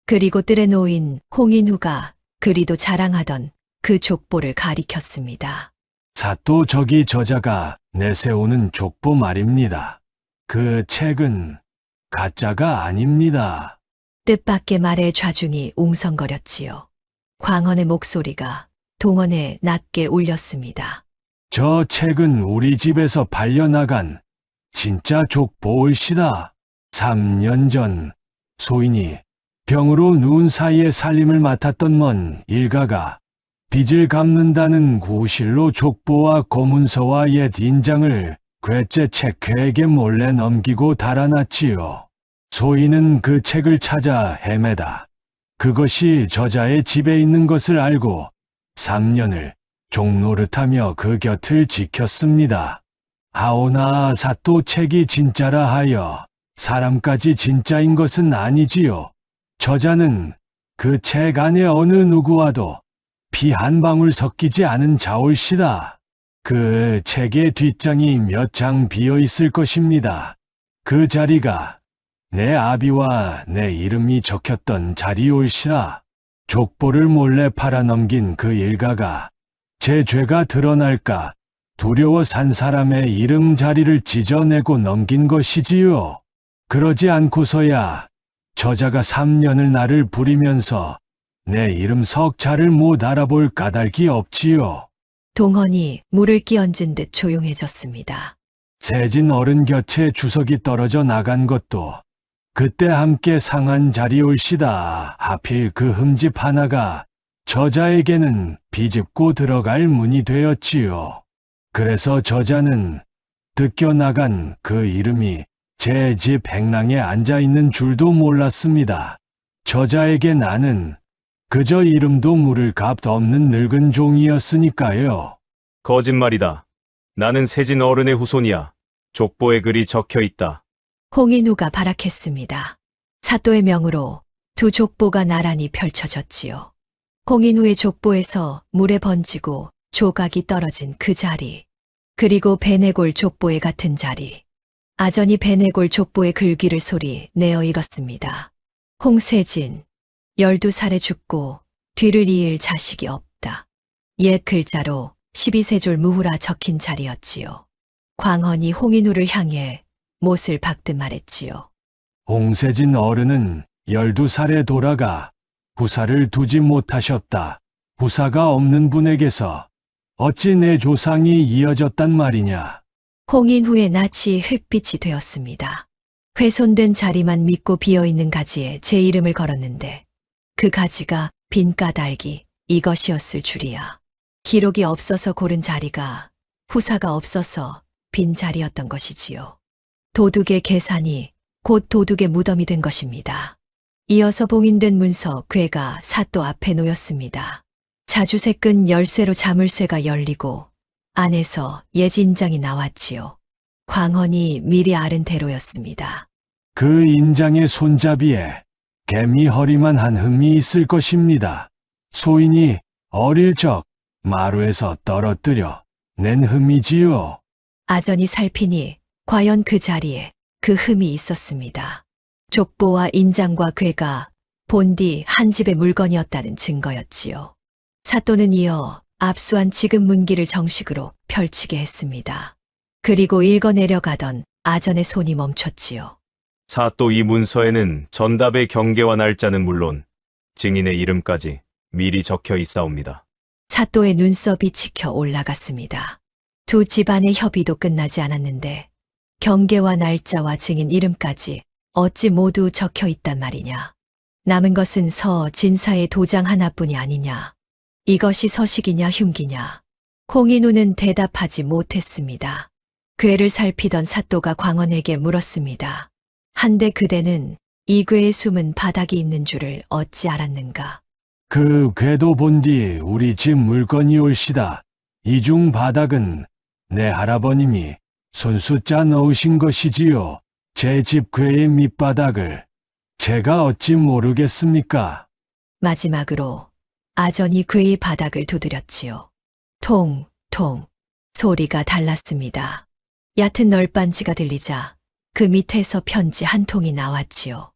그리고 뜰에 놓인 홍인우가 그리도 자랑하던 그 족보를 가리켰습니다. 사또 저기 저자가 내세우는 족보 말입니다. 그 책은 가짜가 아닙니다. 뜻밖의 말에 좌중이 웅성거렸지요. 광헌의 목소리가 동헌에 낮게 울렸습니다. 저 책은 우리 집에서 발려나간 진짜 족보올시다. 3년 전 소인이 병으로 누운 사이에 살림을 맡았던 먼 일가가 빚을 갚는다는 구실로 족보와 고문서와 옛 인장을 괴째 책회에게 몰래 넘기고 달아났지요. 소인은 그 책을 찾아 헤매다 그것이 저자의 집에 있는 것을 알고 3년을 종노릇하며 그 곁을 지켰습니다. 하오나 사또 책이 진짜라 하여 사람까지 진짜인 것은 아니지요. 저자는 그 책 안에 어느 누구와도 피 한 방울 섞이지 않은 자올시다. 그 책의 뒷장이 몇 장 비어 있을 것입니다. 그 자리가 내 아비와 내 이름이 적혔던 자리올시라. 족보를 몰래 팔아넘긴 그 일가가 제 죄가 드러날까 두려워 산 사람의 이름 자리를 찢어내고 넘긴 것이지요. 그러지 않고서야 저자가 3년을 나를 부리면서 내 이름 석자를 못 알아볼 까닭이 없지요. 동헌이 물을 끼얹은 듯 조용해졌습니다. 세진 어른 곁에 주석이 떨어져 나간 것도 그때 함께 상한 자리올시다. 하필 그 흠집 하나가 저자에게는 비집고 들어갈 문이 되었지요. 그래서 저자는 뜯겨나간 그 이름이 제 집 행랑에 앉아있는 줄도 몰랐습니다. 저자에게 나는 그저 이름도 물을 값 없는 늙은 종이었으니까요. 거짓말이다. 나는 세진 어른의 후손이야. 족보에 글이 적혀 있다. 홍인우가 발악했습니다. 사또의 명으로 두 족보가 나란히 펼쳐졌지요. 홍인우의 족보에서 물에 번지고 조각이 떨어진 그 자리, 그리고 베네골 족보에 같은 자리. 아전이 베네골 족보의 글귀를 소리 내어 읽었습니다. 홍세진, 12살에 죽고 뒤를 이을 자식이 없다. 옛 글자로 12세졸 무후라 적힌 자리였지요. 광헌이 홍인우를 향해 못을 박듯 말했지요. 홍세진 어른은 12살에 돌아가 후사를 두지 못하셨다. 후사가 없는 분에게서 어찌 내 조상이 이어졌단 말이냐. 홍인후의 낯이 흙빛이 되었습니다. 훼손된 자리만 믿고 비어있는 가지에 제 이름을 걸었는데 그 가지가 빈 까닭이 이것이었을 줄이야. 기록이 없어서 고른 자리가 후사가 없어서 빈 자리였던 것이지요. 도둑의 계산이 곧 도둑의 무덤이 된 것입니다. 이어서 봉인된 문서 궤가 사또 앞에 놓였습니다. 자주색 끈 열쇠로 자물쇠가 열리고 안에서 예진장이 나왔지요. 광헌이 미리 아른 대로였습니다. 그 인장의 손잡이에 개미 허리만 한 흠이 있을 것입니다. 소인이 어릴 적 마루에서 떨어뜨려 낸 흠이지요. 아전이 살피니 과연 그 자리에 그 흠이 있었습니다. 족보와 인장과 궤가 본디 한 집의 물건이었다는 증거였지요. 사또는 이어 압수한 지금 문기를 정식으로 펼치게 했습니다. 그리고 읽어내려가던 아전의 손이 멈췄지요. 사또 이 문서에는 전답의 경계와 날짜는 물론 증인의 이름까지 미리 적혀 있사옵니다. 사또의 눈썹이 치켜 올라갔습니다. 두 집안의 협의도 끝나지 않았는데 경계와 날짜와 증인 이름까지 어찌 모두 적혀 있단 말이냐. 남은 것은 서 진사의 도장 하나뿐이 아니냐. 이것이 서식이냐 흉기냐. 홍인우는 대답하지 못했습니다. 궤를 살피던 사또가 광헌에게 물었습니다. 한데 그대는 이 궤에 숨은 바닥이 있는 줄을 어찌 알았는가. 그 궤도 본디 우리 집 물건이 올시다. 이중 바닥은 내 할아버님이 손수 짜 넣으신 것이지요. 제 집 궤의 밑바닥을 제가 어찌 모르겠습니까? 마지막으로 아전이 궤의 바닥을 두드렸지요. 통, 통. 소리가 달랐습니다. 얕은 널빤지가 들리자 그 밑에서 편지 한 통이 나왔지요.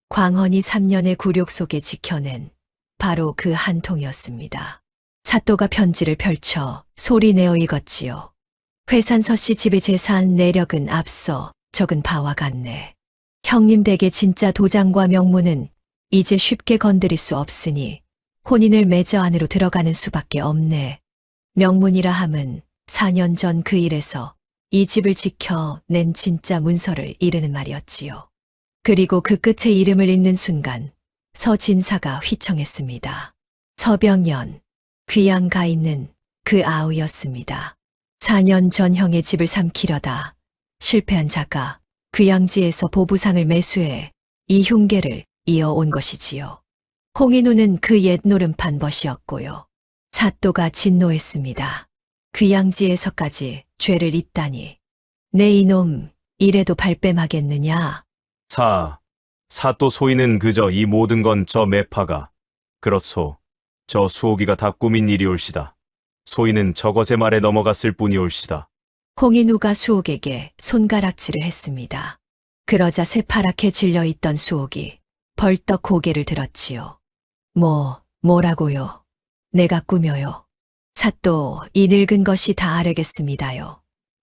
광헌이 3년의 굴욕 속에 지켜낸 바로 그 한 통이었습니다. 사또가 편지를 펼쳐 소리내어 읽었지요. 회산서 씨 집의 재산 내력은 앞서 적은 바와 같네. 형님 댁의 진짜 도장과 명문은 이제 쉽게 건드릴 수 없으니 혼인을 맺어 안으로 들어가는 수밖에 없네. 명문이라 함은 4년 전 그 일에서 이 집을 지켜 낸 진짜 문서를 이르는 말이었지요. 그리고 그 끝에 이름을 읽는 순간 서진사가 휘청했습니다. 서병년, 귀양 가 있는 그 아우였습니다. 4년 전 형의 집을 삼키려다 실패한 자가 귀양지에서 보부상을 매수해 이 흉계를 이어온 것이지요. 홍인우는 그 옛 노름판 벗이었고요. 사또가 진노했습니다. 귀양지에서까지 죄를 잇다니. 내 이놈 이래도 발뺌하겠느냐. 사또 소인은 그저 이 모든 건 저 매파가 그렇소. 저 수호기가 다 꾸민 일이 올시다. 소인은 저것의 말에 넘어갔을 뿐이 올시다. 홍인우가 수옥에게 손가락질을 했습니다. 그러자 새파랗게 질려있던 수옥이 벌떡 고개를 들었지요. 뭐라고요? 내가 꾸며요. 사또 이 늙은 것이 다 아뢰겠습니다요.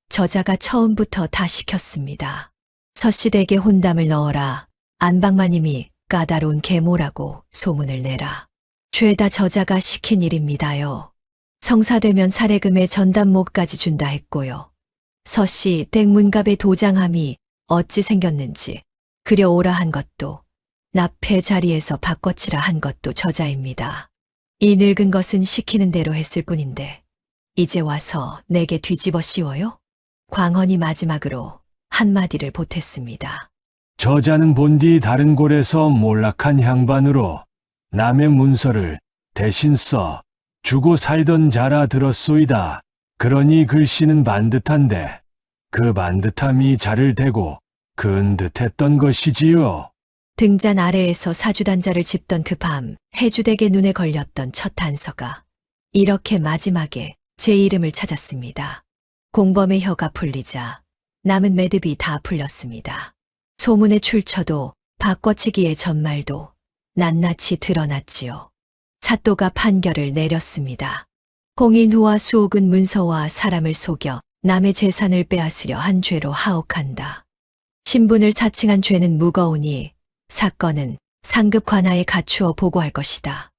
저자가 처음부터 다 시켰습니다. 서씨댁에 혼담을 넣어라. 안방마님이 까다로운 계모라고 소문을 내라. 죄다 저자가 시킨 일입니다요. 성사되면 사례금에 전담목까지 준다 했고요. 서씨 댁 문갑의 도장함이 어찌 생겼는지 그려오라 한 것도 납해 자리에서 바꿔치라 한 것도 저자입니다. 이 늙은 것은 시키는 대로 했을 뿐인데 이제 와서 내게 뒤집어 씌워요? 광헌이 마지막으로 한마디를 보탰습니다. 저자는 본디 다른 골에서 몰락한 향반으로 남의 문서를 대신 써 주고 살던 자라 들었소이다. 그러니 글씨는 반듯한데 그 반듯함이 자를 대고 그은 듯했던 것이지요. 등잔 아래에서 사주단자를 짚던 그 밤 해주댁의 눈에 걸렸던 첫 단서가 이렇게 마지막에 제 이름을 찾았습니다. 공범의 혀가 풀리자 남은 매듭이 다 풀렸습니다. 소문의 출처도 바꿔치기의 전말도 낱낱이 드러났지요. 사또가 판결을 내렸습니다. 홍인후와 수옥은 문서와 사람을 속여 남의 재산을 빼앗으려 한 죄로 하옥한다. 신분을 사칭한 죄는 무거우니 사건은 상급 관하에 갖추어 보고할 것이다.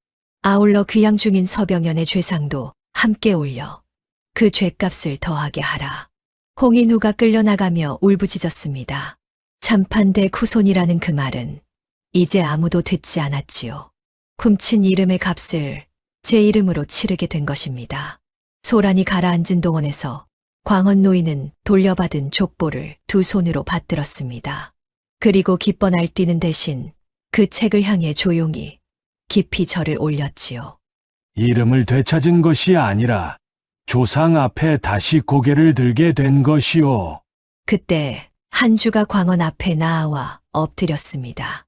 아울러 귀양 중인 서병연의 죄상도 함께 올려 그 죄값을 더하게 하라. 홍인우가 끌려나가며 울부짖었습니다. 참판대 쿠손이라는 그 말은 이제 아무도 듣지 않았지요. 훔친 이름의 값을 제 이름으로 치르게 된 것입니다. 소란이 가라앉은 동원에서 광원 노인은 돌려받은 족보를 두 손으로 받들었습니다. 그리고 기뻐 날뛰는 대신 그 책을 향해 조용히 깊이 절을 올렸지요. 이름을 되찾은 것이 아니라 조상 앞에 다시 고개를 들게 된 것이오. 그때 한주가 광원 앞에 나아와 엎드렸습니다.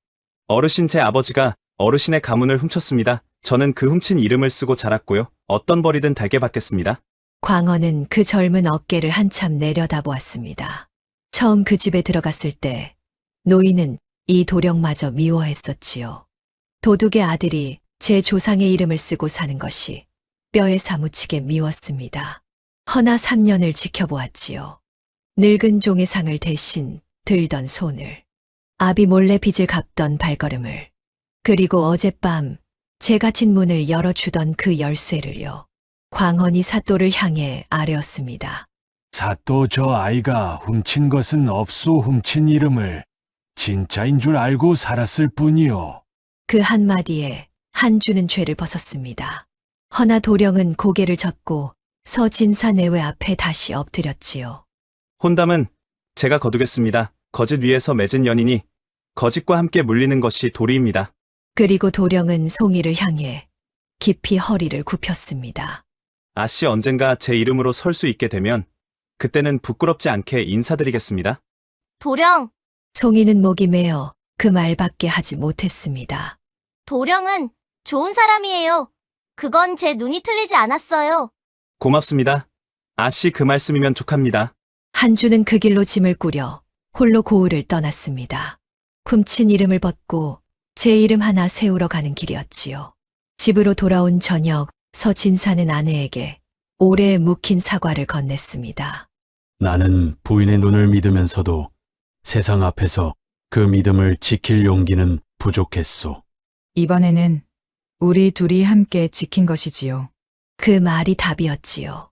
어르신, 제 아버지가 어르신의 가문을 훔쳤습니다. 저는 그 훔친 이름을 쓰고 자랐고요. 어떤 벌이든 달게 받겠습니다. 광원은 그 젊은 어깨를 한참 내려다보았습니다. 처음 그 집에 들어갔을 때 노인은 이 도령마저 미워했었지요. 도둑의 아들이 제 조상의 이름을 쓰고 사는 것이 뼈에 사무치게 미웠습니다. 허나 3년을 지켜보았지요. 늙은 종의 상을 대신 들던 손을, 아비 몰래 빚을 갚던 발걸음을, 그리고 어젯밤 제가 친 문을 열어주던 그 열쇠를요. 광원이 사또를 향해 아뢰었습니다. 사또, 저 아이가 훔친 것은 없소. 훔친 이름을 진짜인 줄 알고 살았을 뿐이오. 그 한마디에 한주는 죄를 벗었습니다. 허나 도령은 고개를 젓고 서진사 내외 앞에 다시 엎드렸지요. 혼담은 제가 거두겠습니다. 거짓 위에서 맺은 연인이 거짓과 함께 물리는 것이 도리입니다. 그리고 도령은 송이를 향해 깊이 허리를 굽혔습니다. 아씨, 언젠가 제 이름으로 설 수 있게 되면 그때는 부끄럽지 않게 인사드리겠습니다. 도령, 송이는 목이 메어 그 말밖에 하지 못했습니다. 도령은 좋은 사람이에요. 그건 제 눈이 틀리지 않았어요. 고맙습니다. 아씨, 그 말씀이면 족합니다. 한주는 그 길로 짐을 꾸려 홀로 고을을 떠났습니다. 훔친 이름을 벗고 제 이름 하나 세우러 가는 길이었지요. 집으로 돌아온 저녁, 서진사는 아내에게 오래 묵힌 사과를 건넸습니다. 나는 부인의 눈을 믿으면서도 세상 앞에서 그 믿음을 지킬 용기는 부족했소. 이번에는 우리 둘이 함께 지킨 것이지요. 그 말이 답이었지요.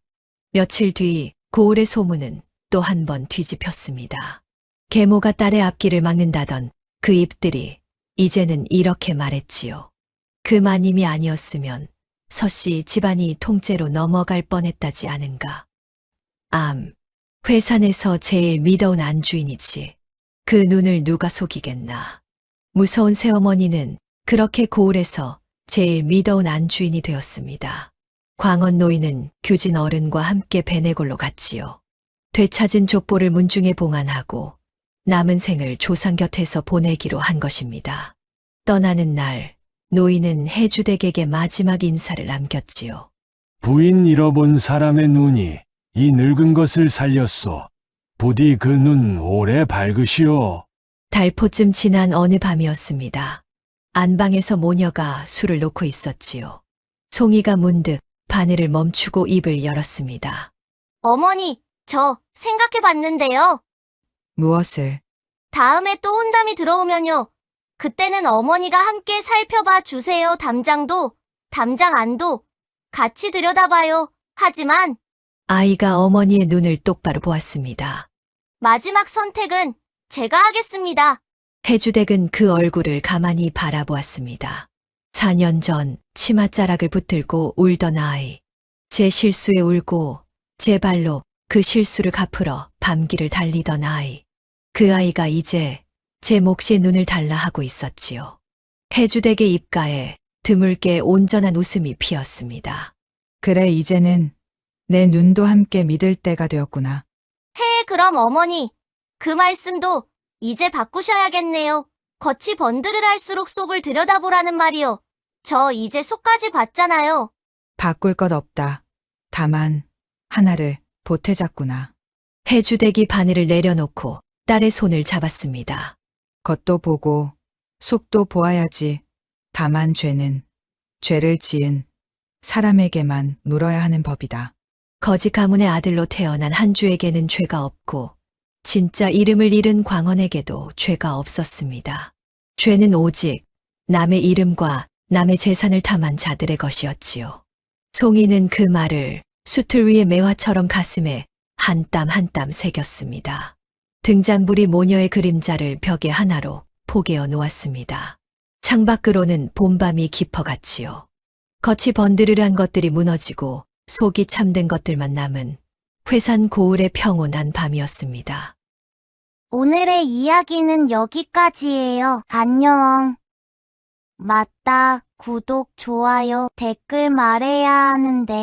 며칠 뒤 고을의 소문은 또 한 번 뒤집혔습니다. 계모가 딸의 앞길을 막는다던 그 입들이 이제는 이렇게 말했지요. 그 마님이 아니었으면 서씨 집안이 통째로 넘어갈 뻔했다지 않은가. 회산에서 제일 믿어온 안주인이지. 그 눈을 누가 속이겠나. 무서운 새어머니는 그렇게 고을에서 제일 믿어온 안주인이 되었습니다. 광원 노인은 규진 어른과 함께 베네골로 갔지요. 되찾은 족보를 문중에 봉안하고 남은 생을 조상 곁에서 보내기로 한 것입니다. 떠나는 날 노인은 해주댁에게 마지막 인사를 남겼지요. 부인 잃어본 사람의 눈이 이 늙은 것을 살렸소. 부디 그 눈 오래 밝으시오. 달포쯤 지난 어느 밤이었습니다. 안방에서 모녀가 술을 놓고 있었지요. 송이가 문득 바늘을 멈추고 입을 열었습니다. 어머니, 저 생각해봤는데요. 무엇을? 다음에 또 혼담이 들어오면요. 그때는 어머니가 함께 살펴봐 주세요. 담장도, 담장 안도 같이 들여다봐요. 하지만 아이가 어머니의 눈을 똑바로 보았습니다. 마지막 선택은 제가 하겠습니다. 해주댁은 그 얼굴을 가만히 바라보았습니다. 4년 전 치맛자락을 붙들고 울던 아이. 제 실수에 울고 제 발로 그 실수를 갚으러 밤길을 달리던 아이. 그 아이가 이제 제 몫에 눈을 달라 하고 있었지요. 해주댁의 입가에 드물게 온전한 웃음이 피었습니다. 그래, 이제는 내 눈도 함께 믿을 때가 되었구나. 그럼 어머니, 그 말씀도 이제 바꾸셔야겠네요. 겉이 번드르할수록 속을 들여다보라는 말이요. 저 이제 속까지 봤잖아요. 바꿀 것 없다. 다만 하나를 보태잡구나. 해주댁이 바늘을 내려놓고 딸의 손을 잡았습니다. 겉도 보고 속도 보아야지. 다만 죄는 죄를 지은 사람에게만 물어야 하는 법이다. 거지 가문의 아들로 태어난 한주에게는 죄가 없고 진짜 이름을 잃은 광원에게도 죄가 없었습니다. 죄는 오직 남의 이름과 남의 재산을 탐한 자들의 것이었지요. 송이는 그 말을 수틀 위의 매화처럼 가슴에 한 땀 한 땀 새겼습니다. 등잔불이 모녀의 그림자를 벽에 하나로 포개어 놓았습니다. 창밖으로는 봄밤이 깊어갔지요. 겉이 번드르르한 것들이 무너지고 속이 참된 것들만 남은 회산 고을의 평온한 밤이었습니다. 오늘의 이야기는 여기까지예요. 안녕. 맞다. 구독, 좋아요, 댓글 말해야 하는데.